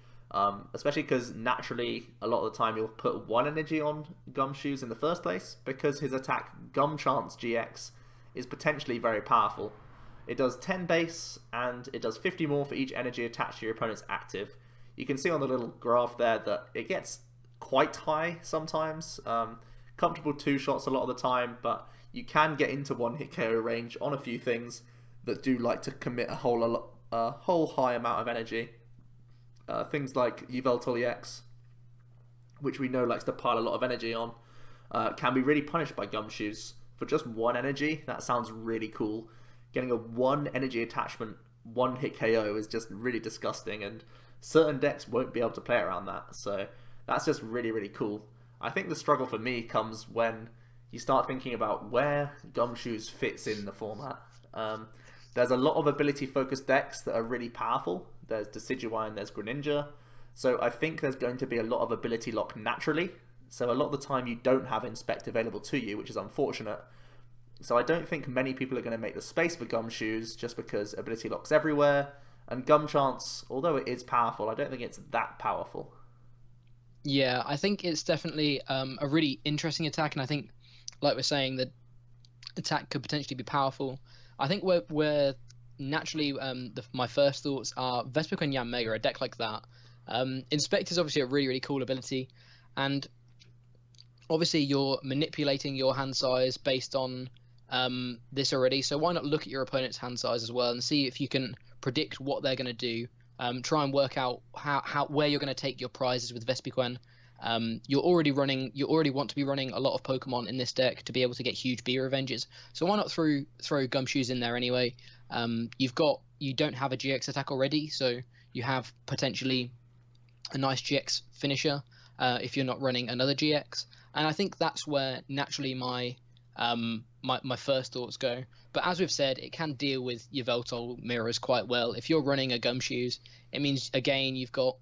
Especially because naturally, a lot of the time you'll put 1 energy on Gumshoos in the first place, because his attack Gumchance GX is potentially very powerful. It does 10 base, and it does 50 more for each energy attached to your opponent's active. You can see on the little graph there that it gets quite high sometimes. Comfortable 2 shots a lot of the time, but you can get into 1-hit KO range on a few things that do like to commit a whole high amount of energy. Things like Yveltal EX, which we know likes to pile a lot of energy on, can be really punished by Gumshoos for just 1 energy. That sounds really cool. Getting a 1 energy attachment, 1-hit KO is just really disgusting, and certain decks won't be able to play around that. So that's just really, really cool. I think the struggle for me comes when you start thinking about where Gumshoos fits in the format. There's a lot of ability-focused decks that are really powerful. There's Decidueye and there's Greninja. So I think there's going to be a lot of ability lock naturally. So a lot of the time you don't have Inspect available to you, which is unfortunate. So I don't think many people are going to make the space for Gumshoos just because ability lock's everywhere. And Gumchance, although it is powerful, I don't think it's that powerful. Yeah, I think it's definitely a really interesting attack, and I think, like we're saying, the attack could potentially be powerful. I think where naturally my first thoughts are Vespiquen and Yanmega, a deck like that. Inspect is obviously a really, really cool ability, and obviously you're manipulating your hand size based on this already, so why not look at your opponent's hand size as well and see if you can predict what they're going to do. Try and work out where you're going to take your prizes with Vespiquen. You already want to be running a lot of Pokemon in this deck to be able to get huge B revenges. So why not throw Gumshoos in there anyway? You don't have a GX attack already, so you have potentially a nice GX finisher if you're not running another GX. And I think that's where naturally my first thoughts go. But as we've said, it can deal with Yveltal mirrors quite well. If you're running a Gumshoos, it means again you've got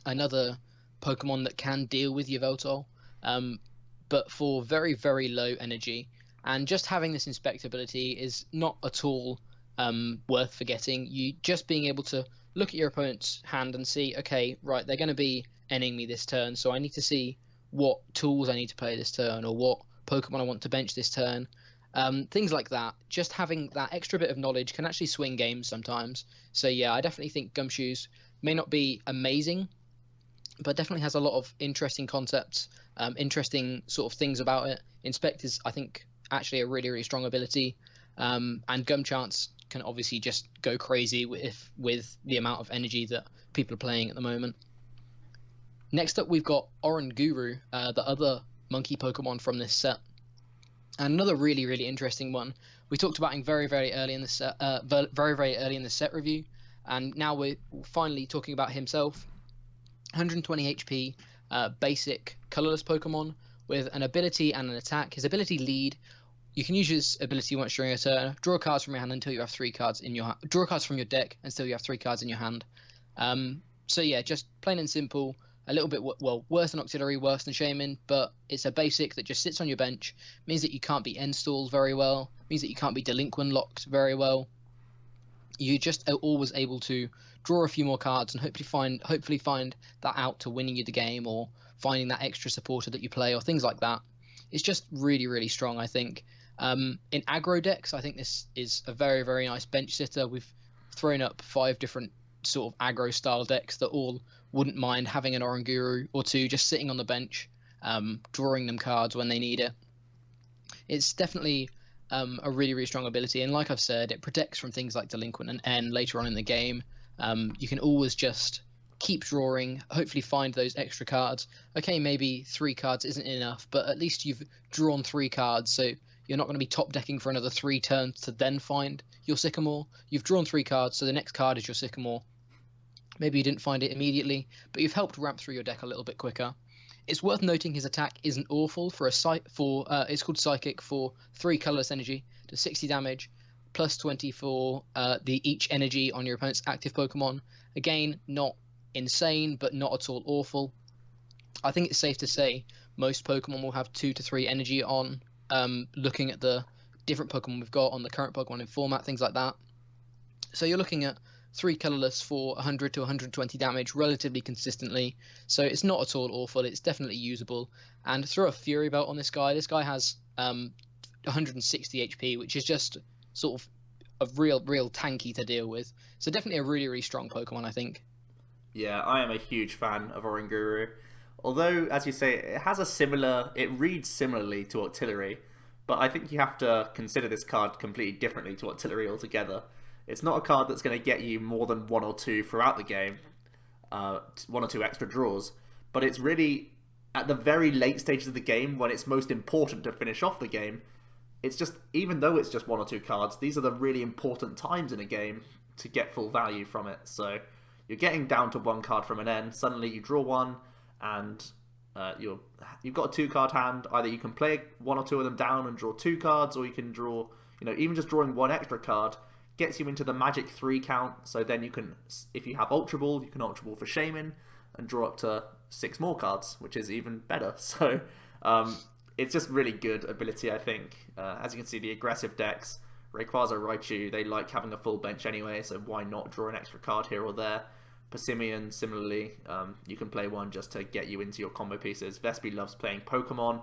another Pokemon that can deal with Yveltal, but for very, very low energy. And just having this Inspect ability is not at all worth forgetting. You just being able to look at your opponent's hand and see, okay, right, they're going to be ending me this turn, so I need to see what tools I need to play this turn, or what Pokemon I want to bench this turn. Things like that. Just having that extra bit of knowledge can actually swing games sometimes. So yeah, I definitely think Gumshoos may not be amazing, but definitely has a lot of interesting concepts, interesting sort of things about it. Inspect is, I think, actually a really, really strong ability, and Gumchance can obviously just go crazy with the amount of energy that people are playing at the moment. Next up, we've got Oranguru, the other monkey Pokemon from this set. And another really, really interesting one. We talked about him very, very early in the set, very, very early in the set review, and now we're finally talking about himself. 120 HP, basic colorless Pokemon with an ability and an attack. His ability Lead. You can use his ability once during a turn. Draw cards from your hand until you have 3 cards in your hand. Draw cards from your deck until you have 3 cards in your hand. So yeah, just plain and simple. A little bit worse than Auxiliary, worse than Shaman, but it's a basic that just sits on your bench. Means that you can't be end stalled very well. Means that you can't be delinquent locked very well. You just are always able to draw a few more cards and hopefully find that out to winning you the game, or finding that extra supporter that you play, or things like that. It's just really, really strong, I think. In aggro decks, I think this is a very, very nice bench sitter. We've thrown up 5 different sort of aggro style decks that all wouldn't mind having an Oranguru or 2 just sitting on the bench, drawing them cards when they need it. It's definitely a really, really strong ability, and like I've said, it protects from things like Delinquent and N later on in the game. You can always just keep drawing, hopefully find those extra cards. Okay, maybe 3 cards isn't enough, but at least you've drawn 3 cards, so you're not going to be top decking for another 3 turns to then find your Sycamore. You've drawn 3 cards, so the next card is your Sycamore. Maybe you didn't find it immediately, but you've helped ramp through your deck a little bit quicker. It's worth noting his attack isn't awful for it's called Psychic for 3 colorless energy to 60 damage, plus 20 for the each energy on your opponent's active Pokemon. Again, not insane, but not at all awful. I think it's safe to say most Pokemon will have 2 to 3 energy on, looking at the different Pokemon we've got on the current Pokemon in format, things like that. So you're looking at 3 colorless for 100 to 120 damage relatively consistently. So it's not at all awful. It's definitely usable. And throw a Fury Belt on this guy. This guy has 160 HP, which is just sort of a real tanky to deal with. So definitely a really strong Pokemon, I think. Yeah, I am a huge fan of Oranguru. Although, as you say, it reads similarly to Octillery, but I think you have to consider this card completely differently to Octillery altogether. It's not a card that's going to get you more than 1 or 2 throughout the game, 1 or 2 extra draws, but it's really at the very late stages of the game when it's most important to finish off the game. It's just, even though it's just 1 or 2 cards, these are the really important times in a game to get full value from it. So you're getting down to 1 card from an end, suddenly you draw 1, and you've got a 2-card hand. Either you can play 1 or 2 of them down and draw 2 cards, or you can draw, even just drawing 1 extra card gets you into the magic 3 count. So then you can, if you have Ultra Ball, you can Ultra Ball for Shaman and draw up to 6 more cards, which is even better. So it's just really good ability, I think. As you can see, the aggressive decks, Rayquaza, Raichu, they like having a full bench anyway, so why not draw an extra card here or there? Passimian, similarly, you can play 1 just to get you into your combo pieces. Vespi loves playing Pokemon,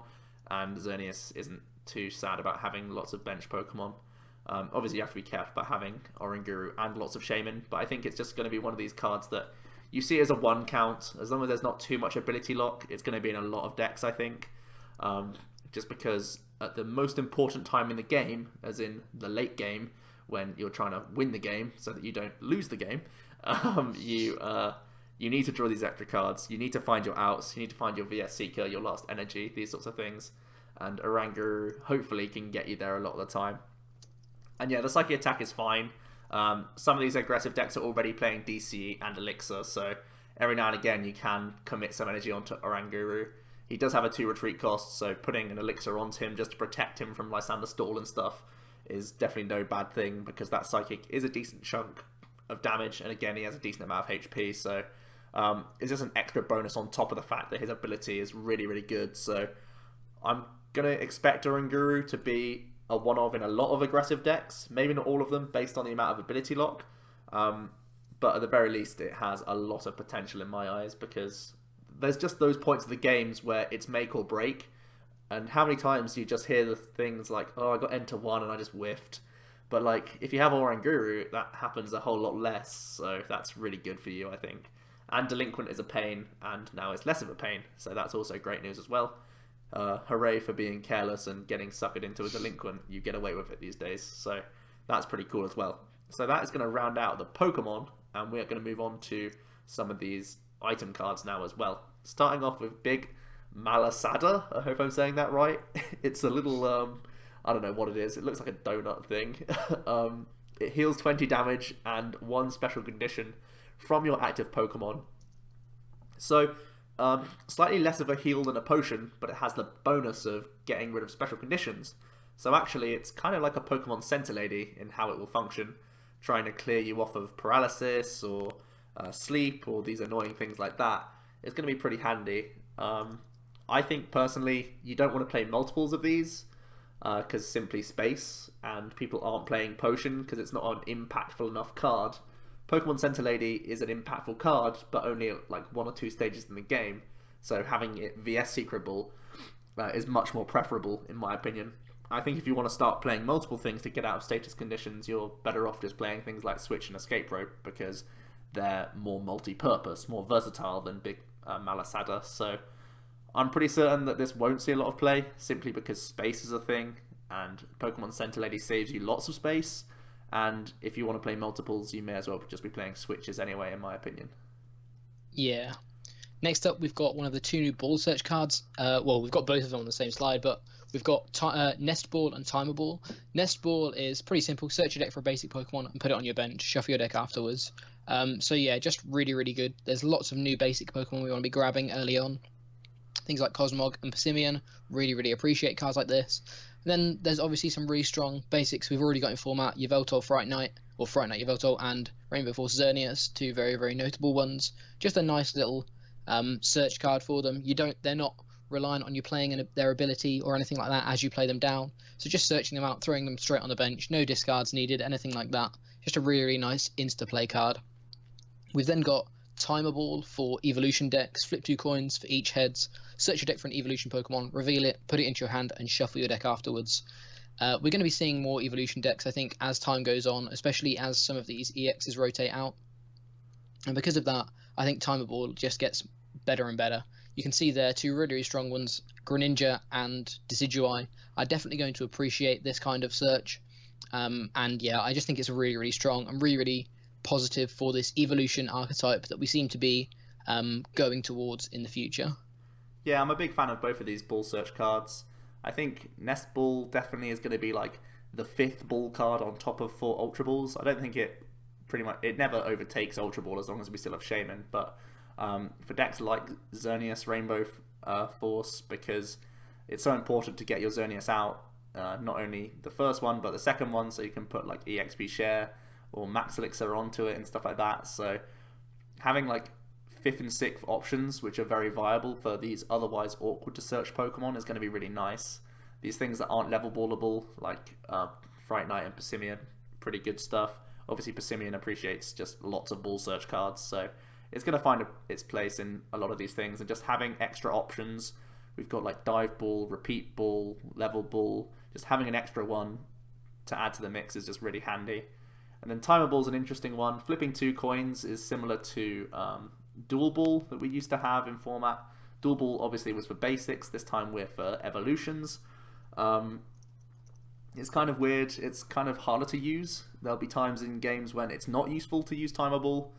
and Xerneas isn't too sad about having lots of bench Pokemon. Obviously, you have to be careful about having Oranguru and lots of Shaman, but I think it's just going to be one of these cards that you see as a 1 count. As long as there's not too much ability lock, it's going to be in a lot of decks, I think. Just because at the most important time in the game, as in the late game, when you're trying to win the game so that you don't lose the game, you need to draw these extra cards. You need to find your outs. You need to find your VS Seeker, your last energy, these sorts of things. And Oranguru hopefully can get you there a lot of the time. And yeah, the Psychic attack is fine. Some of these aggressive decks are already playing DC and Elixir, so every now and again you can commit some energy onto Oranguru. He does have a 2 retreat cost, so putting an Elixir onto him just to protect him from Lysander Stall and stuff is definitely no bad thing, because that Psychic is a decent chunk of damage, and again he has a decent amount of HP, so it's just an extra bonus on top of the fact that his ability is really good. So I'm going to expect Oranguru to be a one-of in a lot of aggressive decks, maybe not all of them based on the amount of ability lock, but at the very least it has a lot of potential in my eyes, because there's just those points of the games where it's make or break, and how many times do you just hear the things like, oh, I got enter 1 and I just whiffed. But like, if you have Oranguru, that happens a whole lot less, so that's really good for you, I think. And Delinquent is a pain, and now it's less of a pain, so that's also great news as well. Hooray for being careless and getting suckered into a Delinquent. You get away with it these days, so that's pretty cool as well. So that is going to round out the Pokemon, and we're going to move on to some of these item cards now as well. Starting off with Big Malasada, I hope I'm saying that right. It's a little, I don't know what it is. It looks like a donut thing. It heals 20 damage and 1 special condition from your active Pokemon. So, slightly less of a heal than a potion, but it has the bonus of getting rid of special conditions. So actually, it's kind of like a Pokemon Center Lady in how it will function, trying to clear you off of paralysis or sleep or these annoying things like that. It's going to be pretty handy. I think personally, you don't want to play multiples of these, because simply space, and people aren't playing Potion because it's not an impactful enough card. Pokemon Center Lady is an impactful card, but only at like 1 or 2 stages in the game, so having it VS Secretable is much more preferable in my opinion. I think if you want to start playing multiple things to get out of status conditions, you're better off just playing things like Switch and Escape Rope, because they're more multi-purpose, more versatile than Big Malasada. So I'm pretty certain that this won't see a lot of play, simply because space is a thing, and Pokemon Center Lady saves you lots of space, and if you want to play multiples, you may as well just be playing Switches anyway, in my opinion. Yeah. Next up, we've got one of the two new ball search cards. Well, we've got both of them on the same slide, but we've got Nest Ball and Timer Ball. Nest Ball is pretty simple. Search your deck for a basic Pokemon and put it on your bench. Shuffle your deck afterwards. So yeah, just really, really good. There's lots of new basic Pokemon we want to be grabbing early on. Things like Cosmog and Passimian. Really, really appreciate cards like this. And then there's obviously some really strong basics we've already got in format. Yveltal, Fright Knight, or Fright Knight Yveltal, and Rainbow Force Xerneas, two very, very notable ones. Just a nice little search card for them. They're not reliant on you playing their ability or anything like that as you play them down. So just searching them out, throwing them straight on the bench, no discards needed, anything like that. Just a really, really nice insta-play card. We've then got Timer Ball for evolution decks. Flip 2 coins for each heads. Search your deck for an evolution Pokemon, reveal it, put it into your hand, and shuffle your deck afterwards. We're going to be seeing more evolution decks, I think, as time goes on, especially as some of these EXs rotate out. And because of that, I think Timer Ball just gets better and better. You can see there two really, really strong ones, Greninja and Decidueye, are definitely going to appreciate this kind of search. And yeah, I just think it's really, really strong and really, really positive for this evolution archetype that we seem to be going towards in the future. Yeah, I'm a big fan of both of these ball search cards. I think Nest Ball definitely is going to be like the 5th ball card on top of 4 Ultra Balls. I don't think it never overtakes Ultra Ball as long as we still have Shaman, but for decks like Xerneas Rainbow Force, because it's so important to get your Xerneas out, not only the first one but the second one, so you can put like EXP Share or Max Elixir onto it and stuff like that. So having like 5th and 6th options, which are very viable for these otherwise awkward to search Pokemon, is going to be really nice. These things that aren't level ballable, like Fright Knight and Passimian, pretty good stuff. Obviously, Passimian appreciates just lots of ball search cards, so it's going to find its place in a lot of these things. And just having extra options, we've got like Dive Ball, Repeat Ball, Level Ball, just having an extra one to add to the mix is just really handy. And then Timer Ball's an interesting one. Flipping 2 coins is similar to Dual Ball that we used to have in format. Dual Ball obviously was for basics, this time we're for evolutions. It's kind of weird, it's kind of harder to use. There'll be times in games when it's not useful to use Timer Ball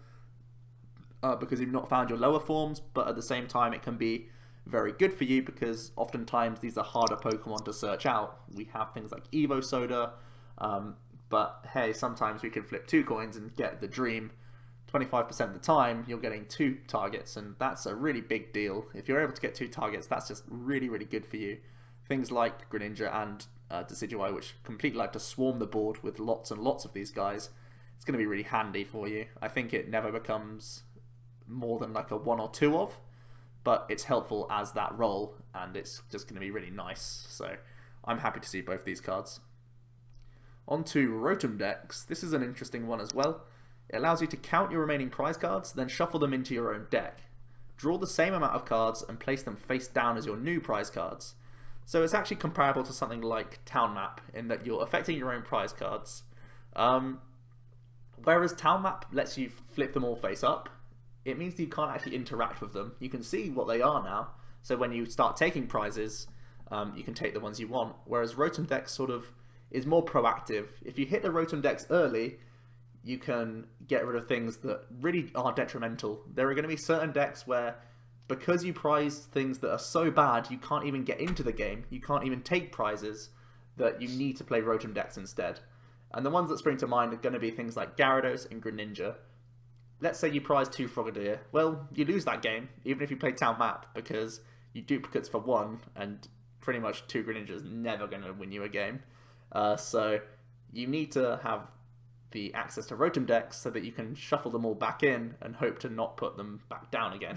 because you've not found your lower forms, but at the same time it can be very good for you because oftentimes these are harder Pokemon to search out. We have things like Evo Soda, but hey, sometimes we can flip 2 coins and get the dream. 25% of the time you're getting 2 targets, and that's a really big deal. If you're able to get 2 targets, that's just really, really good for you. Things like Greninja and Decidueye, which completely like to swarm the board with lots and lots of these guys, it's going to be really handy for you. I think it never becomes more than like a 1 or 2 of, but it's helpful as that role, and it's just going to be really nice. So I'm happy to see both these cards. On to Rotom decks. This is an interesting one as well. It allows you to count your remaining prize cards, then shuffle them into your own deck. Draw the same amount of cards and place them face down as your new prize cards. So it's actually comparable to something like Town Map in that you're affecting your own prize cards. Whereas Town Map lets you flip them all face up, it means that you can't actually interact with them. You can see what they are now, so when you start taking prizes, you can take the ones you want. Whereas Rotom decks sort of is more proactive. If you hit the Rotom decks early, you can get rid of things that really are detrimental. There are going to be certain decks where, because you prize things that are so bad you can't even get into the game, you can't even take prizes, that you need to play Rotom decks instead. And the ones that spring to mind are going to be things like Gyarados and Greninja. Let's say you prize 2 Frogadier. Well, you lose that game, even if you play Town Map, because you duplicates for 1, and pretty much 2 Greninja is never going to win you a game. So you need to have the access to Rotom decks so that you can shuffle them all back in and hope to not put them back down again.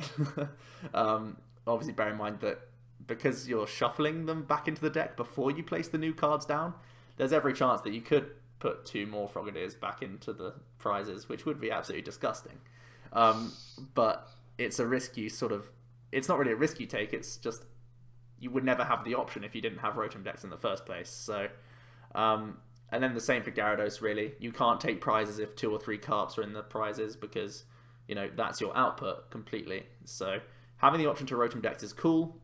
Obviously bear in mind that because you're shuffling them back into the deck before you place the new cards down, there's every chance that you could put 2 more Frogadiers back into the prizes, which would be absolutely disgusting. But it's a risk you sort of... It's not really a risk you take, it's just... You would never have the option if you didn't have Rotom decks in the first place. So... and then the same for Gyarados, really. You can't take prizes if 2 or 3 carps are in the prizes because, you know, that's your output completely. So having the option to Rotom decks is cool.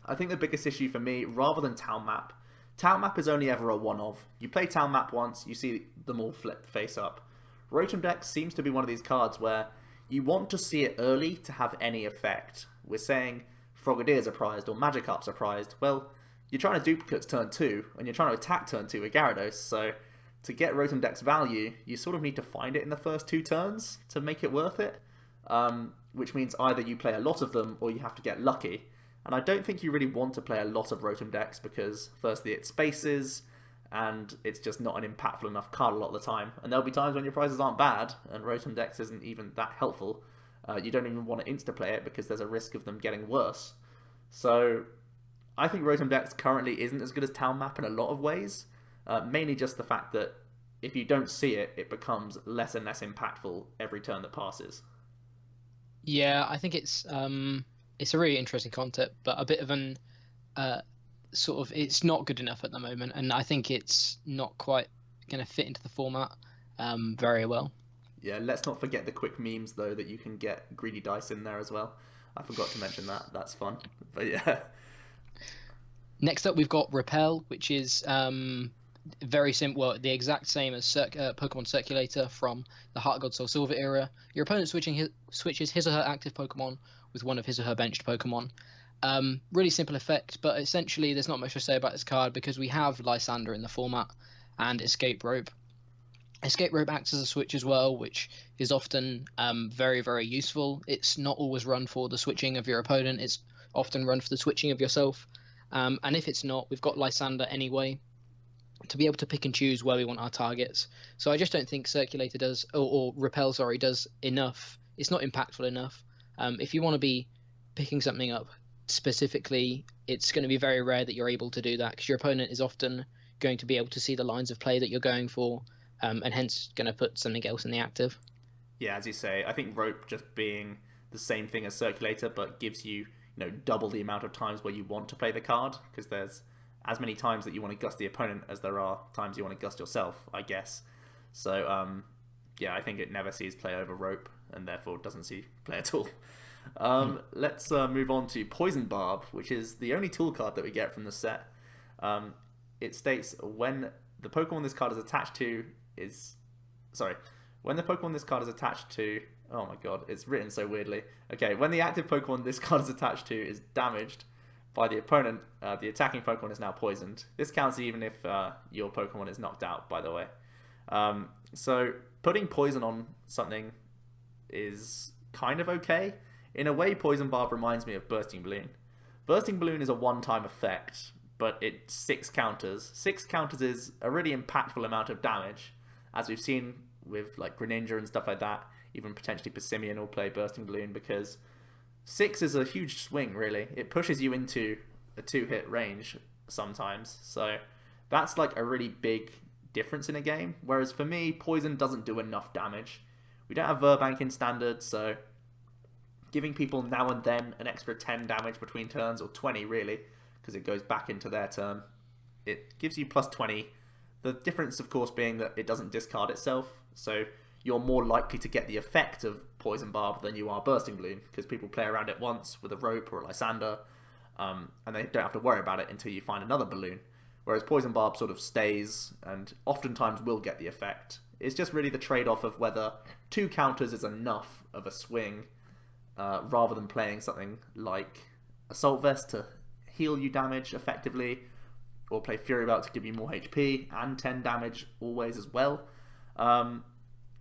I think the biggest issue for me, rather than Town Map is only ever a one-of. You play Town Map once, you see them all flip face up. Rotom decks seems to be one of these cards where you want to see it early to have any effect. We're saying Frogadiers are prized or Magikarps are prized. Well, you're trying to duplicates turn 2, and you're trying to attack turn 2 with Gyarados, so to get Rotom Deck's value, you sort of need to find it in the first 2 turns to make it worth it, which means either you play a lot of them or you have to get lucky. And I don't think you really want to play a lot of Rotom Decks because, firstly, it spaces, and it's just not an impactful enough card a lot of the time. And there'll be times when your prizes aren't bad, and Rotom Dex isn't even that helpful. You don't even want to insta-play it because there's a risk of them getting worse. So I think Rotom Dex currently isn't as good as Town Map in a lot of ways. Mainly just the fact that if you don't see it, it becomes less and less impactful every turn that passes. Yeah, I think it's a really interesting concept, but a bit of an sort of, it's not good enough at the moment, and I think it's not quite going to fit into the format very well. Yeah, let's not forget the quick memes though that you can get greedy dice in there as well. I forgot to mention that. That's fun. But yeah. Next up, we've got Repel, which is very simple, well, the exact same as Pokemon Circulator from the Heart Gold Soul Silver era. Your opponent switches his or her active Pokemon with one of his or her benched Pokemon. Really simple effect, but essentially there's not much to say about this card because we have Lysander in the format and Escape Rope. Escape Rope acts as a switch as well, which is often very, very useful. It's not always run for the switching of your opponent, it's often run for the switching of yourself. And if it's not, we've got Lysander anyway to be able to pick and choose where we want our targets. So I just don't think Circulator does, or Repel, sorry, does enough. It's not impactful enough. If you want to be picking something up specifically, it's going to be very rare that you're able to do that because your opponent is often going to be able to see the lines of play that you're going for, and hence going to put something else in the active. Yeah, as you say, I think Rope just being the same thing as Circulator, but gives you, double the amount of times where you want to play the card, because there's as many times that you want to gust the opponent as there are times you want to gust yourself, I guess. So, yeah, I think it never sees play over Rope, and therefore doesn't see play at all. Let's move on to Poison Barb, which is the only tool card that we get from the set. It states when the Pokemon this card is attached to when the Pokemon this card is attached to... Oh my god, it's written so weirdly. Okay, when the active Pokemon this card is attached to is damaged by the opponent, the attacking Pokemon is now poisoned. This counts even if your Pokemon is knocked out, by the way. So putting poison on something is kind of okay. In a way, Poison Barb reminds me of Bursting Balloon. Bursting Balloon is a one-time effect, but it's 6 counters. 6 counters is a really impactful amount of damage, as we've seen with like Greninja and stuff like that. Even potentially Passimian will play Bursting Balloon because 6 is a huge swing, really. It pushes you into a 2-hit range sometimes. So that's like a really big difference in a game. Whereas for me, Poison doesn't do enough damage. We don't have Verbank in Standard, so giving people now and then an extra 10 damage between turns, or 20 really, because it goes back into their turn. It gives you plus 20. The difference, of course, being that it doesn't discard itself, so you're more likely to get the effect of Poison Barb than you are Bursting Balloon, because people play around it once with a Rope or a Lysander, and they don't have to worry about it until you find another Balloon. Whereas Poison Barb sort of stays, and oftentimes will get the effect. It's just really the trade-off of whether 2 counters is enough of a swing, rather than playing something like Assault Vest to heal you damage effectively, or play Fury Belt to give you more HP and 10 damage always as well.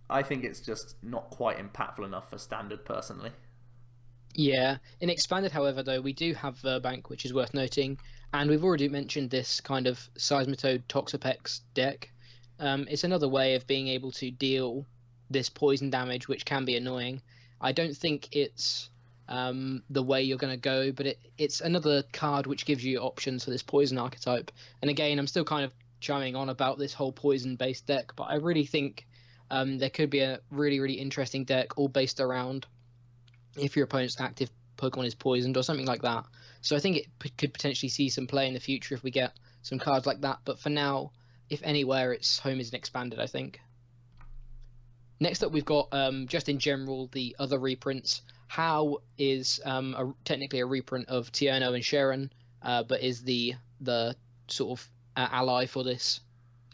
I think it's just not quite impactful enough for Standard, personally. Yeah, in Expanded, however, though, we do have Verbank, which is worth noting, and we've already mentioned this kind of Seismitoad Toxapex deck. It's another way of being able to deal this poison damage, which can be annoying. I don't think it's the way you're going to go, but it's another card which gives you options for this poison archetype. And again, I'm still kind of chiming on about this whole poison-based deck, but I really think there could be a really, really interesting deck all based around if your opponent's active Pokemon is poisoned or something like that. So I think it could potentially see some play in the future if we get some cards like that. But for now, if anywhere, its home is in Expanded, I think. Next up, we've got, just in general, the other reprints. How is technically a reprint of Tierno and Sharon, but is the sort of ally for this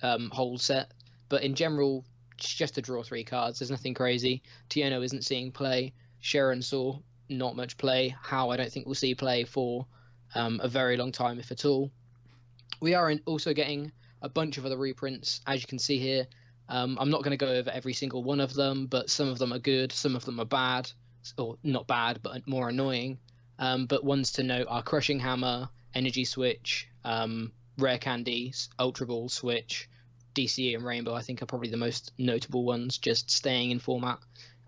whole set. But in general, just to draw 3 cards. There's nothing crazy. Tiono isn't seeing play. Sharon saw not much play. How I don't think we'll see play for a very long time, if at all. We are also getting a bunch of other reprints, as you can see here. I'm not going to go over every single one of them, but some of them are good, some of them are bad, or not bad, but more annoying. But ones to note are Crushing Hammer, Energy Switch, Rare Candies, Ultra Ball Switch, DCE and Rainbow, I think, are probably the most notable ones, just staying in format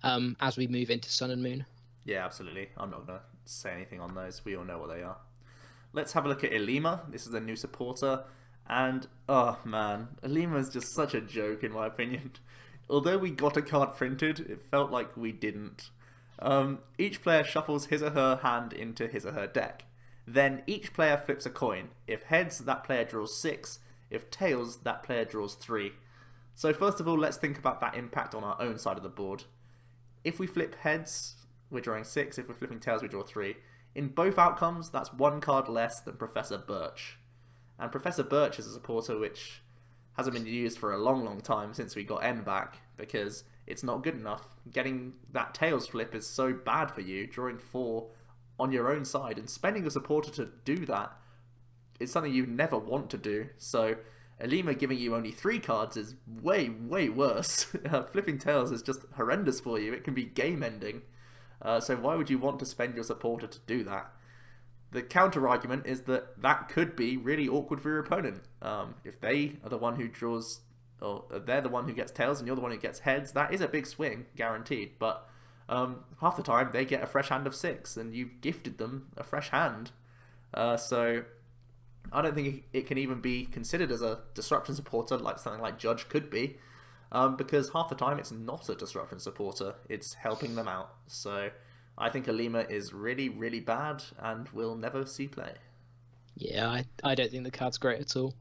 as we move into Sun and Moon. Yeah, absolutely. I'm not going to say anything on those. We all know what they are. Let's have a look at Ilima. This is a new supporter. And, oh man, Ilima is just such a joke in my opinion. Although we got a card printed, it felt like we didn't. Each player shuffles his or her hand into his or her deck. Then each player flips a coin. If heads, that player draws 6. If tails, that player draws 3. So first of all, let's think about that impact on our own side of the board. If we flip heads, we're drawing 6. If we're flipping tails, we draw 3. In both outcomes, that's 1 card less than Professor Birch. And Professor Birch is a supporter which hasn't been used for a long time since we got N back, because it's not good enough. Getting that tails flip is so bad for you, drawing 4 on your own side, and spending a supporter to do that is something you never want to do. So Ilima giving you only 3 cards is way worse. Flipping tails is just horrendous for you. It can be game ending. So why would you want to spend your supporter to do that? The counter argument is that that could be really awkward for your opponent. If they are the one who draws, or they're the one who gets tails and you're the one who gets heads, that is a big swing, guaranteed. But half the time they get a fresh hand of 6 and you've gifted them a fresh hand. So I don't think it can even be considered as a disruption supporter like something like Judge could be. Because half the time it's not a disruption supporter, it's helping them out. So I think Ilima is really bad and will never see play. Yeah, I don't think the card's great at all.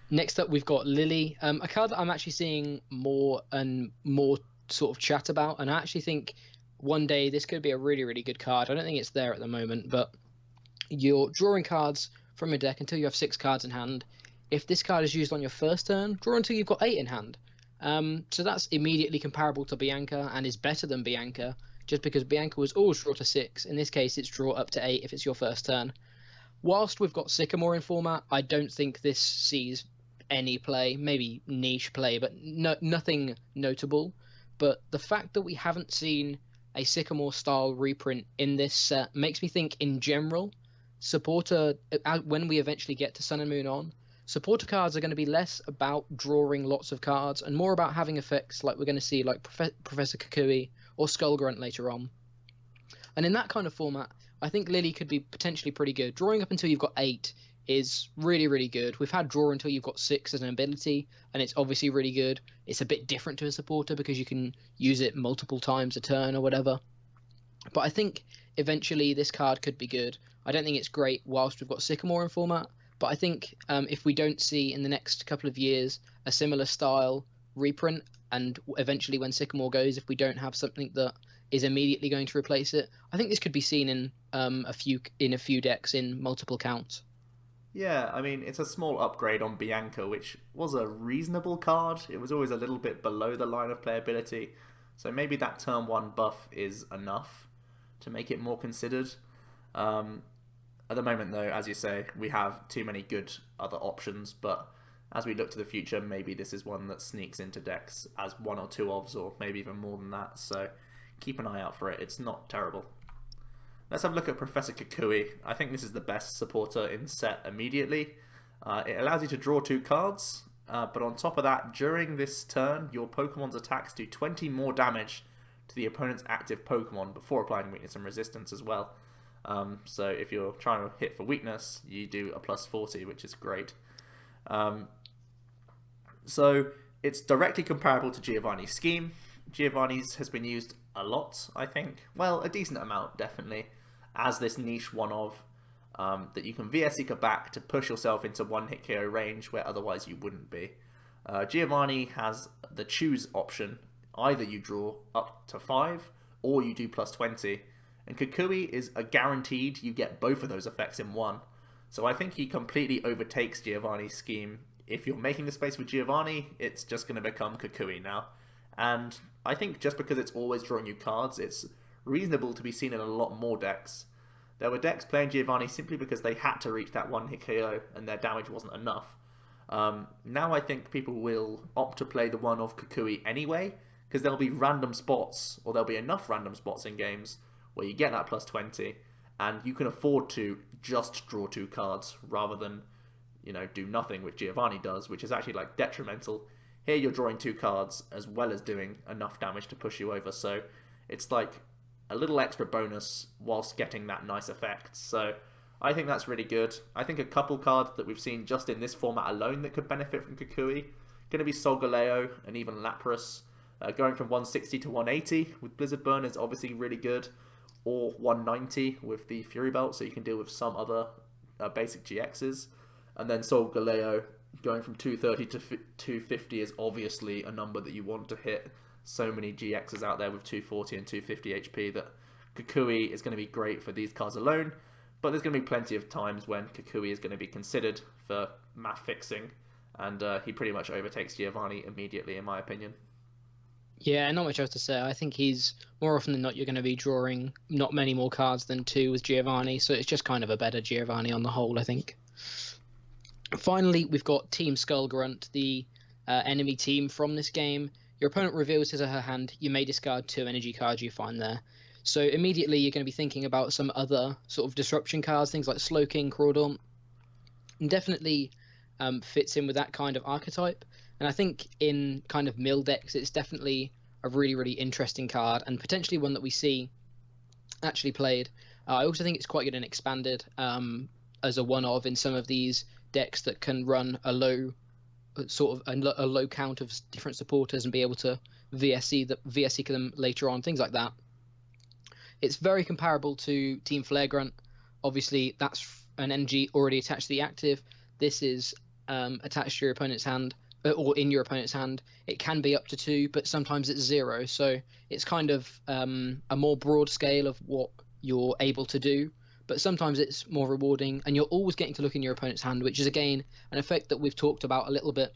Next up, we've got Lily, a card that I'm actually seeing more and more sort of chat about, and I actually think one day this could be a really good card. I don't think it's there at the moment, but you're drawing cards from your deck until you have 6 cards in hand. If this card is used on your first turn, draw until you've got 8 in hand. So that's immediately comparable to Bianca and is better than Bianca, just because Bianca was always draw to 6. In this case, it's draw up to 8 if it's your first turn. Whilst we've got Sycamore in format, I don't think this sees any play, maybe niche play, but nothing notable. But the fact that we haven't seen a Sycamore-style reprint in this set makes me think, in general, supporter, when we eventually get to Sun and Moon on, supporter cards are going to be less about drawing lots of cards and more about having effects like we're going to see like Professor Kukui or Skull Grunt later on. And in that kind of format, I think Lily could be potentially pretty good. Drawing up until you've got 8 is really good. We've had draw until you've got 6 as an ability, and it's obviously really good. It's a bit different to a supporter because you can use it multiple times a turn or whatever. But I think eventually this card could be good. I don't think it's great whilst we've got Sycamore in format, but I think if we don't see in the next couple of years a similar style reprint, and eventually when Sycamore goes, if we don't have something that is immediately going to replace it, I think this could be seen in a few decks in multiple counts. Yeah, I mean, it's a small upgrade on Bianca, which was a reasonable card. It was always a little bit below the line of playability, so maybe that turn 1 buff is enough to make it more considered. At the moment, though, as you say, we have too many good other options, but as we look to the future, maybe this is one that sneaks into decks as 1 or 2 ofs, or maybe even more than that, so keep an eye out for it. It's not terrible. Let's have a look at Professor Kukui. I think this is the best supporter in set immediately. It allows you to draw 2 cards, but on top of that, during this turn, your Pokemon's attacks do 20 more damage to the opponent's active Pokemon before applying weakness and resistance as well. So if you're trying to hit for weakness, you do a plus 40, which is great. So it's directly comparable to Giovanni's scheme. Giovanni's has been used a lot, I think. Well, a decent amount, definitely, as this niche one-of that you can VS Seeker back to push yourself into one-hit KO range where otherwise you wouldn't be. Giovanni has the choose option. Either you draw up to 5 or you do plus 20. And Kukui is a guaranteed you get both of those effects in one. So I think he completely overtakes Giovanni's scheme if you're making the space for Giovanni, it's just going to become Kukui now. And I think just because it's always drawing you cards, it's reasonable to be seen in a lot more decks. There were decks playing Giovanni simply because they had to reach that one hit KO and their damage wasn't enough. Now I think people will opt to play the one of Kukui anyway, because there'll be random spots, or there'll be enough random spots in games where you get that plus 20, and you can afford to just draw 2 cards rather than, do nothing, which Giovanni does, which is actually like detrimental. Here you're drawing 2 cards as well as doing enough damage to push you over, so it's like a little extra bonus whilst getting that nice effect. So I think that's really good. I think a couple cards that we've seen just in this format alone that could benefit from Kukui going to be Solgaleo and even Lapras. Going from 160 to 180 with Blizzard Burn is obviously really good, or 190 with the Fury Belt, so you can deal with some other basic GXs. And then Solgaleo going from 230 to 250 is obviously a number that you want to hit. So many GXs out there with 240 and 250 HP that Kukui is going to be great for these cards alone, but there's going to be plenty of times when Kukui is going to be considered for math fixing, and he pretty much overtakes Giovanni immediately, in my opinion. Yeah, not much else to say. I think he's more often than not you're going to be drawing not many more cards than 2 with Giovanni, so it's just kind of a better Giovanni on the whole, I think. Finally, we've got Team Skull Grunt, the enemy team from this game. Your opponent reveals his or her hand. You may discard 2 energy cards you find there. So immediately you're going to be thinking about some other sort of disruption cards, things like Slowking, Crawdaunt, and definitely fits in with that kind of archetype. And I think in kind of mill decks, it's definitely a really, really interesting card and potentially one that we see actually played. I also think it's quite good and expanded as a one-of in some of these decks that can run a low count of different supporters and be able to VSC them later on, things like that. It's very comparable to Team Flare Grunt. Obviously, that's an energy already attached to the active. This is attached to your opponent's hand, or in your opponent's hand. It can be up to 2, but sometimes it's 0. So it's kind of a more broad scale of what you're able to do, but sometimes it's more rewarding, and you're always getting to look in your opponent's hand, which is, again, an effect that we've talked about a little bit,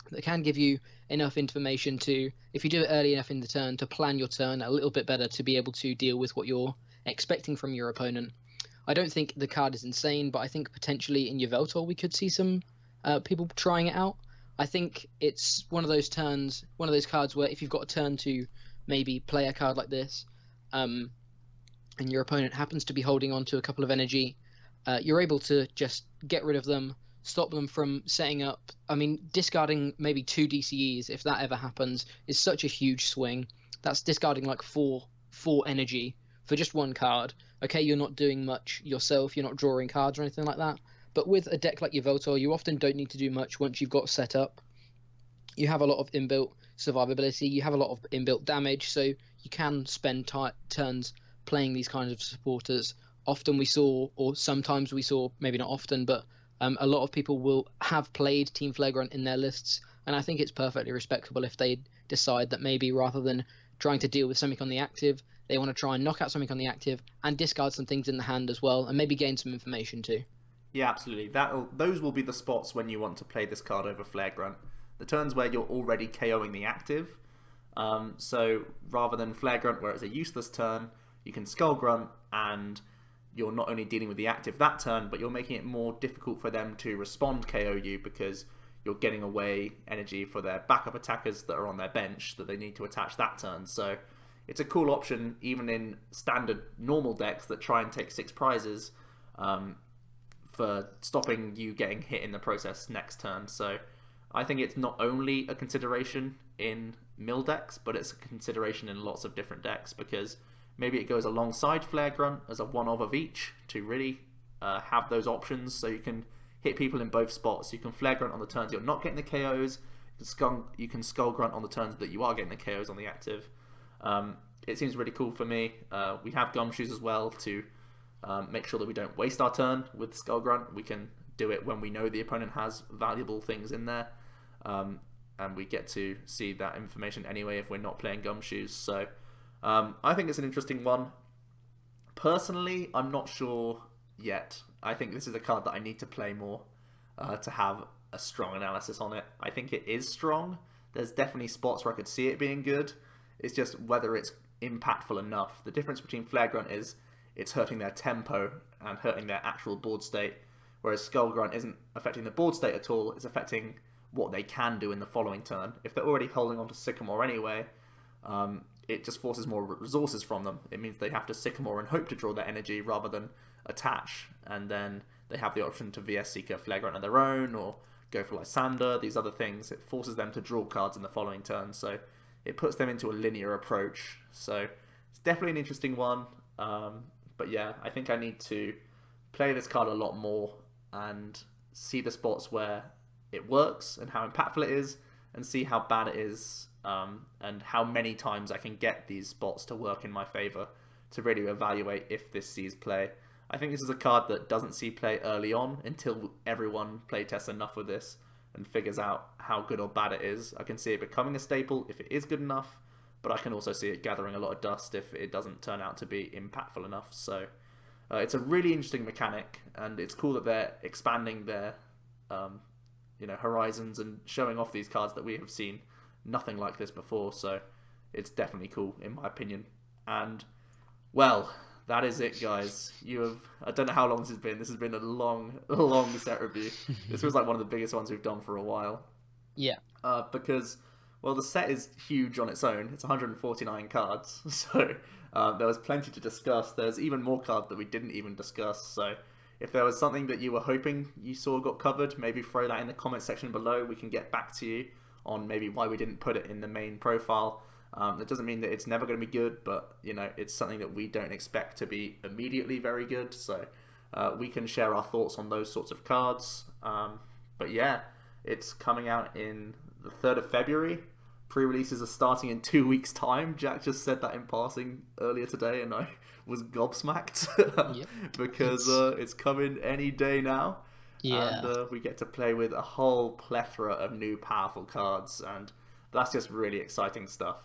that can give you enough information to, if you do it early enough in the turn, to plan your turn a little bit better to be able to deal with what you're expecting from your opponent. I don't think the card is insane, but I think potentially in Yveltal we could see some people trying it out. I think it's one of those cards where if you've got a turn to maybe play a card like this, and your opponent happens to be holding on to a couple of energy, you're able to just get rid of them, stop them from setting up. I mean, discarding maybe 2 DCEs, if that ever happens, is such a huge swing. That's discarding like 4 energy for just 1 card. Okay, you're not doing much yourself, you're not drawing cards or anything like that, but with a deck like Yveltal, you often don't need to do much once you've got set up. You have a lot of inbuilt survivability, you have a lot of inbuilt damage, so you can spend turns playing these kinds of supporters. Often we saw, or sometimes we saw, maybe not often, but a lot of people will have played Team Flare Grunt in their lists, and I think it's perfectly respectable if they decide that maybe rather than trying to deal with something on the active, they want to try and knock out something on the active and discard some things in the hand as well, and maybe gain some information too. Yeah, absolutely. Those will be the spots when you want to play this card over Flare Grunt. The turns where you're already KOing the active. So rather than Flare Grunt, where it's a useless turn, you can Skull Grunt, and you're not only dealing with the active that turn, but you're making it more difficult for them to respond KO you because you're getting away energy for their backup attackers that are on their bench that they need to attach that turn. So it's a cool option even in standard normal decks that try and take 6 prizes for stopping you getting hit in the process next turn. So I think it's not only a consideration in mill decks, but it's a consideration in lots of different decks, because maybe it goes alongside Flare Grunt as a one-of each to really have those options, so you can hit people in both spots. You can Flare Grunt on the turns you're not getting the KOs, you can Skull Grunt on the turns that you are getting the KOs on the active. It seems really cool for me. We have Gumshoos as well to make sure that we don't waste our turn with Skull Grunt. We can do it when we know the opponent has valuable things in there, and we get to see that information anyway if we're not playing Gumshoos. So I think it's an interesting one. Personally, I'm not sure yet. I think this is a card that I need to play more to have a strong analysis on it. I think it is strong. There's definitely spots where I could see it being good. It's just whether it's impactful enough. The difference between Flare Grunt is it's hurting their tempo and hurting their actual board state, whereas Skull Grunt isn't affecting the board state at all. It's affecting what they can do in the following turn. If they're already holding on to Sycamore anyway, it just forces more resources from them. It means they have to Sycamore and hope to draw their energy rather than attach, and then they have the option to VS Seeker Flare Grunt on their own, or go for Lysander, these other things. It forces them to draw cards in the following turn, so it puts them into a linear approach. So it's definitely an interesting one, but yeah, I think I need to play this card a lot more and see the spots where it works and how impactful it is, and see how bad it is, and how many times I can get these spots to work in my favour to really evaluate if this sees play. I think this is a card that doesn't see play early on until everyone playtests enough with this and figures out how good or bad it is. I can see it becoming a staple if it is good enough, but I can also see it gathering a lot of dust if it doesn't turn out to be impactful enough. So it's a really interesting mechanic, and it's cool that they're expanding their horizons and showing off these cards that we have seen nothing like this before. So it's definitely cool in my opinion. And well, that is it, guys. I don't know how long this has been. This has been a long set review. This was like one of the biggest ones we've done for a while. Yeah. Because, well, the set is huge on its own. It's 149 cards. So there was plenty to discuss. There's even more cards that we didn't even discuss. So if there was something that you were hoping you saw got covered, maybe throw that in the comment section below. We can get back to you on maybe why we didn't put it in the main profile. That doesn't mean that it's never going to be good, but it's something that we don't expect to be immediately very good. So we can share our thoughts on those sorts of cards. But yeah, it's coming out in the 3rd of February. Pre-releases are starting in 2 weeks' time. Jack just said that in passing earlier today, and I was gobsmacked because it's coming any day now. Yeah. And we get to play with a whole plethora of new powerful cards, and that's just really exciting stuff.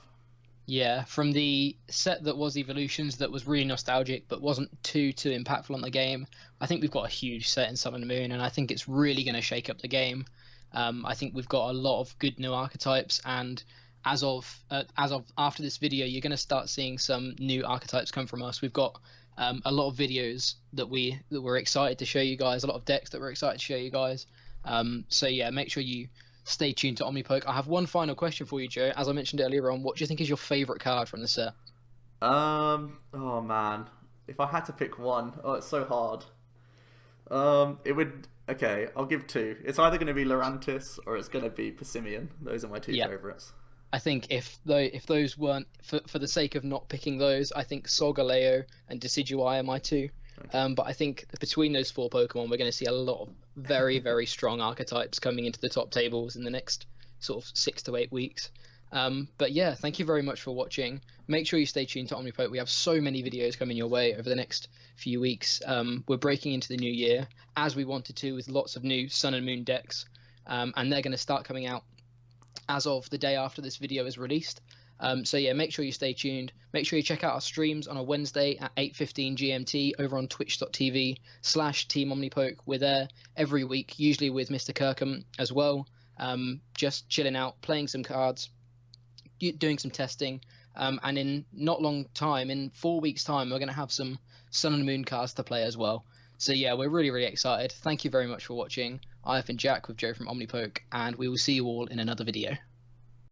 Yeah, from the set that was Evolutions that was really nostalgic but wasn't too impactful on the game, I think we've got a huge set in Sun and Moon, and I think it's really going to shake up the game. I think we've got a lot of good new archetypes, and as of after this video, you're going to start seeing some new archetypes come from us. We've got a lot of videos that we're excited to show you guys, a lot of decks that we're excited to show you guys. So yeah, make sure you stay tuned to Omnipoke. I have one final question for you, Joe. As I mentioned earlier on, what do you think is your favourite card from the set? Oh man, if I had to pick one, it's so hard. Okay, I'll give two. It's either going to be Lurantis or it's going to be Passimian. Those are my two favourites. I think if those weren't, for the sake of not picking those, I think Solgaleo and Decidueye are my two. Okay. But I think between those 4 Pokemon, we're going to see a lot of very, very strong archetypes coming into the top tables in the next sort of 6 to 8 weeks. But yeah, thank you very much for watching. Make sure you stay tuned to Omnipoke. We have so many videos coming your way over the next few weeks. We're breaking into the new year, as we wanted to, with lots of new Sun and Moon decks. And they're going to start coming out as of the day after this video is released. So yeah, make sure you stay tuned. Make sure you check out our streams on a Wednesday at 8:15 GMT over on twitch.tv/Team Omnipoke. We're there every week, usually with Mr. Kirkham as well. Just chilling out, playing some cards, doing some testing. And in not long time, in 4 weeks' time, we're going to have some Sun and Moon cards to play as well. So yeah, we're really, really excited. Thank you very much for watching. I have been Jack with Joe from Omnipoke, and we will see you all in another video.